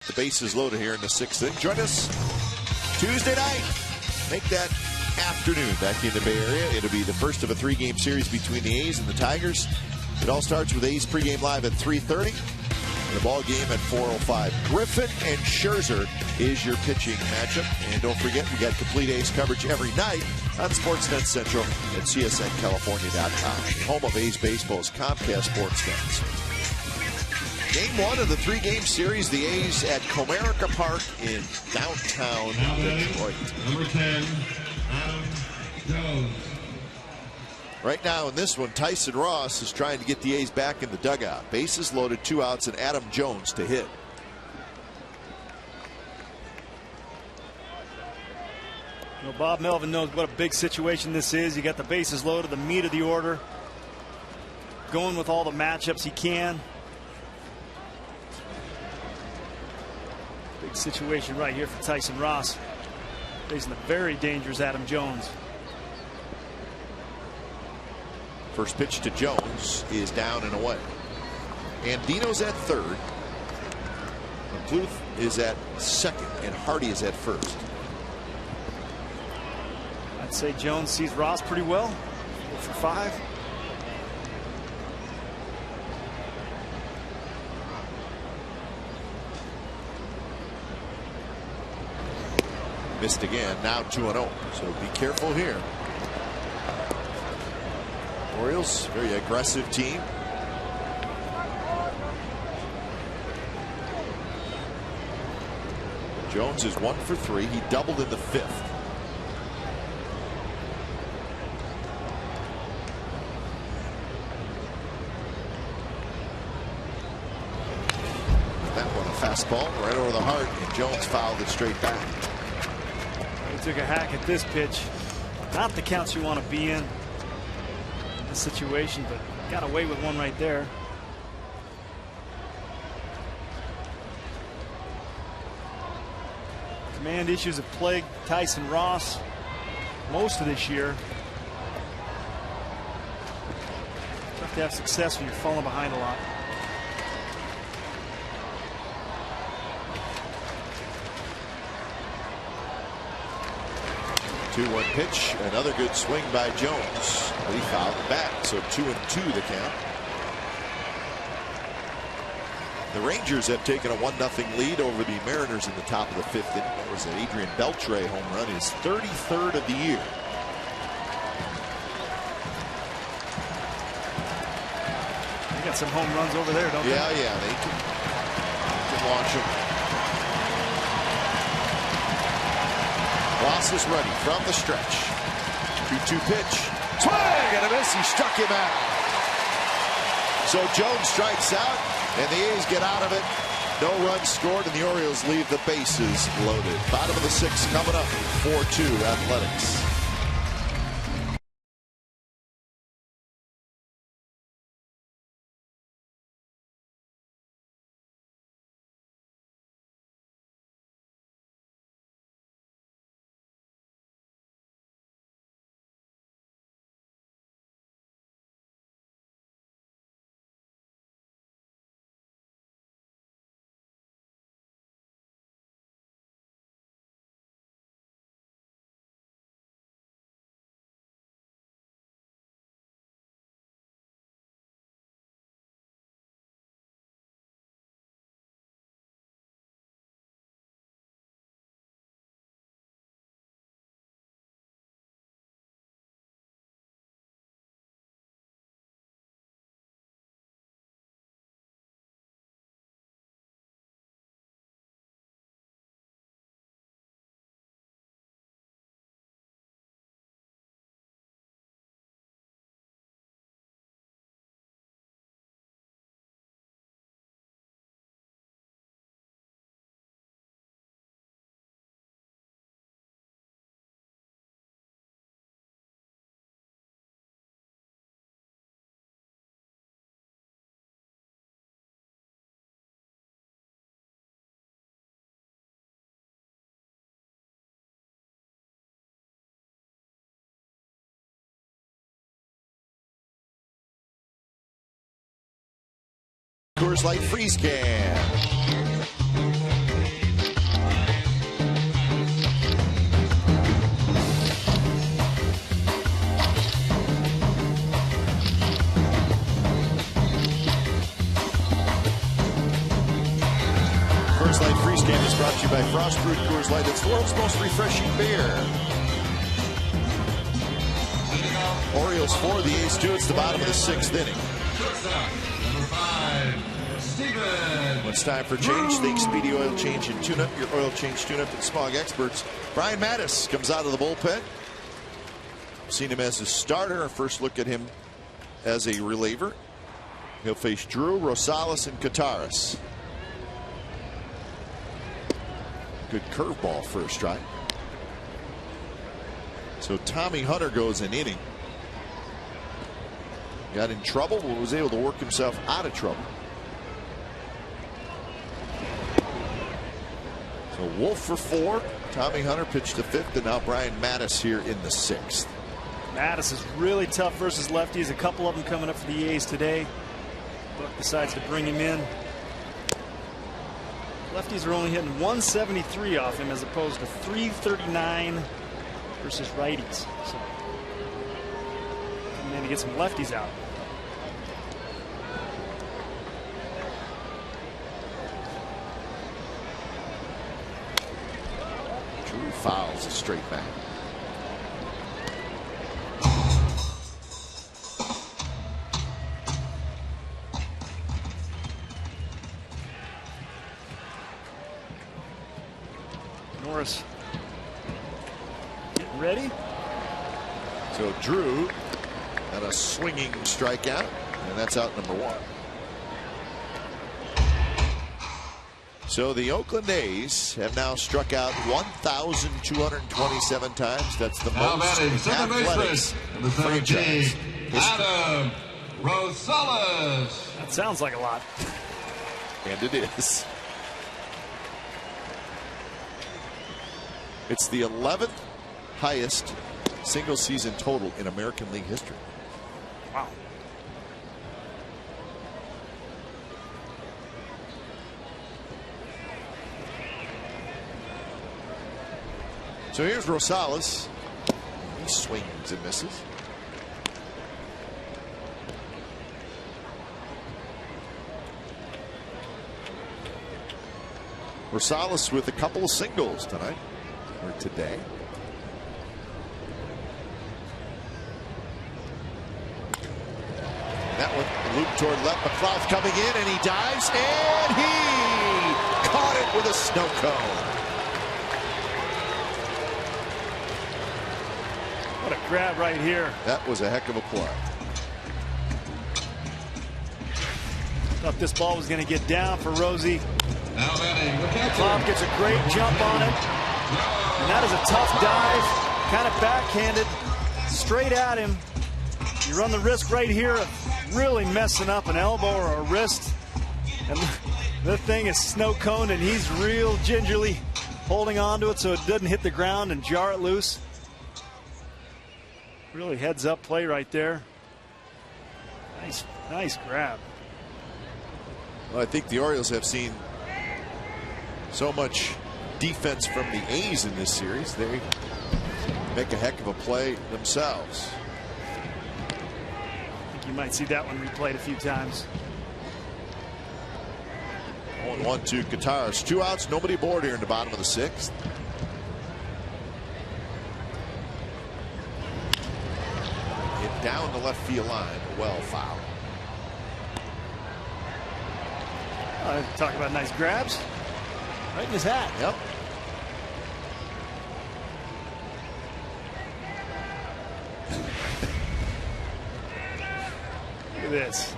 The base is loaded here in the 6th inning. Join us Tuesday night. Make that afternoon back in the Bay Area. It'll be the first of a 3-game series between the A's and the Tigers. It all starts with A's pregame live at 3:30. The ball game at 4:05. Griffin and Scherzer is your pitching matchup. And don't forget, we got complete A's coverage every night on Sportsnet Central at csncalifornia.com. Home of A's Baseball's Comcast Sportsnet. Game 1 of the 3-game series, the A's at Comerica Park in downtown Detroit. Number 10, Adam Jones. Right now in this one, Tyson Ross is trying to get the A's back in the dugout. Bases loaded, 2 outs, and Adam Jones to hit. You know, Bob Melvin knows what a big situation this is. You got the bases loaded, the meat of the order, going with all the matchups he can. Big situation right here for Tyson Ross, facing the very dangerous Adam Jones. First pitch to Jones is down and away. Andino's at third. McCluth is at second, and Hardy is at first. I'd say Jones sees Ross pretty well. 4 for 5. Missed again. Now 2-0. So be careful here. Orioles, very aggressive team. Jones is 1 for 3. He doubled in the 5th. That one a fastball right over the heart, and Jones fouled it straight back. He took a hack at this pitch. Not the counts you want to be in this situation, but got away with one right there. Command issues have plagued Tyson Ross most of this year. Tough to have success when you're falling behind a lot. Two-one pitch, another good swing by Jones, but he fouled it back. So 2-2 the count. The Rangers have taken a 1-0 lead over the Mariners in the top of the 5th inning. That was an Adrian Beltre home run, his 33rd of the year. some home runs over there, don't they? Yeah, they can launch them. Ross is ready from the stretch. 2-2 pitch. Swing and a miss. He struck him out. So Jones strikes out, and the A's get out of it. No runs scored, and the Orioles leave the bases loaded. Bottom of the 6th coming up. 4-2 Athletics. Coors Light Freeze Can. Coors Light Freeze Can is brought to you by Frost Brewed Coors Light. It's the world's most refreshing beer. Orioles 4, the A's 2. It's the bottom of the 6th inning. When it's time for change, think Speedy Oil Change and Tune-Up, your oil change tune-up and smog experts. Brian Mattis comes out of the bullpen. Seen him as a starter. Our first look at him as a reliever. He'll face Drew, Rosales, and Kataris. Good curveball for a strike. So Tommy Hunter goes an inning. Got in trouble, but was able to work himself out of trouble. So Wolf for 4. Tommy Hunter pitched the 5th, and now Brian Mattis here in the 6th. Mattis is really tough versus lefties. A couple of them coming up for the A's today. Buck decides to bring him in. Lefties are only hitting 173 off him as opposed to 339 versus righties. So maybe get some lefties out. Drew fouls a straight back. Norris getting ready. So Drew and a swinging strikeout, and that's out number 1. So the Oakland A's have now struck out 1,227 times. That's the most in Athletics franchise history. Adam Rosales. That sounds like a lot. And it is. It's the 11th highest single season total in American League history. Wow. So here's Rosales. He swings and misses. Rosales with a couple of singles tonight, or today. That one looped toward left. McLeod coming in, and he dives, and he caught it with a snow cone. What a grab right here. That was a heck of a play. Thought this ball was going to get down for Rosie. Now batting, the catcher. McLeod gets a great jump on it. And that is a tough dive. Kind of backhanded. Straight at him. You run the risk right here of really messing up an elbow or a wrist. And the thing is snow coned, and he's real gingerly holding on to it so it doesn't hit the ground and jar it loose. Really heads up play right there. Nice grab. Well, I think the Orioles have seen so much defense from the A's in this series. They make a heck of a play themselves. I think you might see that one replayed a few times. 0-1 to Guitars. 2 outs, nobody aboard here in the bottom of the 6th. Hit down the left field line. Well foul. Talk about nice grabs. Right in his hat. Yep. Look at this.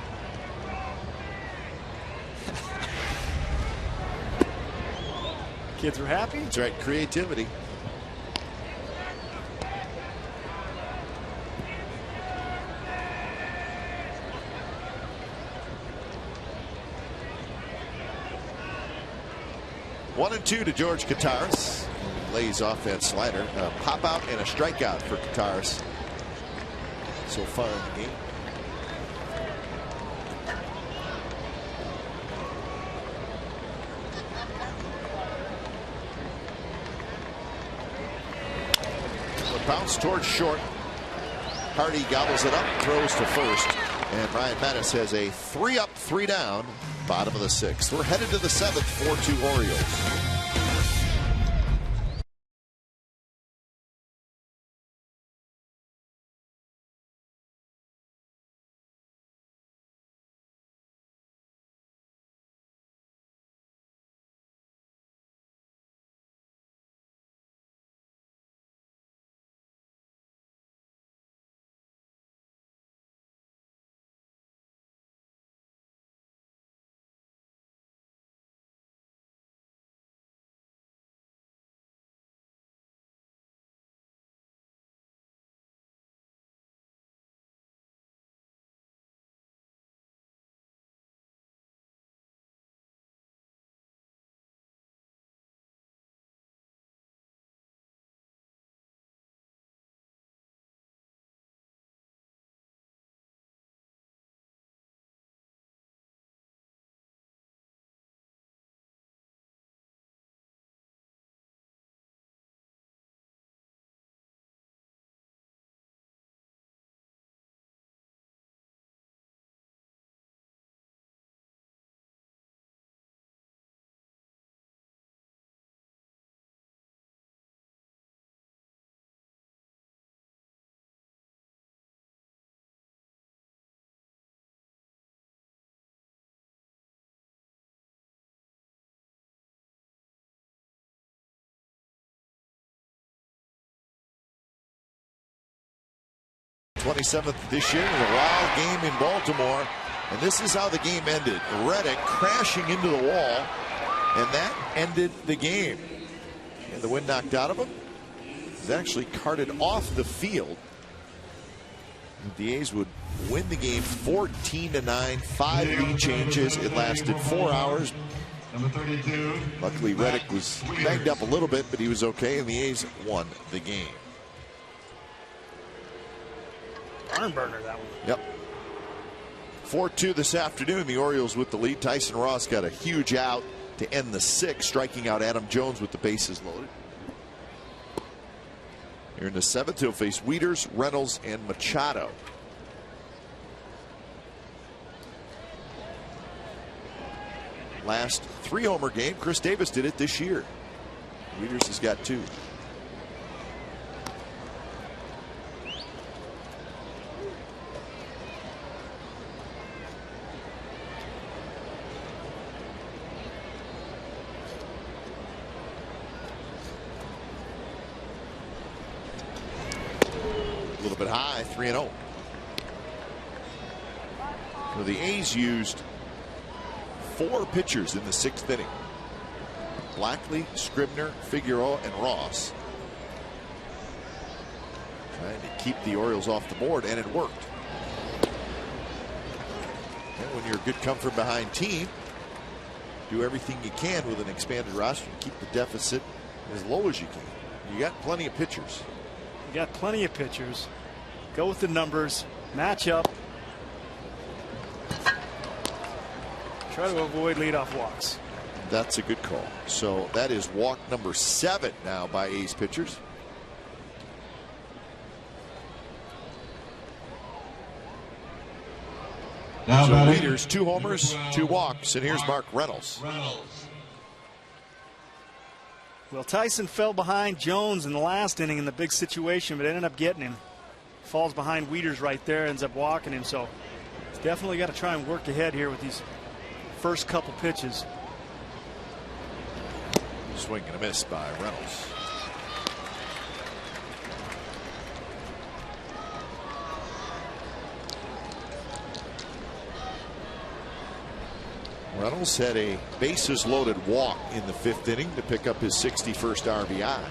Kids were happy. That's right, creativity. One and 2 to George Guitars. Lays off that slider. A pop out and a strikeout for Guitars so far in the game. Bounce towards short. Hardy gobbles it up, throws to first, and Ryan Mattis has a 3 up, 3 down, bottom of the 6th. We're headed to the 7th, 4-2 Orioles. '27th this year, a wild game in Baltimore, and this is how the game ended. Reddick crashing into the wall, and that ended the game. And the wind knocked out of him. He's actually carted off the field. The A's would win the game 14-9, 5 lead changes. It lasted 4 hours. Number 32. Luckily, Reddick was banged up a little bit, but he was okay, and the A's won the game. Barn burner, that one. Yep. 4-2 this afternoon. The Orioles with the lead. Tyson Ross got a huge out to end the 6th, striking out Adam Jones with the bases loaded. Here in the 7th, he'll face Wieters, Reynolds, and Machado. Last 3-homer game, Chris Davis did it this year. Wieters has got 2. little bit high, 3-0. So the A's used 4 pitchers in the 6th inning. Blackley, Scribner, Figueroa, and Ross. Trying to keep the Orioles off the board, and it worked. And when you're a good come from behind team, do everything you can with an expanded roster to keep the deficit as low as you can. You got plenty of pitchers. You got plenty of pitchers. Go with the numbers, match up. Try to avoid leadoff walks. That's a good call. So that is walk number 7 now by A's pitchers. Now so leaders, 2 homers, 2 walks, and here's Mark Reynolds. Well, Tyson fell behind Jones in the last inning in the big situation, but ended up getting him. Falls behind Wieters right there, ends up walking him. So it's definitely got to try and work ahead here with these first couple pitches. Swing and a miss by Reynolds. Reynolds had a bases loaded walk in the 5th inning to pick up his 61st RBI.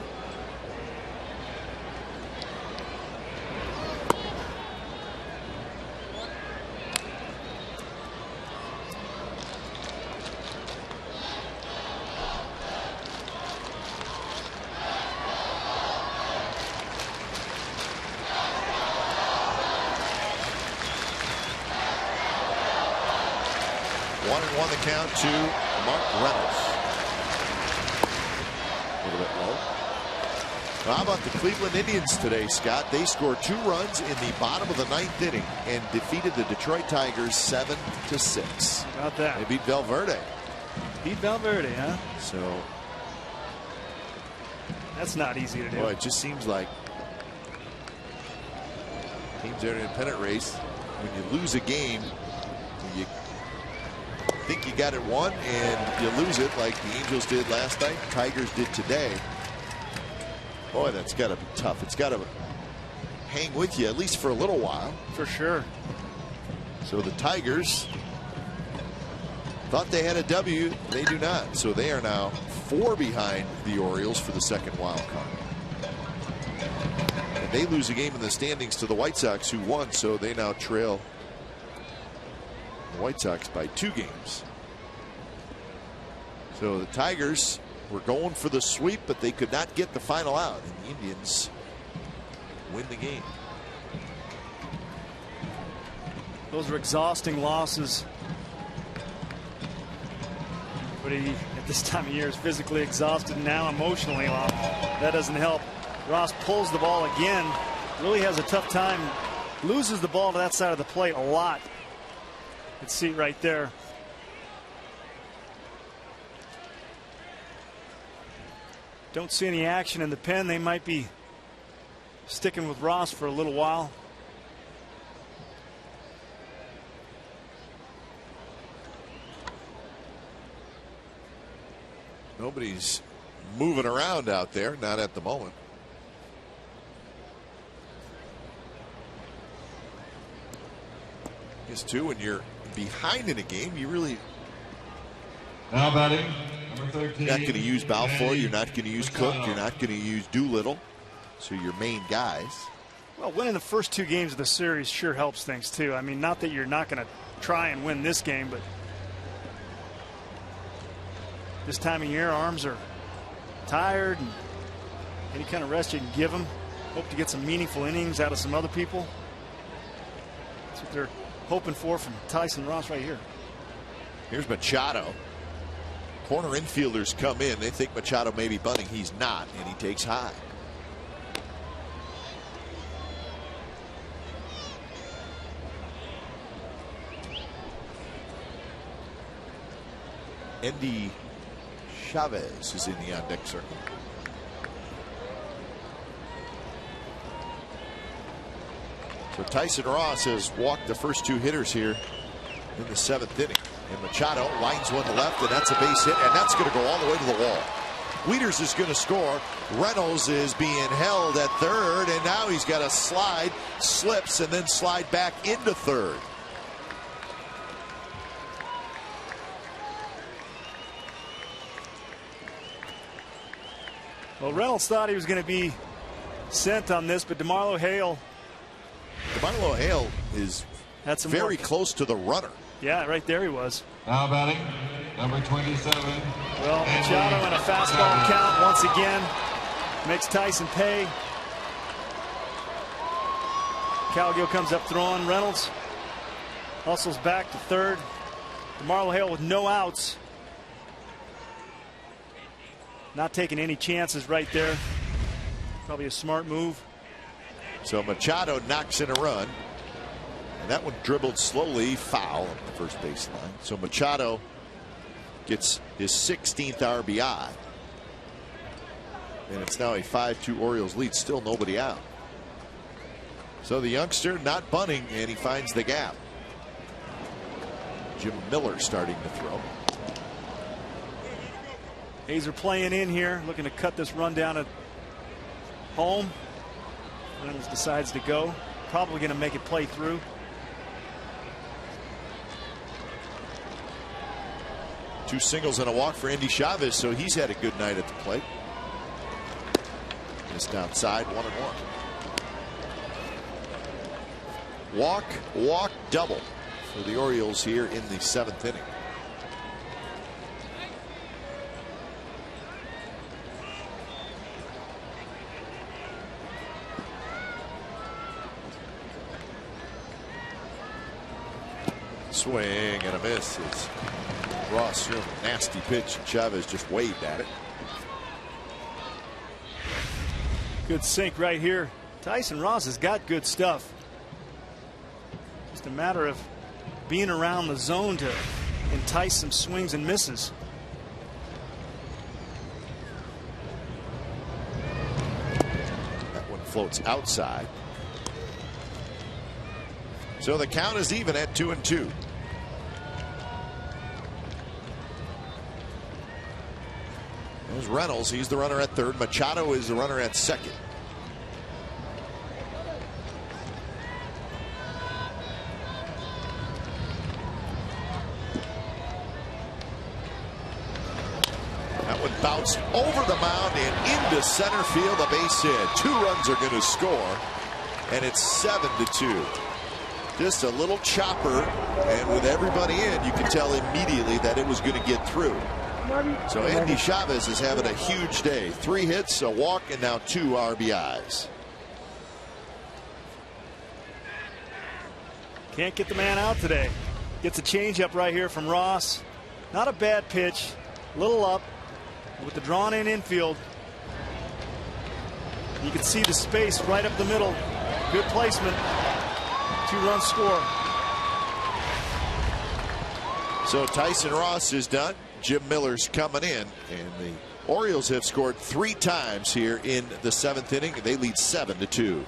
The count to Mark Reynolds. A little bit low. Well, how about the Cleveland Indians today, Scott? They scored 2 runs in the bottom of the 9th inning and defeated the Detroit Tigers 7-6. How about that? They beat Valverde. Beat Valverde, huh? So that's not easy to do. Boy, it just seems like teams are in a pennant race. When you lose a game, you think you got it won and you lose it like the Angels did last night, Tigers did today. Boy, that's got to be tough. It's got to hang with you at least for a little while. For sure. So the Tigers thought they had a W. They do not. So they are now 4 behind the Orioles for the 2nd wild card. And they lose a game in the standings to the White Sox, who won. So they now trail the White Sox by 2 games. So the Tigers were going for the sweep, but they could not get the final out, and the Indians win the game. Those are exhausting losses. Everybody at this time of year is physically exhausted, now emotionally. Well, that doesn't help. Ross pulls the ball again, really has a tough time, loses the ball to that side of the plate a lot. You can see it right there. Don't see any action in the pen. They might be sticking with Ross for a little while. Nobody's moving around out there, not at the moment. I guess too, when you're behind in a game, you really now batting number 13. You're not going to use Balfour. You're not going to use Cook. You're not going to use Doolittle. So your main guys. Well, winning the first 2 games of the series sure helps things too. I mean, not that you're not going to try and win this game, but this time of year, arms are tired, and any kind of rest you can give them. Hope to get some meaningful innings out of some other people. That's what they're hoping for from Tyson Ross right here. Here's Machado. Corner infielders come in. They think Machado may be bunting. He's not, and he takes high. Andy Chavez is in the on-deck circle. So Tyson Ross has walked the first 2 hitters here in the 7th inning. And Machado lines one to left, and that's a base hit, and that's going to go all the way to the wall. Wieters is going to score. Reynolds is being held at third, and now he's got to slide, slips, and then slide back into third. Well, Reynolds thought he was going to be sent on this, but DeMarlo Hale is had some very work. close to the runner. Yeah, right there he was. Now batting, number 27. Well, Machado in a fastball count once again makes Tyson pay. Calgill comes up throwing. Reynolds hustles back to third. DeMarlo Hale with no outs. Not taking any chances right there. Probably a smart move. So Machado knocks in a run. And that one dribbled slowly foul on the first baseline. So Machado gets his 16th RBI. And it's now a 5-2 Orioles lead. Still nobody out. So the youngster not bunting, and he finds the gap. Jim Miller starting to throw. Hazer playing in here, looking to cut this run down at home. Reynolds decides to go. Probably going to make it play through. Two singles and a walk for Endy Chavez, so he's had a good night at the plate. Just outside, 1-1. Walk, double for the Orioles here in the 7th inning. Swing and a miss as Ross threw a nasty pitch and Chavez just waved at it. Good sink right here. Tyson Ross has got good stuff. Just a matter of being around the zone to entice some swings and misses. That one floats outside. So the count is even at 2-2. There's Reynolds. He's the runner at third. Machado is the runner at second. That one bounced over the mound and into center field. A base hit. 2 runs are going to score, and it's 7-2. Just a little chopper, and with everybody in, you could tell immediately that it was going to get through. So Endy Chavez is having a huge day. 3 hits, a walk, and now 2 RBIs. Can't get the man out today. Gets a changeup right here from Ross. Not a bad pitch. A little up with the drawn in infield. You can see the space right up the middle. Good placement. 2-run score. So Tyson Ross is done. Jim Miller's coming in, and the Orioles have scored 3 times here in the 7th inning. They lead 7-2.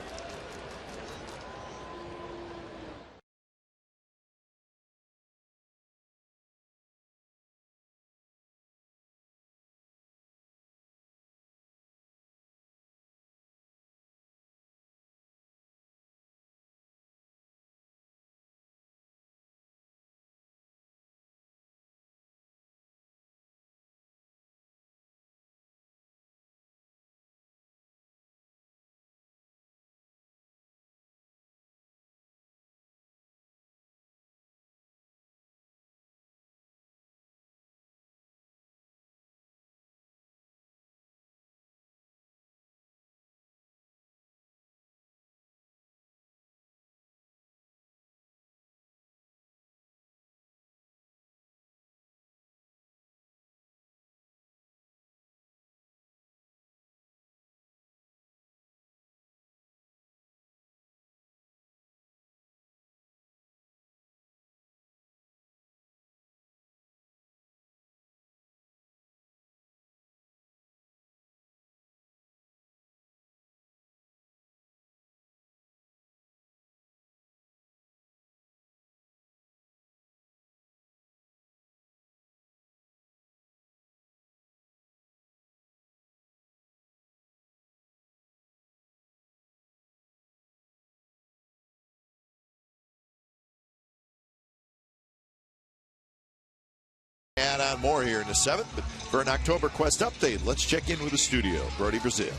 Add on more here in the 7th, but for an October Quest update, let's check in with the studio. Brody Brazil.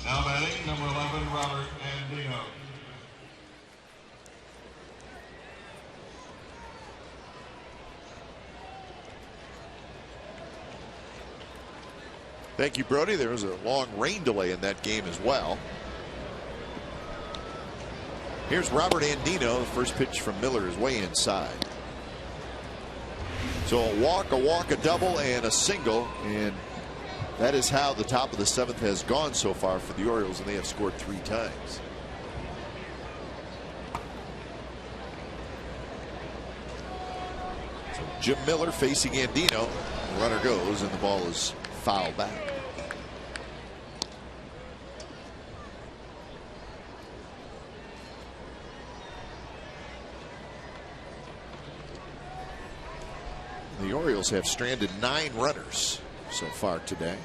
Now batting, number 11, Robert Andino. Thank you, Brody. There was a long rain delay in that game as well. Here's Robert Andino. The first pitch from Miller is way inside. So a walk, a double, and a single. And that is how the top of the 7th has gone so far for the Orioles, and they have scored 3 times. So Jim Miller facing Andino. The runner goes, and the ball is fouled back. The Orioles have stranded 9 runners so far today.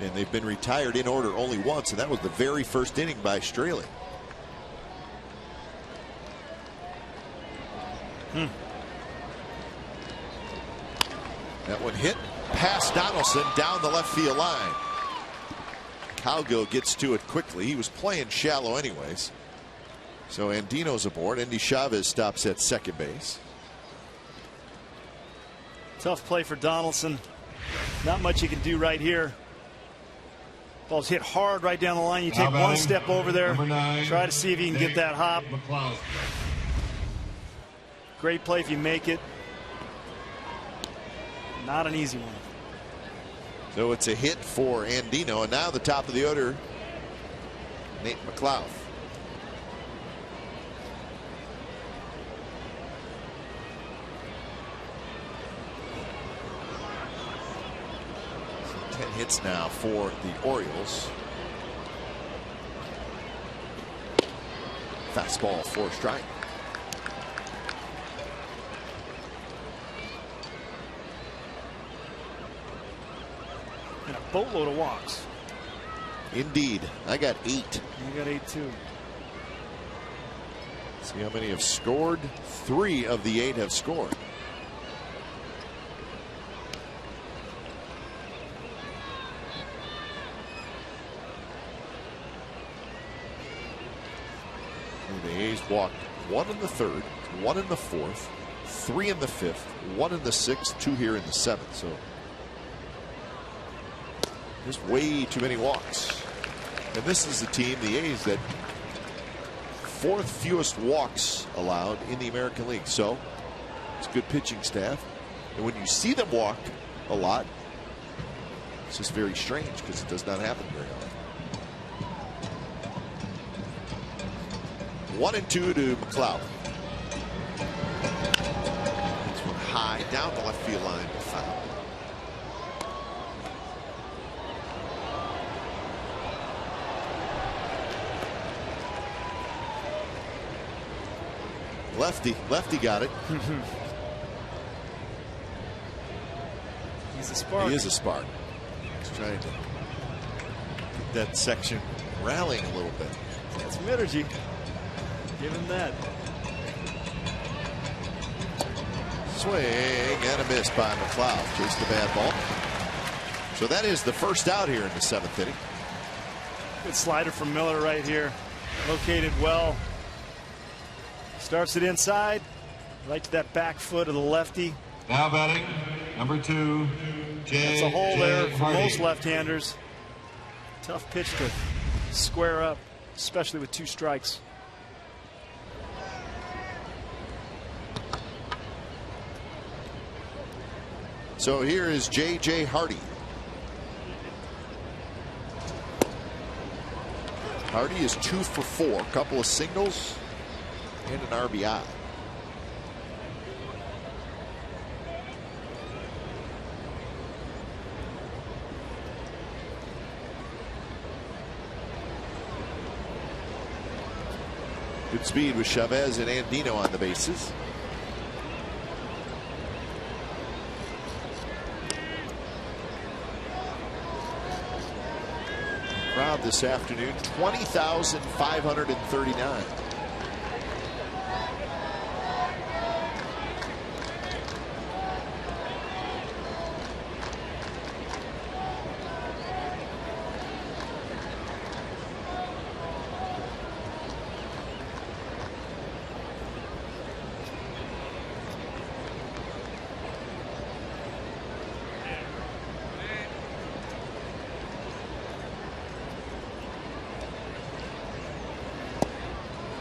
And they've been retired in order only once, and that was the very first inning by Straley. That one hit past Donaldson down the left field line. Cowgill gets to it quickly. He was playing shallow anyways. So Andino's aboard. Andy Chavez stops at second base. Tough play for Donaldson. Not much you can do right here. Ball's hit hard right down the line. You take one step over there. Try to see if you can get that hop. Great play if you make it. Not an easy one. So it's a hit for Andino, and now the top of the order, Nate McLeod. So 10 hits now for the Orioles. Fastball for strike. And a boatload of walks. Indeed. I got 8. You got 8 too. See how many have scored. 3 of the 8 have scored. And the A's walked 1 in the 3rd, 1 in the 4th, 3 in the 5th, 1 in the 6th, 2 here in the 7th. So there's way too many walks. And this is the team, the A's, that 4th fewest walks allowed in the American League. So it's a good pitching staff. And when you see them walk a lot, it's just very strange because it does not happen very often. 1-2 to McLeod. This one high down the left field line to foul. Lefty got it. He's a spark. He is a spark. He's trying to get that section rallying a little bit. That's some energy. Give him that. Swing and a miss by McLeod. Chased the bad ball. So that is the first out here in the 7th inning. Good slider from Miller right here. Located well. Starts it inside, right to that back foot of the lefty. Now batting, number 2, That's a hole there for most left-handers. Tough pitch to square up, especially with 2 strikes. So here is J.J. Hardy. Hardy is 2 for 4, a couple of singles and an RBI. Good speed with Chavez and Andino on the bases. this afternoon, 20,539.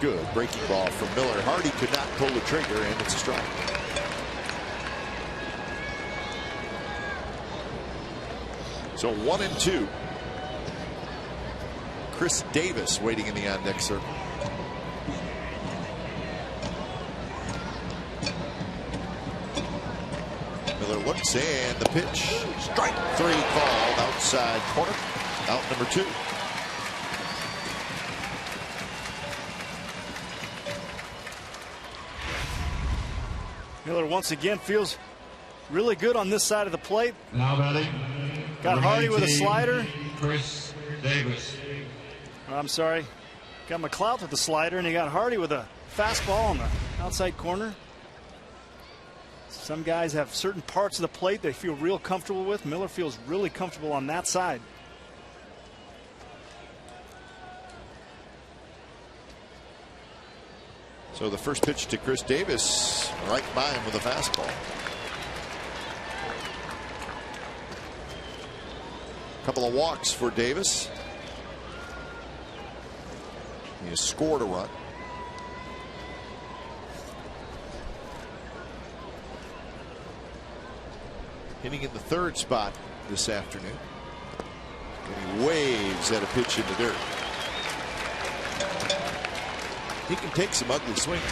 Good breaking ball from Miller. Hardy could not pull the trigger, and it's a strike. So 1-2. Chris Davis waiting in the on-deck circle. Miller looks, and the pitch. Strike three called outside corner. Out number 2. Miller once again feels really good on this side of the plate. Now batting. Got Hardy with a slider. Chris Davis. I'm sorry. Got McLeod with the slider, and he got Hardy with a fastball on the outside corner. Some guys have certain parts of the plate they feel real comfortable with. Miller feels really comfortable on that side. So the first pitch to Chris Davis, right by him with a fastball. A couple of walks for Davis. He has scored a run. Hitting in the third spot this afternoon. And he waves at a pitch in the dirt. He can take some ugly swings.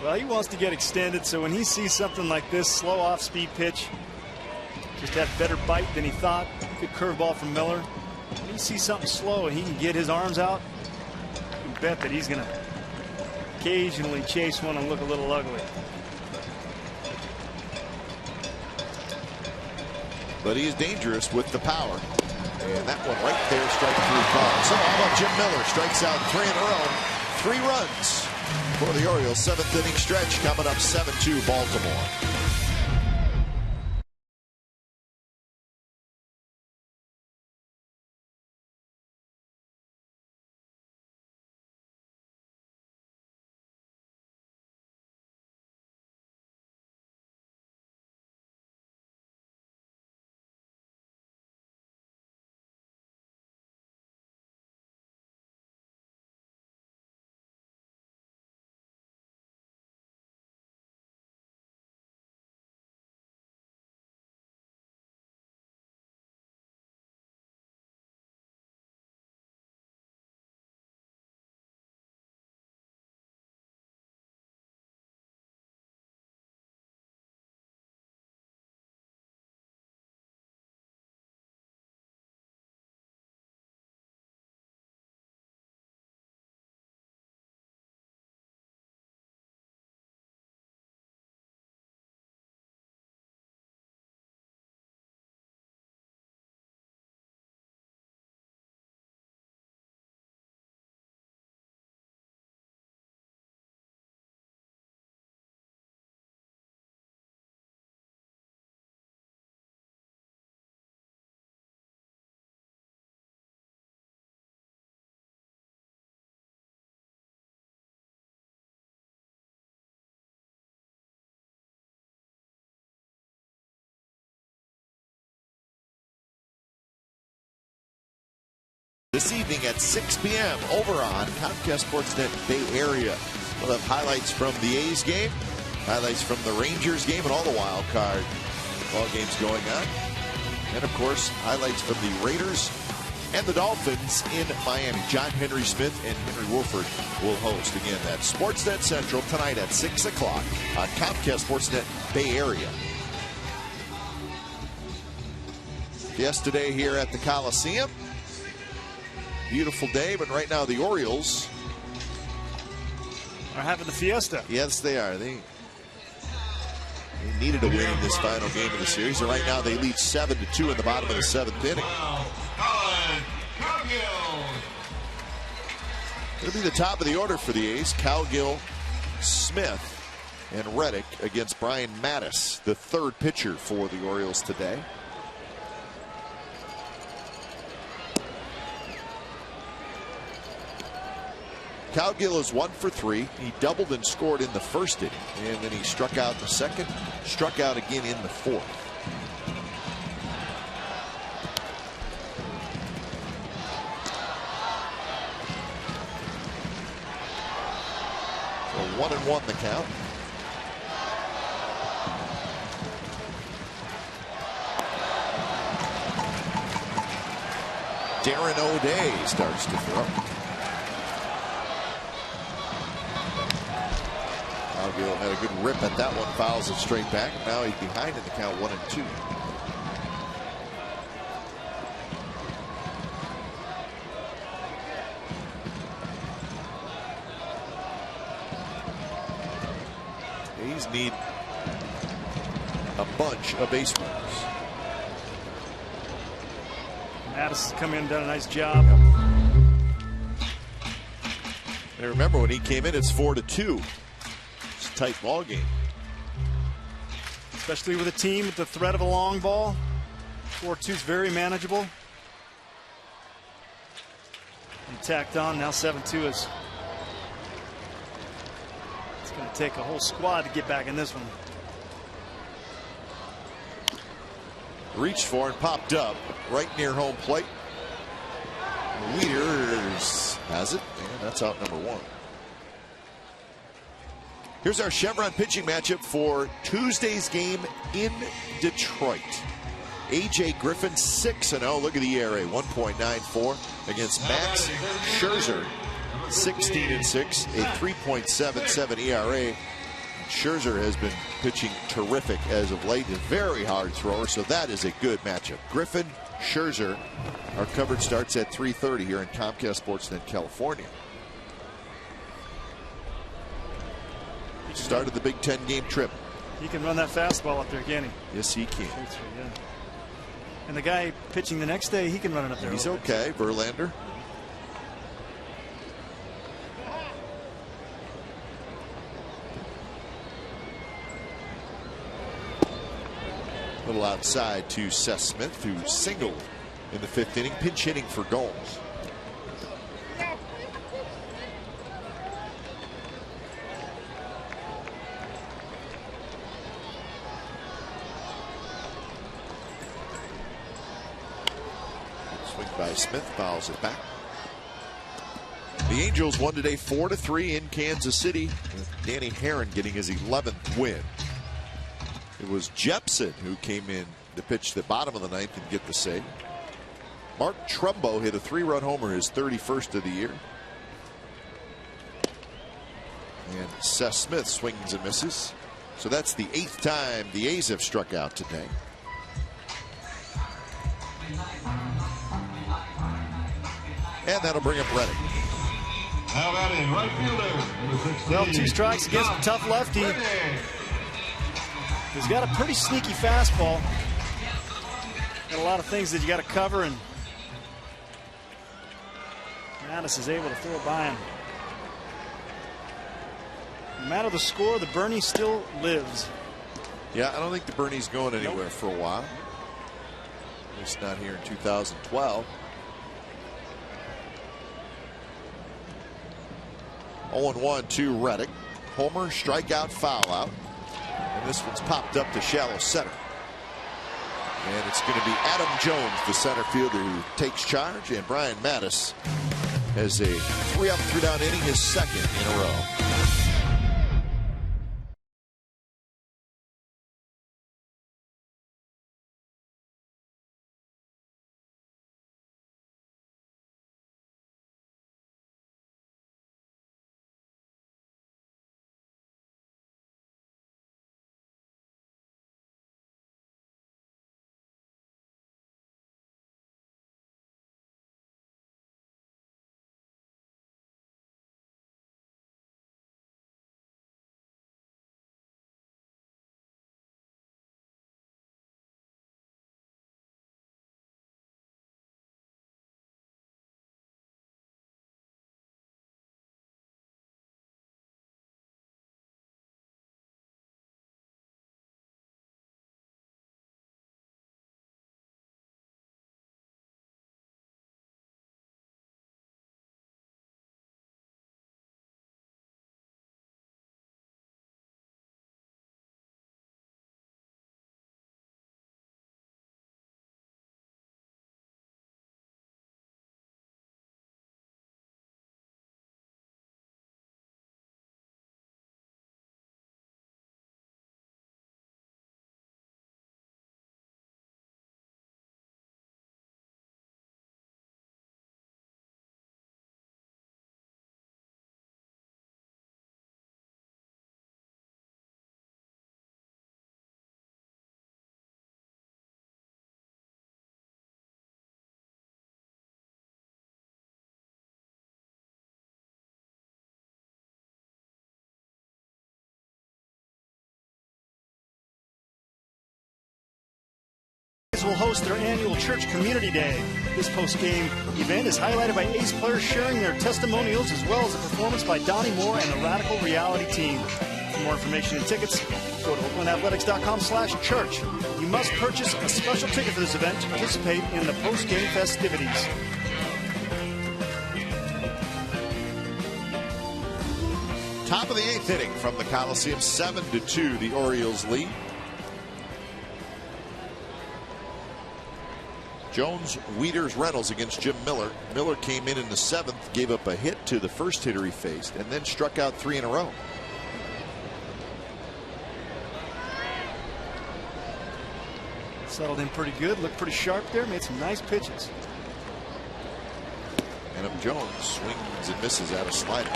Well, he wants to get extended, so when he sees something like this, slow off-speed pitch, just had better bite than he thought. Good curveball from Miller. When he sees something slow and he can get his arms out, you can bet that he's going to occasionally chase one and look a little ugly. But he is dangerous with the power. And that one right there, strike 3 call. So how about Jim Miller? Strikes out 3 in a row. 3 runs for the Orioles. 7th inning stretch coming up, 7-2 Baltimore. This evening at 6 p.m. over on Comcast Sportsnet Bay Area. We'll have highlights from the A's game, highlights from the Rangers game, and all the wild card ball games going on. And, of course, highlights from the Raiders and the Dolphins in Miami. John Henry Smith and Henry Wolford will host. Again, that's Sportsnet Central tonight at 6 o'clock on Comcast Sportsnet Bay Area. Yesterday here at the Coliseum. Beautiful day, but right now the Orioles are having the fiesta. Yes, they are. They needed a win in this final game of the series, and right now they lead 7-2 in the bottom of the 7th inning. It'll be the top of the order for the A's. Cowgill, Smith, and Reddick against Brian Mattis, the third pitcher for the Orioles today. Cowgill is 1 for 3. He doubled and scored in the first inning, and then he struck out in the second, struck out again in the fourth. So 1-1 the count. Darren O'Day starts to throw. Cowgill had a good rip at that one, fouls it straight back. Now he's behind in the count, 1-2. A's need a bunch of base runners. Mattis has come in and done a nice job. And remember, when he came in, it's 4-2. It's a tight ball game. Especially with a team with the threat of a long ball. 4-2 is very manageable. And tacked on, now 7-2 is. It's going to take a whole squad to get back in this one. Reached for and popped up right near home plate. Wieters has it, and that's out number 1. Here's our Chevron pitching matchup for Tuesday's game in Detroit. A.J. Griffin 6-0. Look at the ERA, 1.94 against Max Scherzer, 16-6, a 3.77 ERA. Scherzer has been pitching terrific as of late, a very hard thrower, so that is a good matchup. Griffin, Scherzer. Our coverage starts at 3:30 here in Comcast Sportsnet, California. Started the Big Ten game trip. He can run that fastball up there, can he? Yes, he can. Yeah. And the guy pitching the next day, he can run it up there. He's okay, Verlander. A little outside to Seth Smith, who singled in the 5th inning, pinch hitting for Gomes. Swing by Smith, fouls it back. The Angels won today 4-3 in Kansas City, with Danny Herron getting his 11th win. It was Jepson who came in to pitch the bottom of the 9th and get the save. Mark Trumbo hit a 3-run homer, his 31st of the year. And Seth Smith swings and misses. So that's the 8th time the A's have struck out today. And that'll bring up Reddick. How about in right fielder? Well, 2 strikes against a tough lefty. He's got a pretty sneaky fastball. Got a lot of things that you got to cover, and Mattis is able to throw it by him. No matter the score, the Bernie still lives. Yeah, I don't think the Bernie's going anywhere for a while. At least not here in 2012. 0-1 to Reddick. Homer, strikeout, foul out. And this one's popped up to shallow center. And it's going to be Adam Jones, the center fielder, who takes charge. And Brian Mattis has a 3-up, 3-down inning, his 2nd in a row. Orioles will host their annual Church Community Day. This post-game event is highlighted by ace players sharing their testimonials, as well as a performance by Donnie Moore and the Radical Reality team. For more information and tickets, go to oaklandathletics.com/church. You must purchase a special ticket for this event to participate in the post-game festivities. Top of the 8th inning from the Coliseum, 7-2, the Orioles lead. Jones, Wieters, Reynolds against Jim Miller. Miller came in the 7th, gave up a hit to the first hitter he faced, and then struck out 3 in a row. Settled in pretty good, looked pretty sharp there, made some nice pitches. Adam Jones swings and misses out of slider.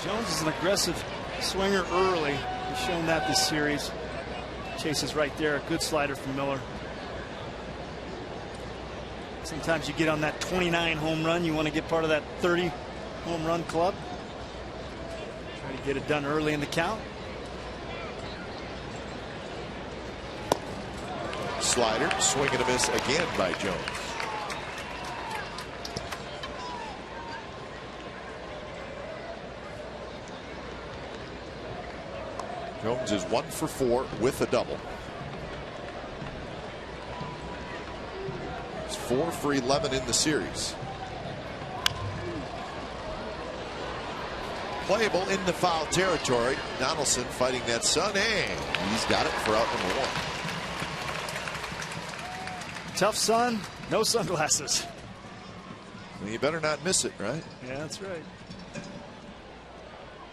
Jones is an aggressive swinger early. He's shown that this series. Chases right there, a good slider from Miller. Sometimes you get on that 29 home run, you want to get part of that 30 home run club. Try to get it done early in the count. Slider, swing and a miss again by Jones. Jones is 1 for 4 with a double. He's 4 for 11 in the series. Playable in the foul territory. Donaldson fighting that sun, and he's got it for out number 1. Tough sun, no sunglasses. Well, you better not miss it, right? Yeah, that's right.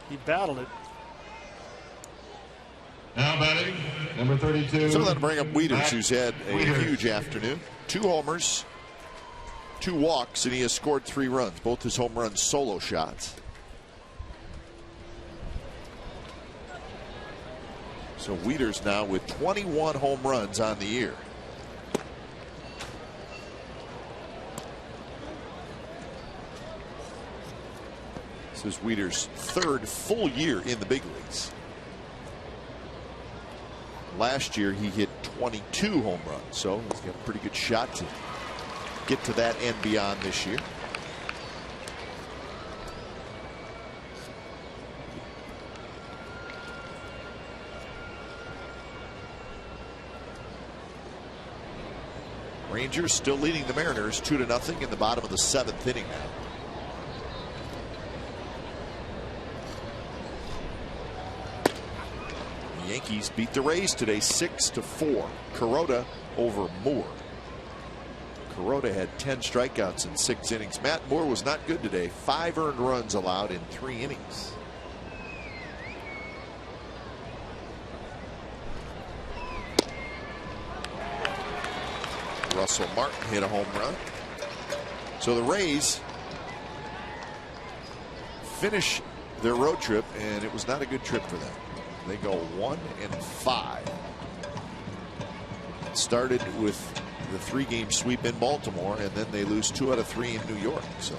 He battled it. Now batting, number 32. So that'll bring up Wieters, who's had a huge afternoon. 2 homers, 2 walks, and he has scored 3 runs. Both his home runs solo shots. So Wieters now with 21 home runs on the year. This is Wieters' 3rd full year in the big leagues. Last year he hit 22 home runs, so he's got a pretty good shot to get to that and beyond this year. Rangers still leading the Mariners 2-0 in the bottom of the 7th inning now. The Yankees beat the Rays today 6-4. Kuroda over Moore. Kuroda had 10 strikeouts in 6 innings. Matt Moore was not good today. 5 earned runs allowed in 3 innings. Russell Martin hit a home run. So the Rays finish their road trip, and it was not a good trip for them. They go 1-5. It started with the 3-game sweep in Baltimore, and then they lose 2 out of 3 in New York. So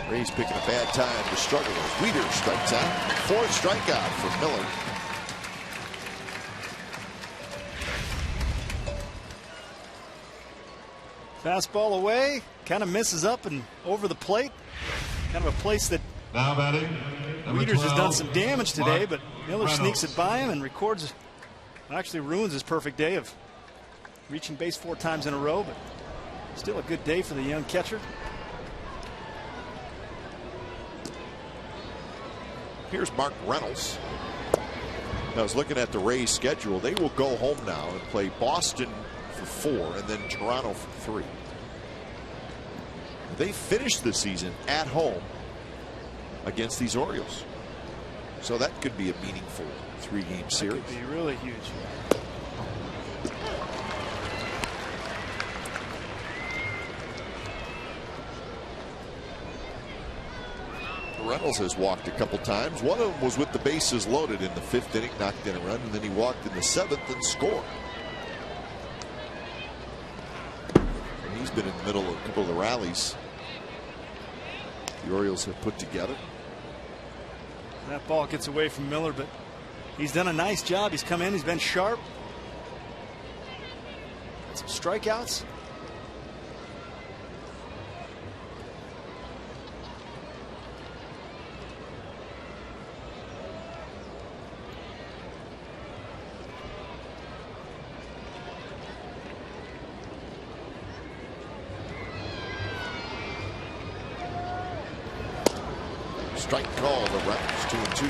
Rays picking a bad time to struggle as Wieters strikes out. 4th strikeout for Miller. Fastball away, kind of misses up and over the plate. Kind of a place that Now batting, number Wieters 12, has done some damage today, Mark but Miller Reynolds. sneaks it by him and records, actually ruins his perfect day of reaching base 4 times in a row, but still a good day for the young catcher. Here's Mark Reynolds. I was looking at the Rays schedule. They will go home now and play Boston for 4 and then Toronto for 3. They finished the season at home against these Orioles. So that could be a meaningful 3-game series. That could be really huge. Reynolds has walked a couple times. One of them was with the bases loaded in the 5th inning, knocked in a run, and then he walked in the 7th and scored. And he's been in the middle of a couple of the rallies the Orioles have put together. That ball gets away from Miller, but he's done a nice job. He's come in, he's been sharp. strikeouts. Strike call, the Raptors 2-2.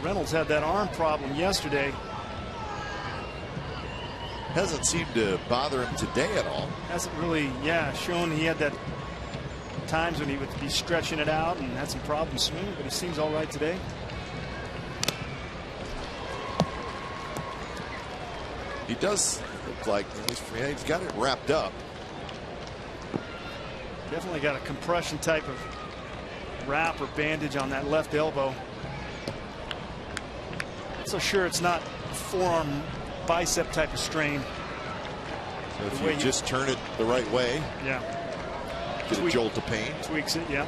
Reynolds had that arm problem yesterday. Hasn't seemed to bother him today at all. Hasn't really, shown. He had that times when he would be stretching it out and had some problems swinging, but he seems all right today. He does look like he's got it wrapped up. Definitely got a compression type of wrap or bandage on that left elbow. Not so sure it's not forearm bicep type of strain. So if you just turn it the right way, get a jolt of pain. Tweaks it, yeah.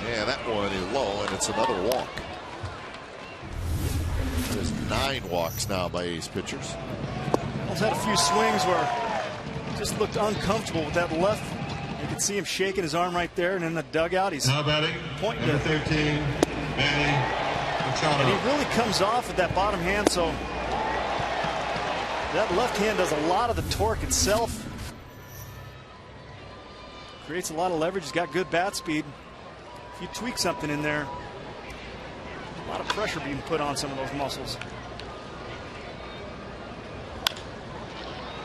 Yeah, that one is low, and it's another walk. There's 9 walks now by A's pitchers. Reynolds had a few swings where he just looked uncomfortable with that left. You can see him shaking his arm right there, and in the dugout he's pointing number 13, Manny. And he really comes off with that bottom hand, so that left hand does a lot of the torque itself. Creates a lot of leverage. He's got good bat speed. If you tweak something in there, a lot of pressure being put on some of those muscles.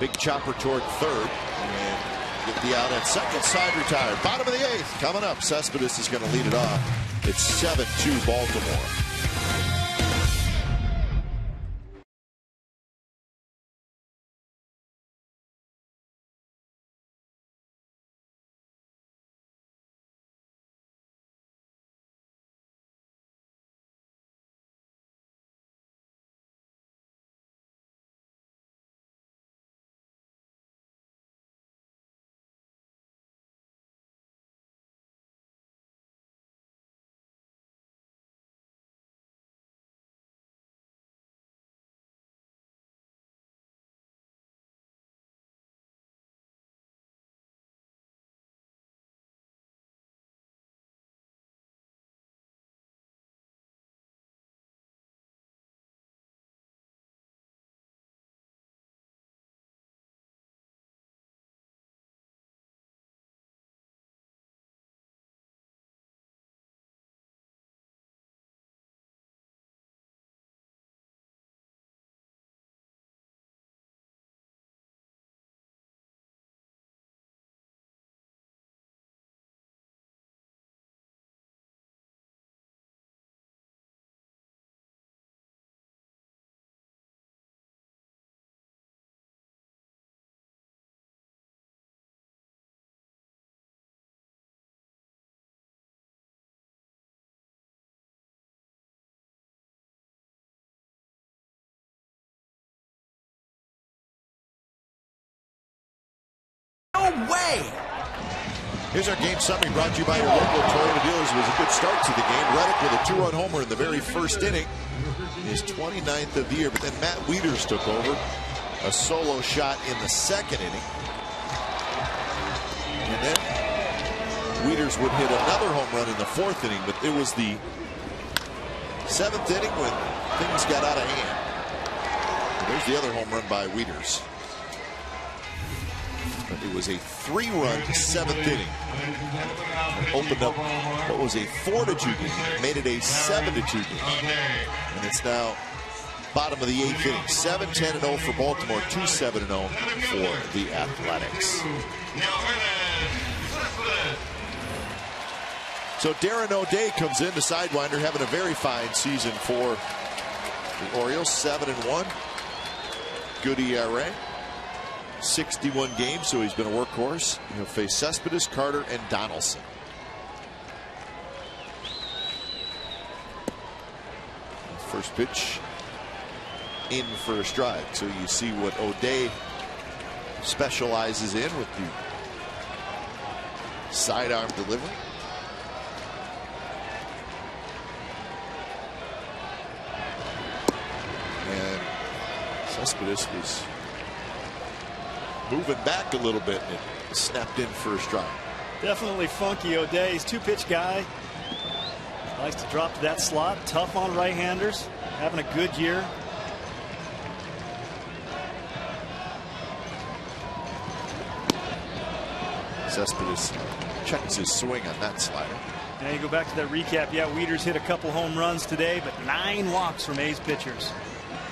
Big chopper toward third, and get the out at second. Side retired. Bottom of the 8th coming up. Cespedes is going to lead it off. It's 7-2 Baltimore. No way! Here's our game summary brought to you by your local Toyota dealers. It was a good start to the game. Reddick with a 2-run homer in the very first inning. His 29th of the year, but then Matt Wieters took over. A solo shot in the second inning. And then Wieters would hit another home run in the 4th inning, but it was the 7th inning when things got out of hand. And there's the other home run by Wieters. But it was a 3-run 7th inning. Opened up what was a 4-2 game, made it a 7-2 game. And it's now bottom of the 8th inning. 7-10-0 for Baltimore, 2-7-0 for the Athletics. So Darren O'Day comes in, the sidewinder, having a very fine season for the Orioles. 7-1. Good ERA. 61 games, so he's been a workhorse. He'll face Cespedes, Carter, and Donaldson. First pitch in for a strike. So you see what O'Day specializes in with the sidearm delivery. And Cespedes was moving back a little bit and it snapped in for a strike. Definitely funky O'Day. He's a two-pitch guy. Likes to drop to that slot. Tough on right-handers. Having a good year. Cespedes checks his swing on that slider. Now you go back to that recap. Yeah, Wieters hit a couple home runs today, but 9 walks from A's pitchers.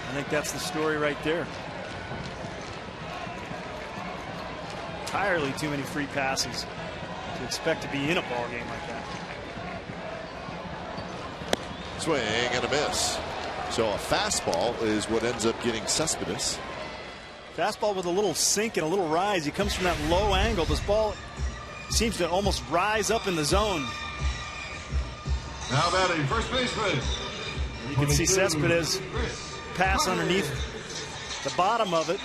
I think that's the story right there. Entirely too many free passes to expect to be in a ball game like that. Swing and a miss. So a fastball is what ends up getting Cespedes. Fastball with a little sink and a little rise. He comes from that low angle. This ball seems to almost rise up in the zone. Now batting first baseman. You can see Cespedes pass underneath the bottom of it.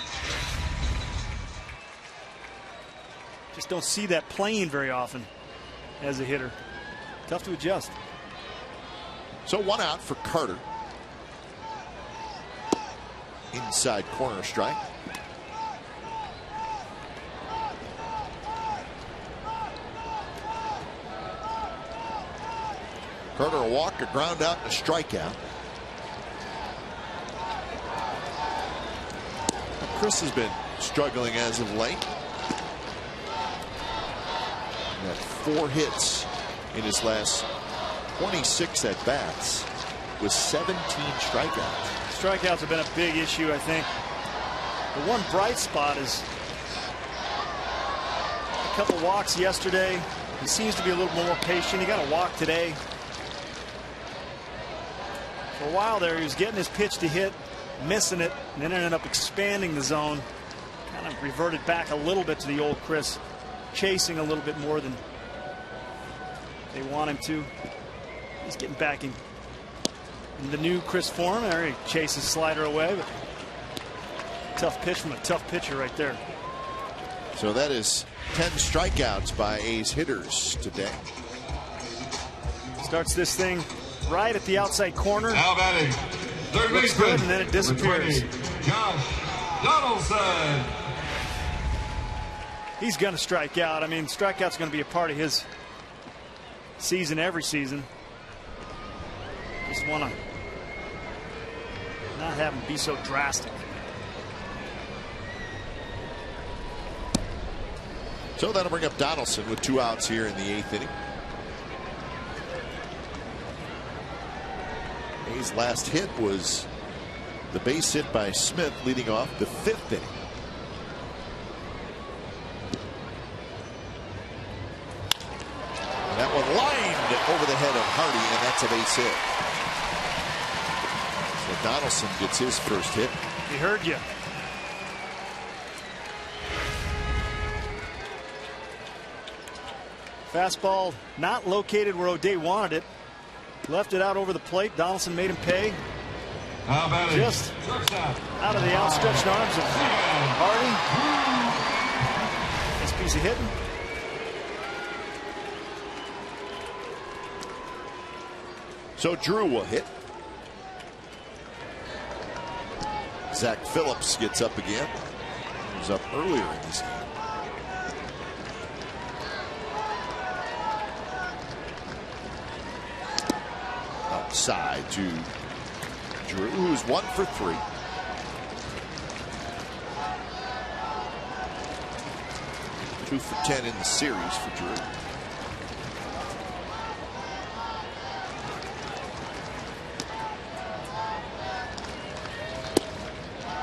Just don't see that plane very often as a hitter. Tough to adjust. So 1 out for Carter. Inside corner strike. Carter a walk, a ground out, and a strikeout. Chris has been struggling as of late. He had 4 hits in his last 26 at bats with 17 strikeouts. Strikeouts have been a big issue, I think. The one bright spot is a couple walks yesterday. He seems to be a little more patient. He got a walk today. For a while there, he was getting his pitch to hit, missing it, and then ended up expanding the zone. Kind of reverted back a little bit to the old Chris, chasing a little bit more than they want him to. He's getting back in the new Chris form. There he chases slider away, but tough pitch from a tough pitcher right there. So that is 10 strikeouts by A's hitters today. Starts this thing right at the outside corner. Now batting third Looks baseman. good, and then it disappears. Josh Donaldson. He's going to strike out. I mean, strikeout's going to be a part of his season every season. Just want to not have him be so drastic. So that'll bring up Donaldson with 2 outs here in the 8th inning. His last hit was the base hit by Smith leading off the 5th inning. And that one lined over the head of Hardy, and that's a base hit. So Donaldson gets his first hit. He heard you. Fastball not located where O'Day wanted it. Left it out over the plate. Donaldson made him pay. Now batting Just shortstop. out of the outstretched arms of Hardy. Nice piece of hitting. So Drew will hit. Zach Phillips gets up again. He was up earlier in this game. Outside to Drew, who's 1 for 3. Two for 10 in the series for Drew.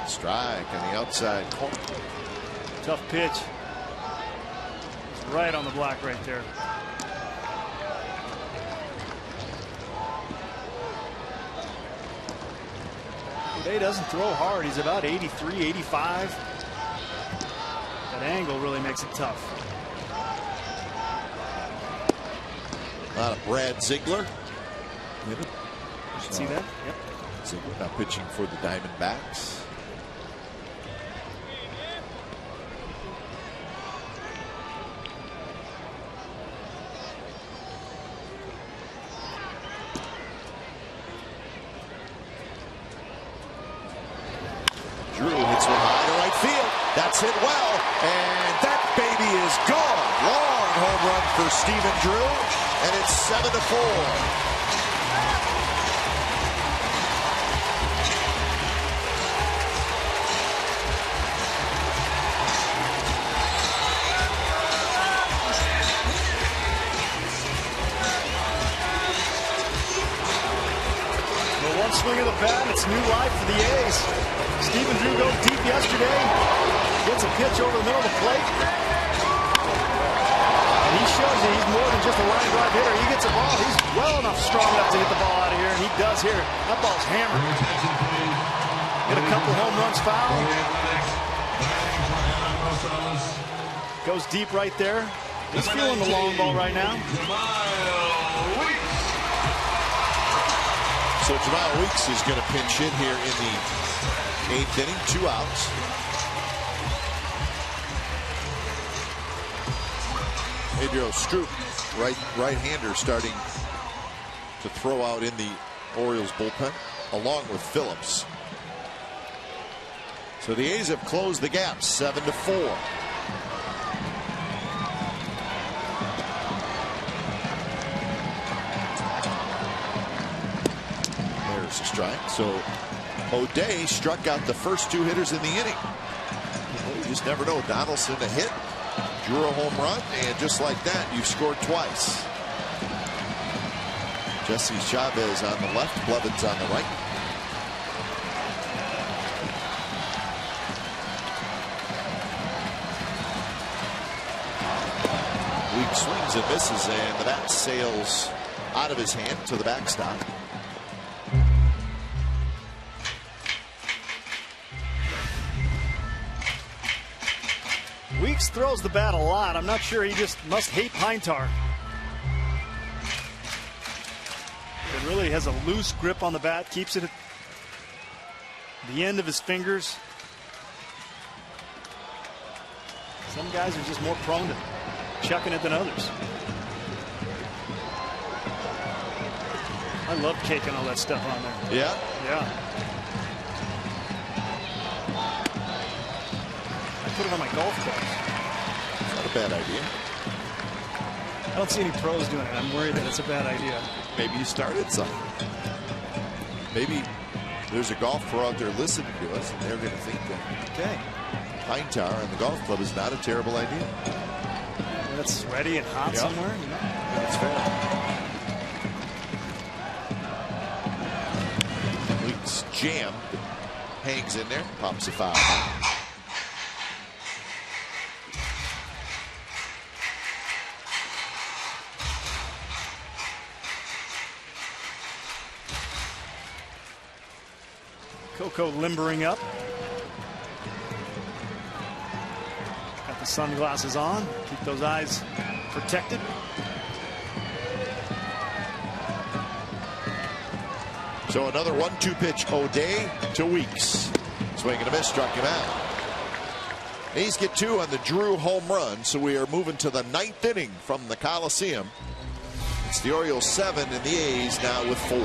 Strike on the outside corner. Tough pitch. It's right on the block right there. O'Day doesn't throw hard. He's about 83, 85. That angle really makes it tough. A lot of Brad Ziegler. See that? Yep. Ziegler now pitching for the Diamondbacks. Drew hits one high to right field. That's hit well, and that baby is gone. Long home run for Stephen Drew, and it's 7-4. One swing of the bat, it's new life for the A's. Stephen Drew goes deep yesterday, gets a pitch over the middle of the plate, and he shows you he's more than just a line drive hitter. He gets a ball, he's well enough, strong enough to hit the ball out of here, and he does here. That ball's hammered. Get a couple home runs foul. Goes deep right there. He's feeling the long ball right now. So Jamal Weeks is going to pinch hit here in the 8th inning. 2 outs. Adriel Stroop, right-hander, starting to throw out in the Orioles bullpen, along with Phillips. So the A's have closed the gap, 7-4. There's a strike. So O'Day struck out the first 2 hitters in the inning. Well, you just never know. Donaldson a hit, drew a home run, and just like that, you've scored twice. Jesse Chavez on the left, Blevins on the right. Weeks swings and misses, and the bat sails out of his hand to the backstop. Weeks throws the bat a lot. I'm not sure, he just must hate pine tar. It really has a loose grip on the bat, keeps it at the end of his fingers. Some guys are just more prone to chucking it than others. I love caking all that stuff on there. Yeah? Yeah. I put it on my golf clubs. Not a bad idea. I don't see any pros doing it. I'm worried that it's a bad idea. Maybe you started something. Maybe there's a golf pro out there listening to us, and they're going to think that, okay, pine tar on the golf club is not a terrible idea. When it's sweaty and hot somewhere, you know? That's fair. Weeks jammed, hangs in there, pops a foul. Coco limbering up. Got the sunglasses on. Keep those eyes protected. So another 1-2 pitch. O'Day to Weeks. Swing and a miss, struck him out. A's get 2 on the Drew home run. So we are moving to the 9th inning from the Coliseum. It's the Orioles 7 and the A's now with 4.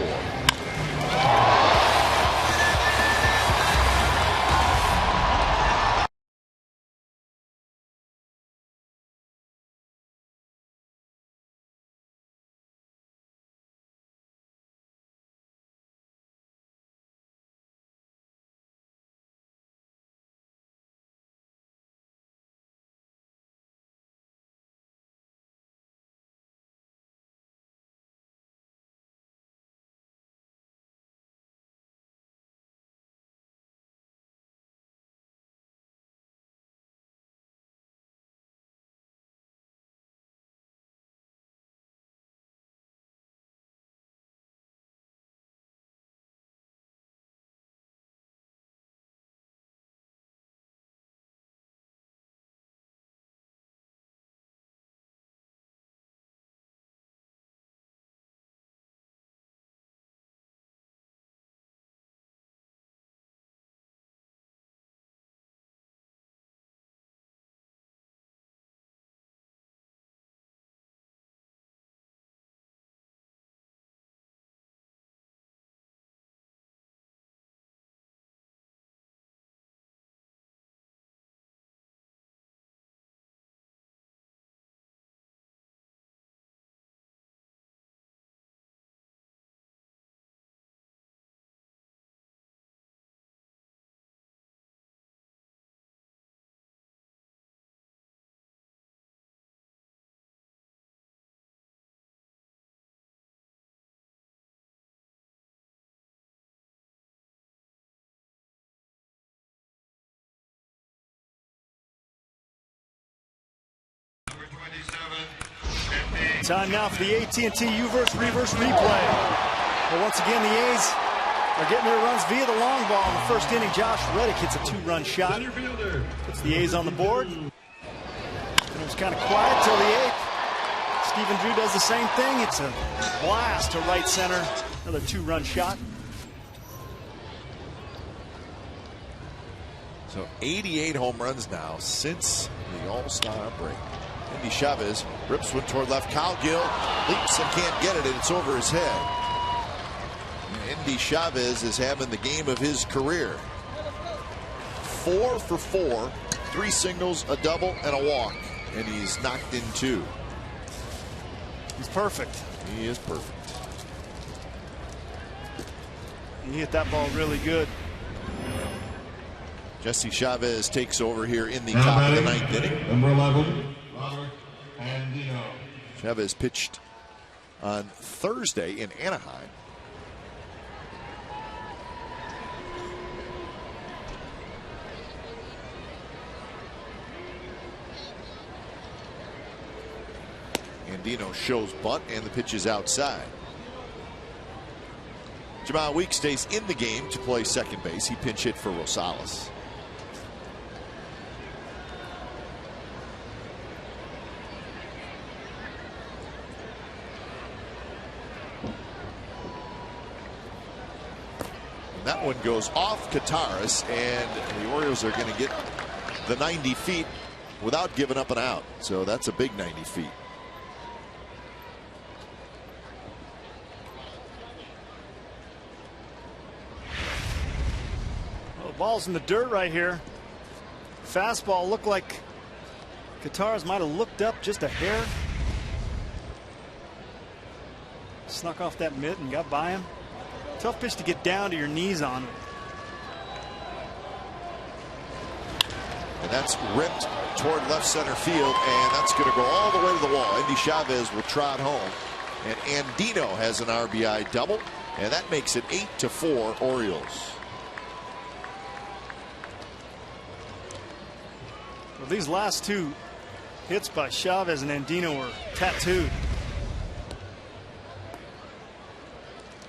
Time now for the AT&T U-verse reverse replay. But once again, the A's are getting their runs via the long ball in the first inning. Josh Reddick hits a 2-run shot. Puts the A's on the board. And it was kind of quiet till the 8th. Stephen Drew does the same thing. It's a blast to right center. Another 2-run shot. So 88 home runs now since the All-Star break. Andy Chavez rips one toward left. Kyle Gill leaps and can't get it, and it's over his head. Andy Chavez is having the game of his career. 4 for 4, 3 singles, a double, and a walk, and he's knocked in 2. He's perfect. He is perfect. He hit that ball really good. Jesse Chavez takes over here in the top of the 9th inning. Number 11, Robert Andino. Chavez pitched on Thursday in Anaheim. Andino shows bunt, and the pitch is outside. Jamal Weeks stays in the game to play second base. He pinch hit for Rosales. That one goes off Kataris, and the Orioles are going to get the 90 feet without giving up an out. So that's a big 90 feet. Well, the ball's in the dirt right here. Fastball looked like Kataris might have looked up just a hair. Snuck off that mitt and got by him. Tough pitch to get down to your knees on. And that's ripped toward left center field, and that's going to go all the way to the wall. Andy Chavez will trot home, and Andino has an RBI double, and that makes it 8-4 Orioles. Well, these last 2 hits by Chavez and Andino were tattooed.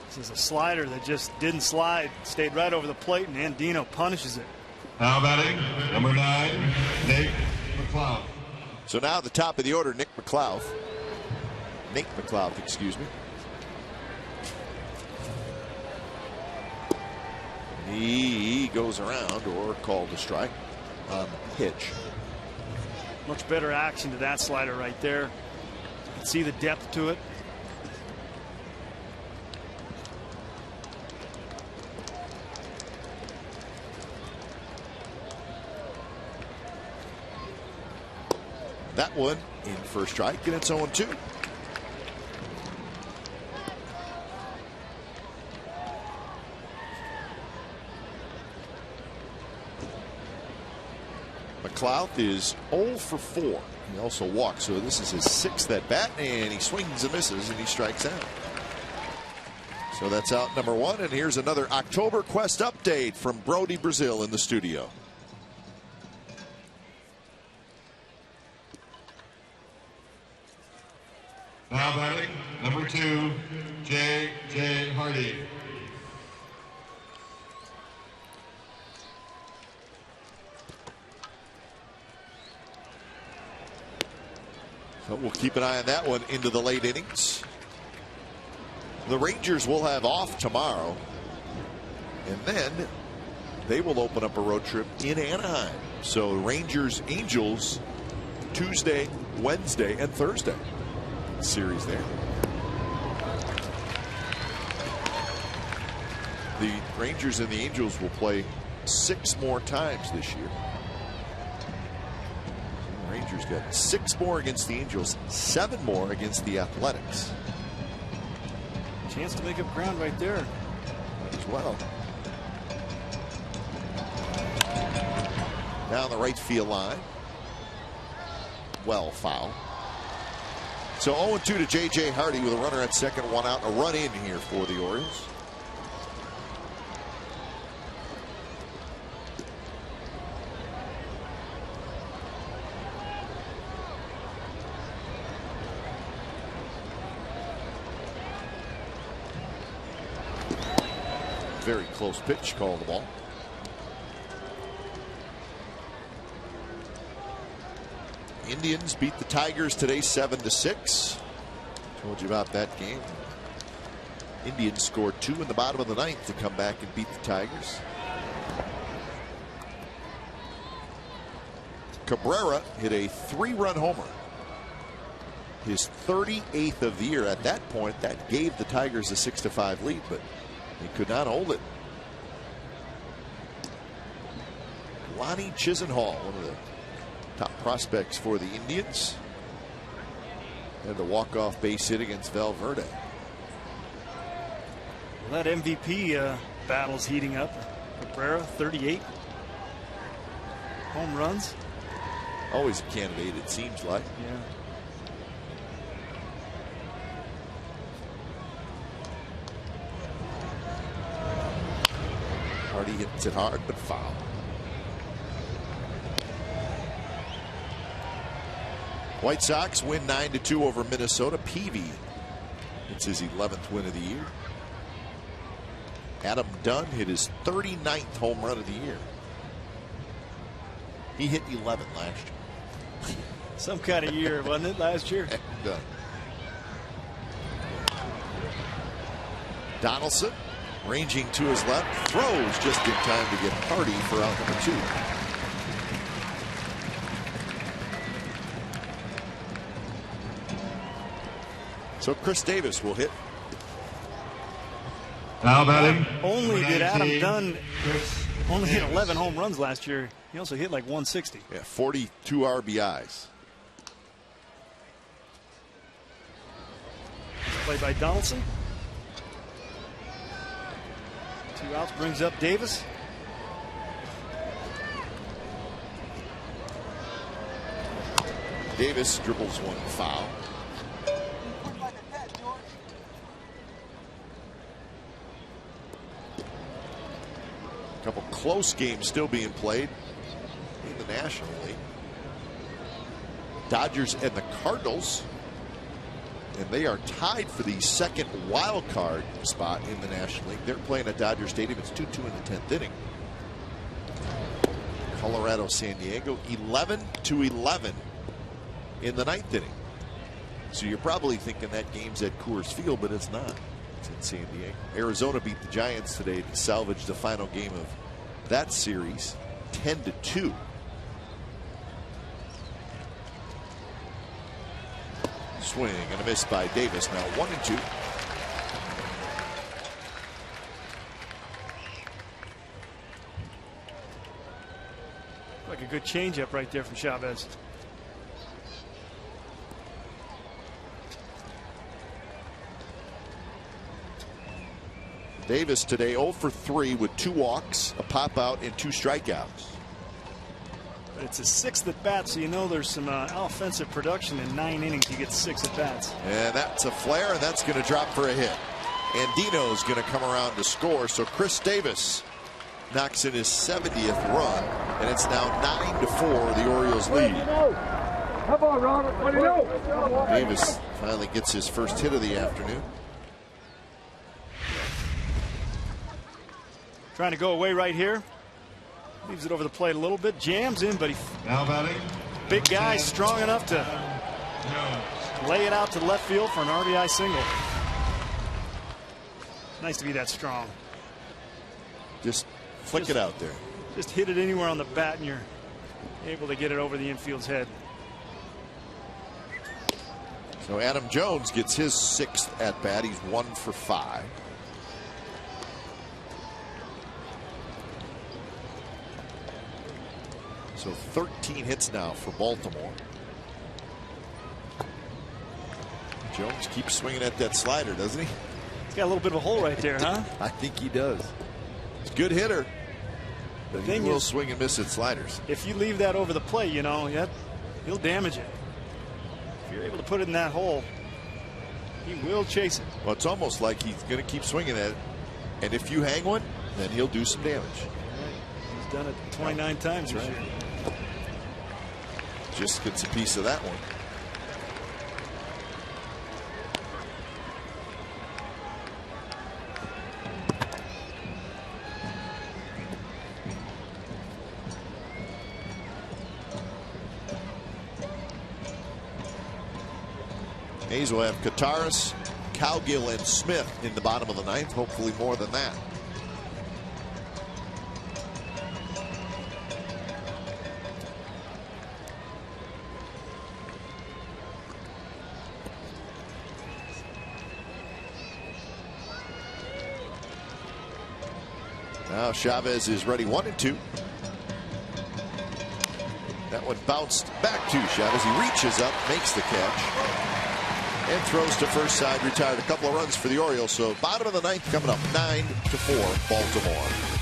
This is a slider that just didn't slide, stayed right over the plate, and Andino punishes it. Now batting, number 9, Nate McLeod. So now the top of the order, Nate McLeod, excuse me. He goes around, or called a strike on the pitch. Much better action to that slider right there. You can see the depth to it. That one in first strike, and it's 0-2. McLeod is 0 for 4. He also walks, so this is his 6th at bat, and he swings and misses, and he strikes out. So that's out number 1, and here's another October Quest update from Brody Brazil in the studio. Now batting, number 2, J.J. Hardy. So we'll keep an eye on that one into the late innings. The Rangers will have off tomorrow, and then they will open up a road trip in Anaheim. So Rangers Angels Tuesday, Wednesday, and Thursday. Series there. The Rangers and the Angels will play 6 more times this year. The Rangers got 6 more against the Angels, 7 more against the Athletics. Chance to make up ground right there. As well. Down the right field line. Well foul. So 0-2 to J.J. Hardy with a runner at second, 1 out, a run in here for the Orioles. very close pitch, called the ball. Indians beat the Tigers today 7-6. Told you about that game. Indians scored 2 in the bottom of the 9th to come back and beat the Tigers. Cabrera hit a 3-run homer. His 38th of the year. At that point, that gave the Tigers a 6-5 lead, but he could not hold it. Lonnie Chisenhall, one of the top prospects for the Indians. And the walk-off base hit against Valverde. Well, that MVP battle's heating up. Cabrera, 38 home runs. Always a candidate, it seems like. Yeah. Hardy hits it hard, but foul. White Sox win 9-2 over Minnesota. Peavy, it's his 11th win of the year. Adam Dunn hit his 39th home run of the year. He hit 11 last year. Some kind of year, wasn't it, last year? Dunn. Donaldson ranging to his left, throws just in time to get Hardy for out number 2. So Chris Davis will hit. Now batting. Only did Adam Dunn only hit 11 home runs last year. He also hit like 160. Yeah, 42 RBIs. Played by Donaldson. 2 outs brings up Davis. Davis dribbles one foul. A couple close games still being played in the National League. Dodgers and the Cardinals, and they are tied for the second wild card spot in the National League. They're playing at Dodger Stadium. It's 2-2 in the 10th inning. Colorado, San Diego, 11-11 in the 9th inning. So you're probably thinking that game's at Coors Field, but it's not. It's in San Diego. Arizona beat the Giants today to salvage the final game of that series, 10-2. Swing and a miss by Davis. Now 1-2. Like a good changeup right there from Chavez. Davis today 0 for 3 with 2 walks, a pop out, and 2 strikeouts. But it's his 6th at bat, so you know there's some offensive production in 9 innings. You get 6 at bats. And that's a flare, and that's going to drop for a hit. And Dino's going to come around to score. So Chris Davis knocks in his 70th run, and it's now 9-4. The Orioles lead. Come on, Robert. What do you know? Davis finally gets his first hit of the afternoon. Trying to go away right here. Leaves it over the plate a little bit. Jams in, but he Now batting. big guy, strong enough to lay it out to left field for an RBI single. Nice to be that strong. Just flick it out there. Just hit it anywhere on the bat and you're able to get it over the infield's head. So Adam Jones gets his 6th at bat. He's 1 for 5. So 13 hits now for Baltimore. Jones keeps swinging at that slider, doesn't he? He's got a little bit of a hole right there, huh? I think he does. He's a good hitter, but he will swing and miss at sliders. If you leave that over the plate, you know, he'll damage it. If you're able to put it in that hole, he will chase it. Well, it's almost like he's going to keep swinging at it, and if you hang one, then he'll do some damage. He's done it 29 times this year. Just gets a piece of that one. A's will have Kataris, Cowgill, and Smith in the bottom of the ninth. Hopefully more than that. Now Chavez is ready, 1-2. That one bounced back to Chavez. He reaches up, makes the catch, and throws to first side, retired. A couple of runs for the Orioles. So bottom of the ninth coming up, 9-4, Baltimore.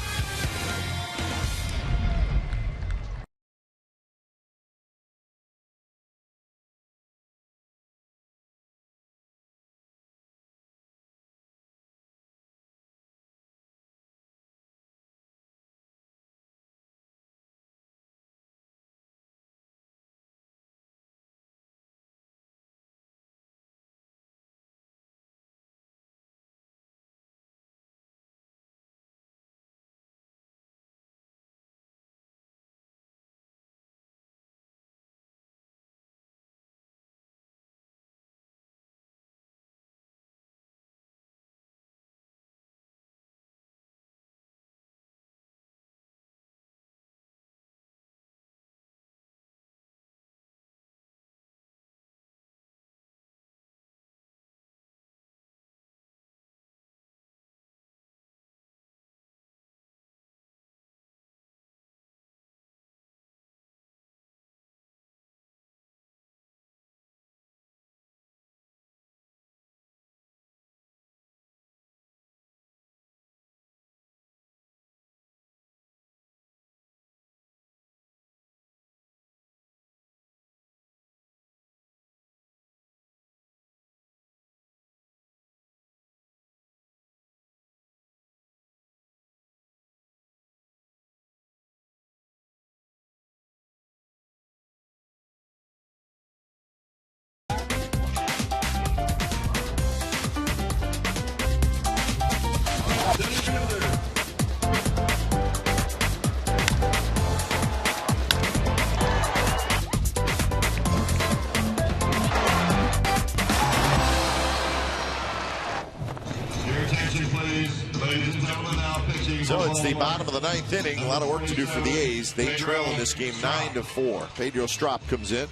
So it's the bottom of the ninth inning. A lot of work to do for the A's. They trail in this game 9-4. Pedro Strop comes in.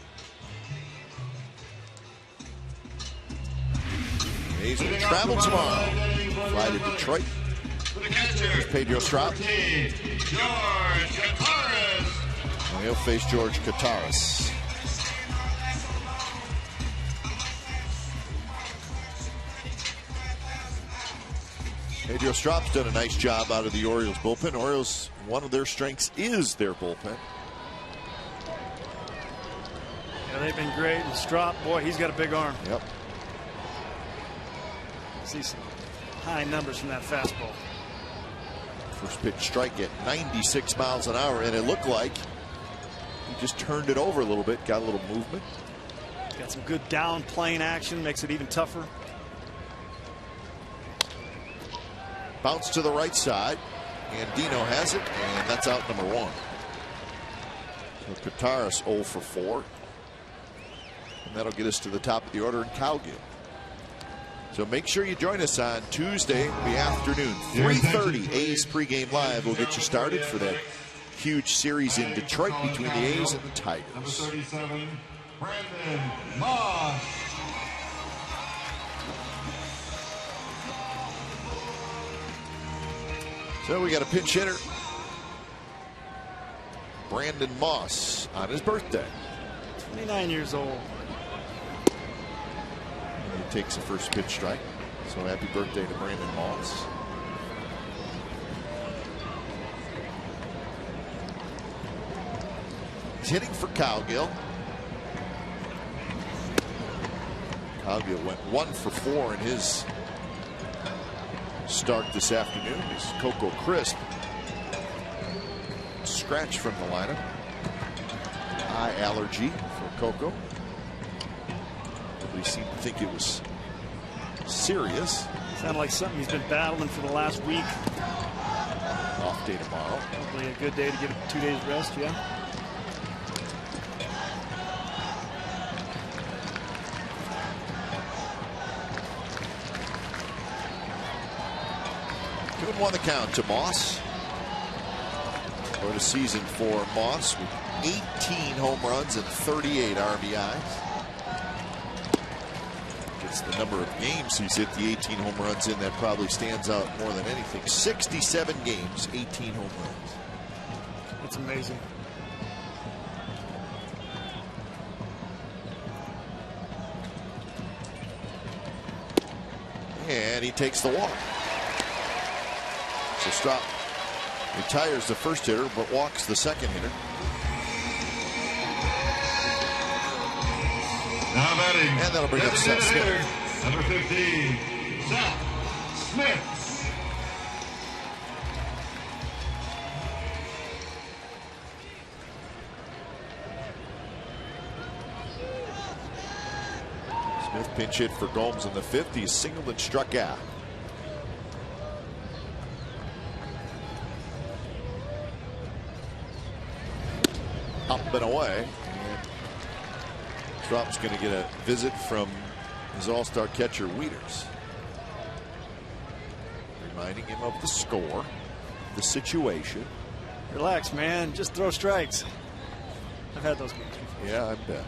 A's will travel tomorrow. Fly to Detroit. Here's Pedro Strop. And he'll face George Kataris. Pedro Strop's done a nice job out of the Orioles bullpen. Orioles, one of their strengths is their bullpen. Yeah, they've been great. And Strop, boy, he's got a big arm. Yep. See some high numbers from that fastball. First pitch strike at 96 miles an hour, and it looked like he just turned it over a little bit, got a little movement. Got some good down plane action, makes it even tougher. Bounce to the right side, and Dino has it, and that's out number one. So Kataris 0 for 4. And that'll get us to the top of the order in Cowgill. So make sure you join us on Tuesday, the afternoon, 3:30. A's pregame live will get you started for that huge series in Detroit between the A's and the Tigers. Number 37, Brandon Moss. So we got a pinch hitter, Brandon Moss, on his birthday. 29 years old. And he takes the first pitch strike. So happy birthday to Brandon Moss. He's hitting for Cowgill. Cowgill went 1 for 4 in his start this afternoon. Is Coco Crisp scratched from the lineup. Eye allergy for Coco. Nobody seemed to think it was serious. Sounded like something he's been battling for the last week. Off day tomorrow. Probably a good day to get 2 days rest, yeah. 2-1 the count to Moss. What a season for Moss with 18 home runs and 38 RBIs. It's the number of games he's hit the 18 home runs in that probably stands out more than anything. 67 games, 18 home runs. It's amazing. And he takes the walk. So Strop retires the first hitter, but walks the second hitter. Now batting. And that'll bring up Seth Smith. Number 15, Seth Smith. Smith pinch hit for Gomes in the 5th. He's singled and struck out. Up and away. Strop's going to get a visit from his all-star catcher Wieters, reminding him of the score, the situation. Relax, man. Just throw strikes. I've had those games before. Yeah, I bet.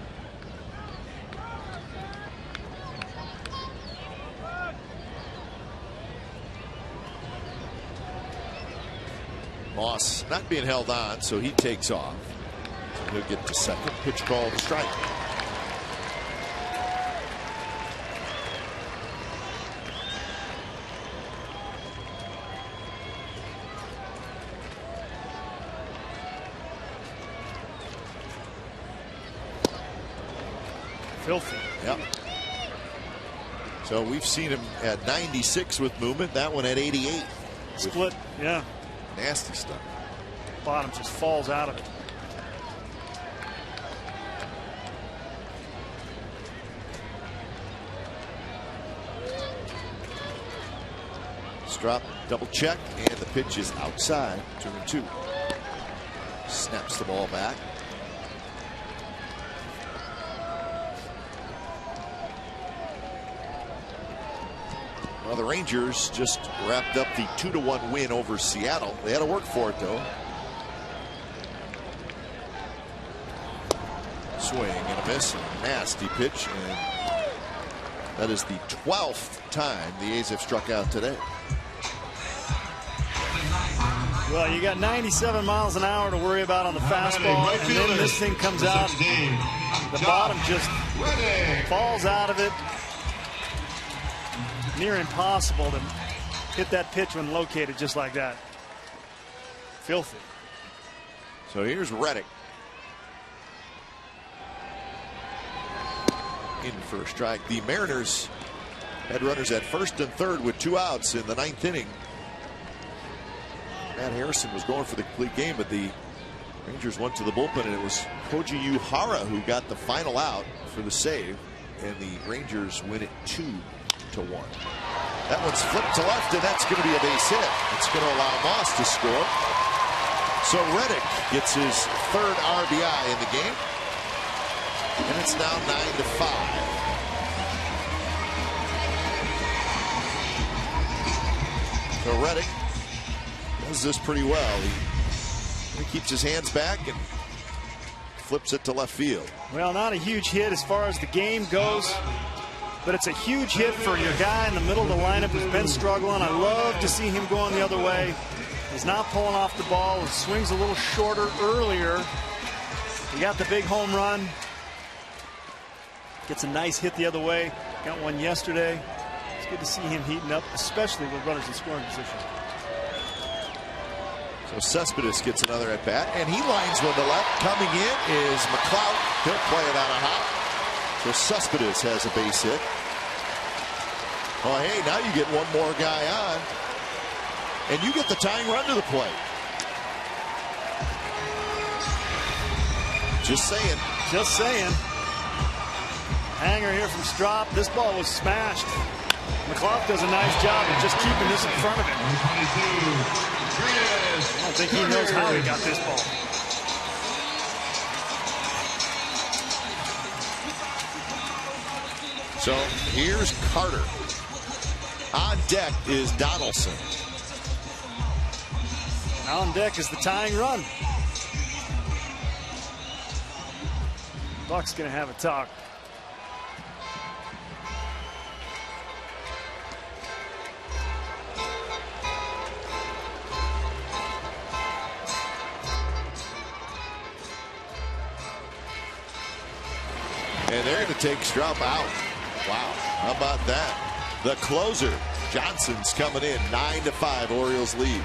Moss not being held on, so he takes off. So he'll get to second. Pitch called a strike. Filthy. Yep. So we've seen him at 96 with movement. That one at 88. Split. Yeah. Nasty stuff. Bottom just falls out of it. Strop double check, and the pitch is outside. 2-2. Snaps the ball back. Well, the Rangers just wrapped up the 2-1 win over Seattle. They had to work for it, though. Swing and a miss. A nasty pitch. And that is the 12th time the A's have struck out today. Well, you got 97 miles an hour to worry about on the fastball, and then this thing comes out. The bottom just falls out of it. Near impossible to hit that pitch when located just like that. Filthy. So here's Reddick. In for a strike. The Mariners had runners at first and third with 2 outs in the 9th inning. Matt Harrison was going for the complete game, but the Rangers went to the bullpen, and it was Koji Uehara who got the final out for the save, and the Rangers win it 2-1. That one's flipped to left, and that's going to be a base hit. It's going to allow Moss to score. So Reddick gets his 3rd RBI in the game, and it's now 9-5. So Reddick does this pretty well. He keeps his hands back and flips it to left field. Well, not a huge hit as far as the game goes, but it's a huge hit for your guy in the middle of the lineup who's been struggling. I love to see him going the other way. He's not pulling off the ball. His swing's a little shorter earlier. He got the big home run. Gets a nice hit the other way. Got one yesterday. It's good to see him heating up, especially with runners in scoring position. So Cespedes gets another at bat, and he lines one to left. Coming in is McLeod. He'll play it out of hop. So Cespedes has a base hit. Oh, hey, now you get one more guy on, and you get the tying run to the plate. Just saying. Just saying. Hanger here from Strop. This ball was smashed. McLeod does a nice job of just keeping this in front of him. I don't think he knows how he got this ball. So here's Carter. On deck is Donaldson. On deck is the tying run. Buck's going to have a talk. And they're going to take Strupp out. Wow, how about that? The closer, Johnson's coming in. 9-5, Orioles lead.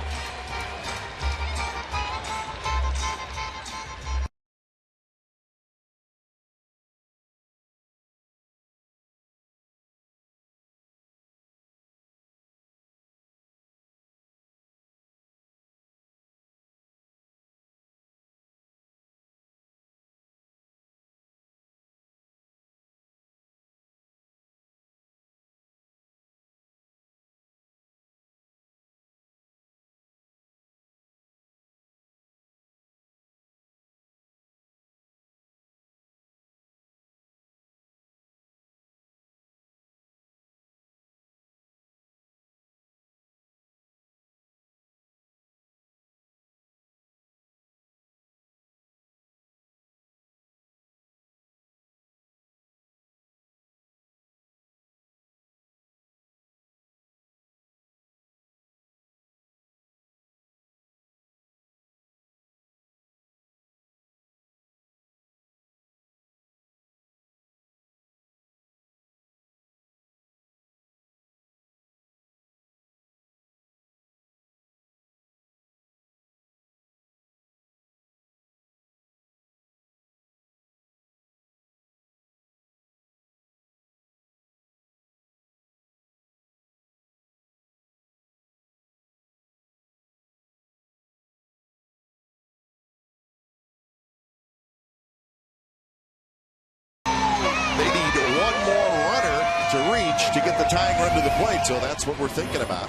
They need one more runner to reach to get the tying run to the plate, so that's what we're thinking about.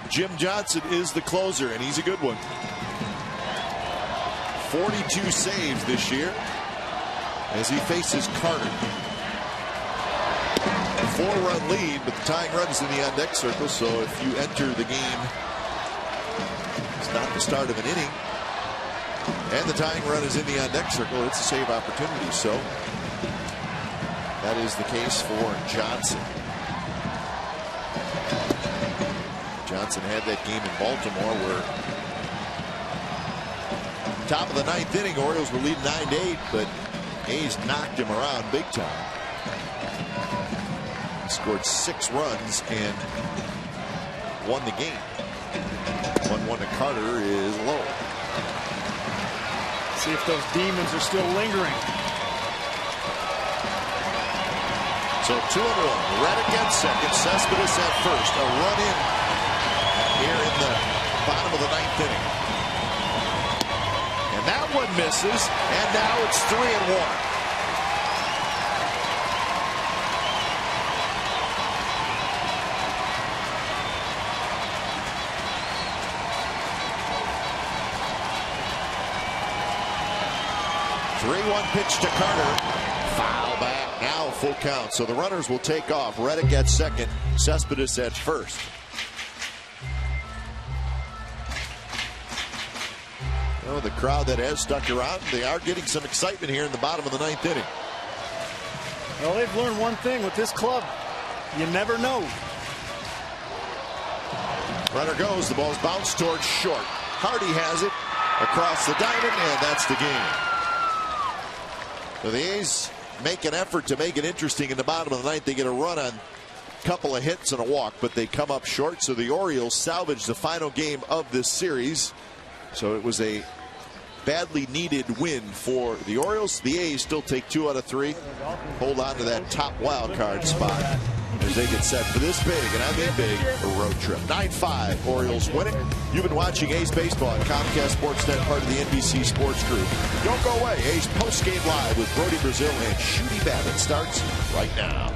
Jim Johnson is the closer, and he's a good one. 42 saves this year as he faces Carter. A 4-run lead, but the tying run is in the on-deck circle, so if you enter the game, it's not the start of an inning, and the tying run is in the on-deck circle, it's a save opportunity. So that is the case for Johnson. Johnson had that game in Baltimore where top of the 9th inning, Orioles were leading 9-8, but A's knocked him around big time. He scored 6 runs and won the game. 1-1 to Carter is low. See if those demons are still lingering. So 2-1. Reddick at second. Cespedes at first. A run in here in the bottom of the 9th inning. And that one misses. And now it's 3-1. Pitch to Carter. Foul back. Now full count. So the runners will take off. Reddick at second. Cespedes at first. Oh, the crowd that has stuck around, they are getting some excitement here in the bottom of the 9th inning. Well, they've learned one thing with this club. You never know. Runner goes. The ball's bounced towards short. Hardy has it across the diamond, and that's the game. So the A's make an effort to make it interesting in the bottom of the 9th. They get a run on a couple of hits and a walk, but they come up short. So the Orioles salvage the final game of this series. So it was a badly needed win for the Orioles. The A's still take 2 out of 3. Hold on to that top wild card spot as they get set for this big, and I mean big, road trip. 9-5, Orioles win it. You've been watching A's Baseball on Comcast Sportsnet, part of the NBC Sports Group. Don't go away. A's postgame live with Brody Brazil and Shooty Babbitt starts right now.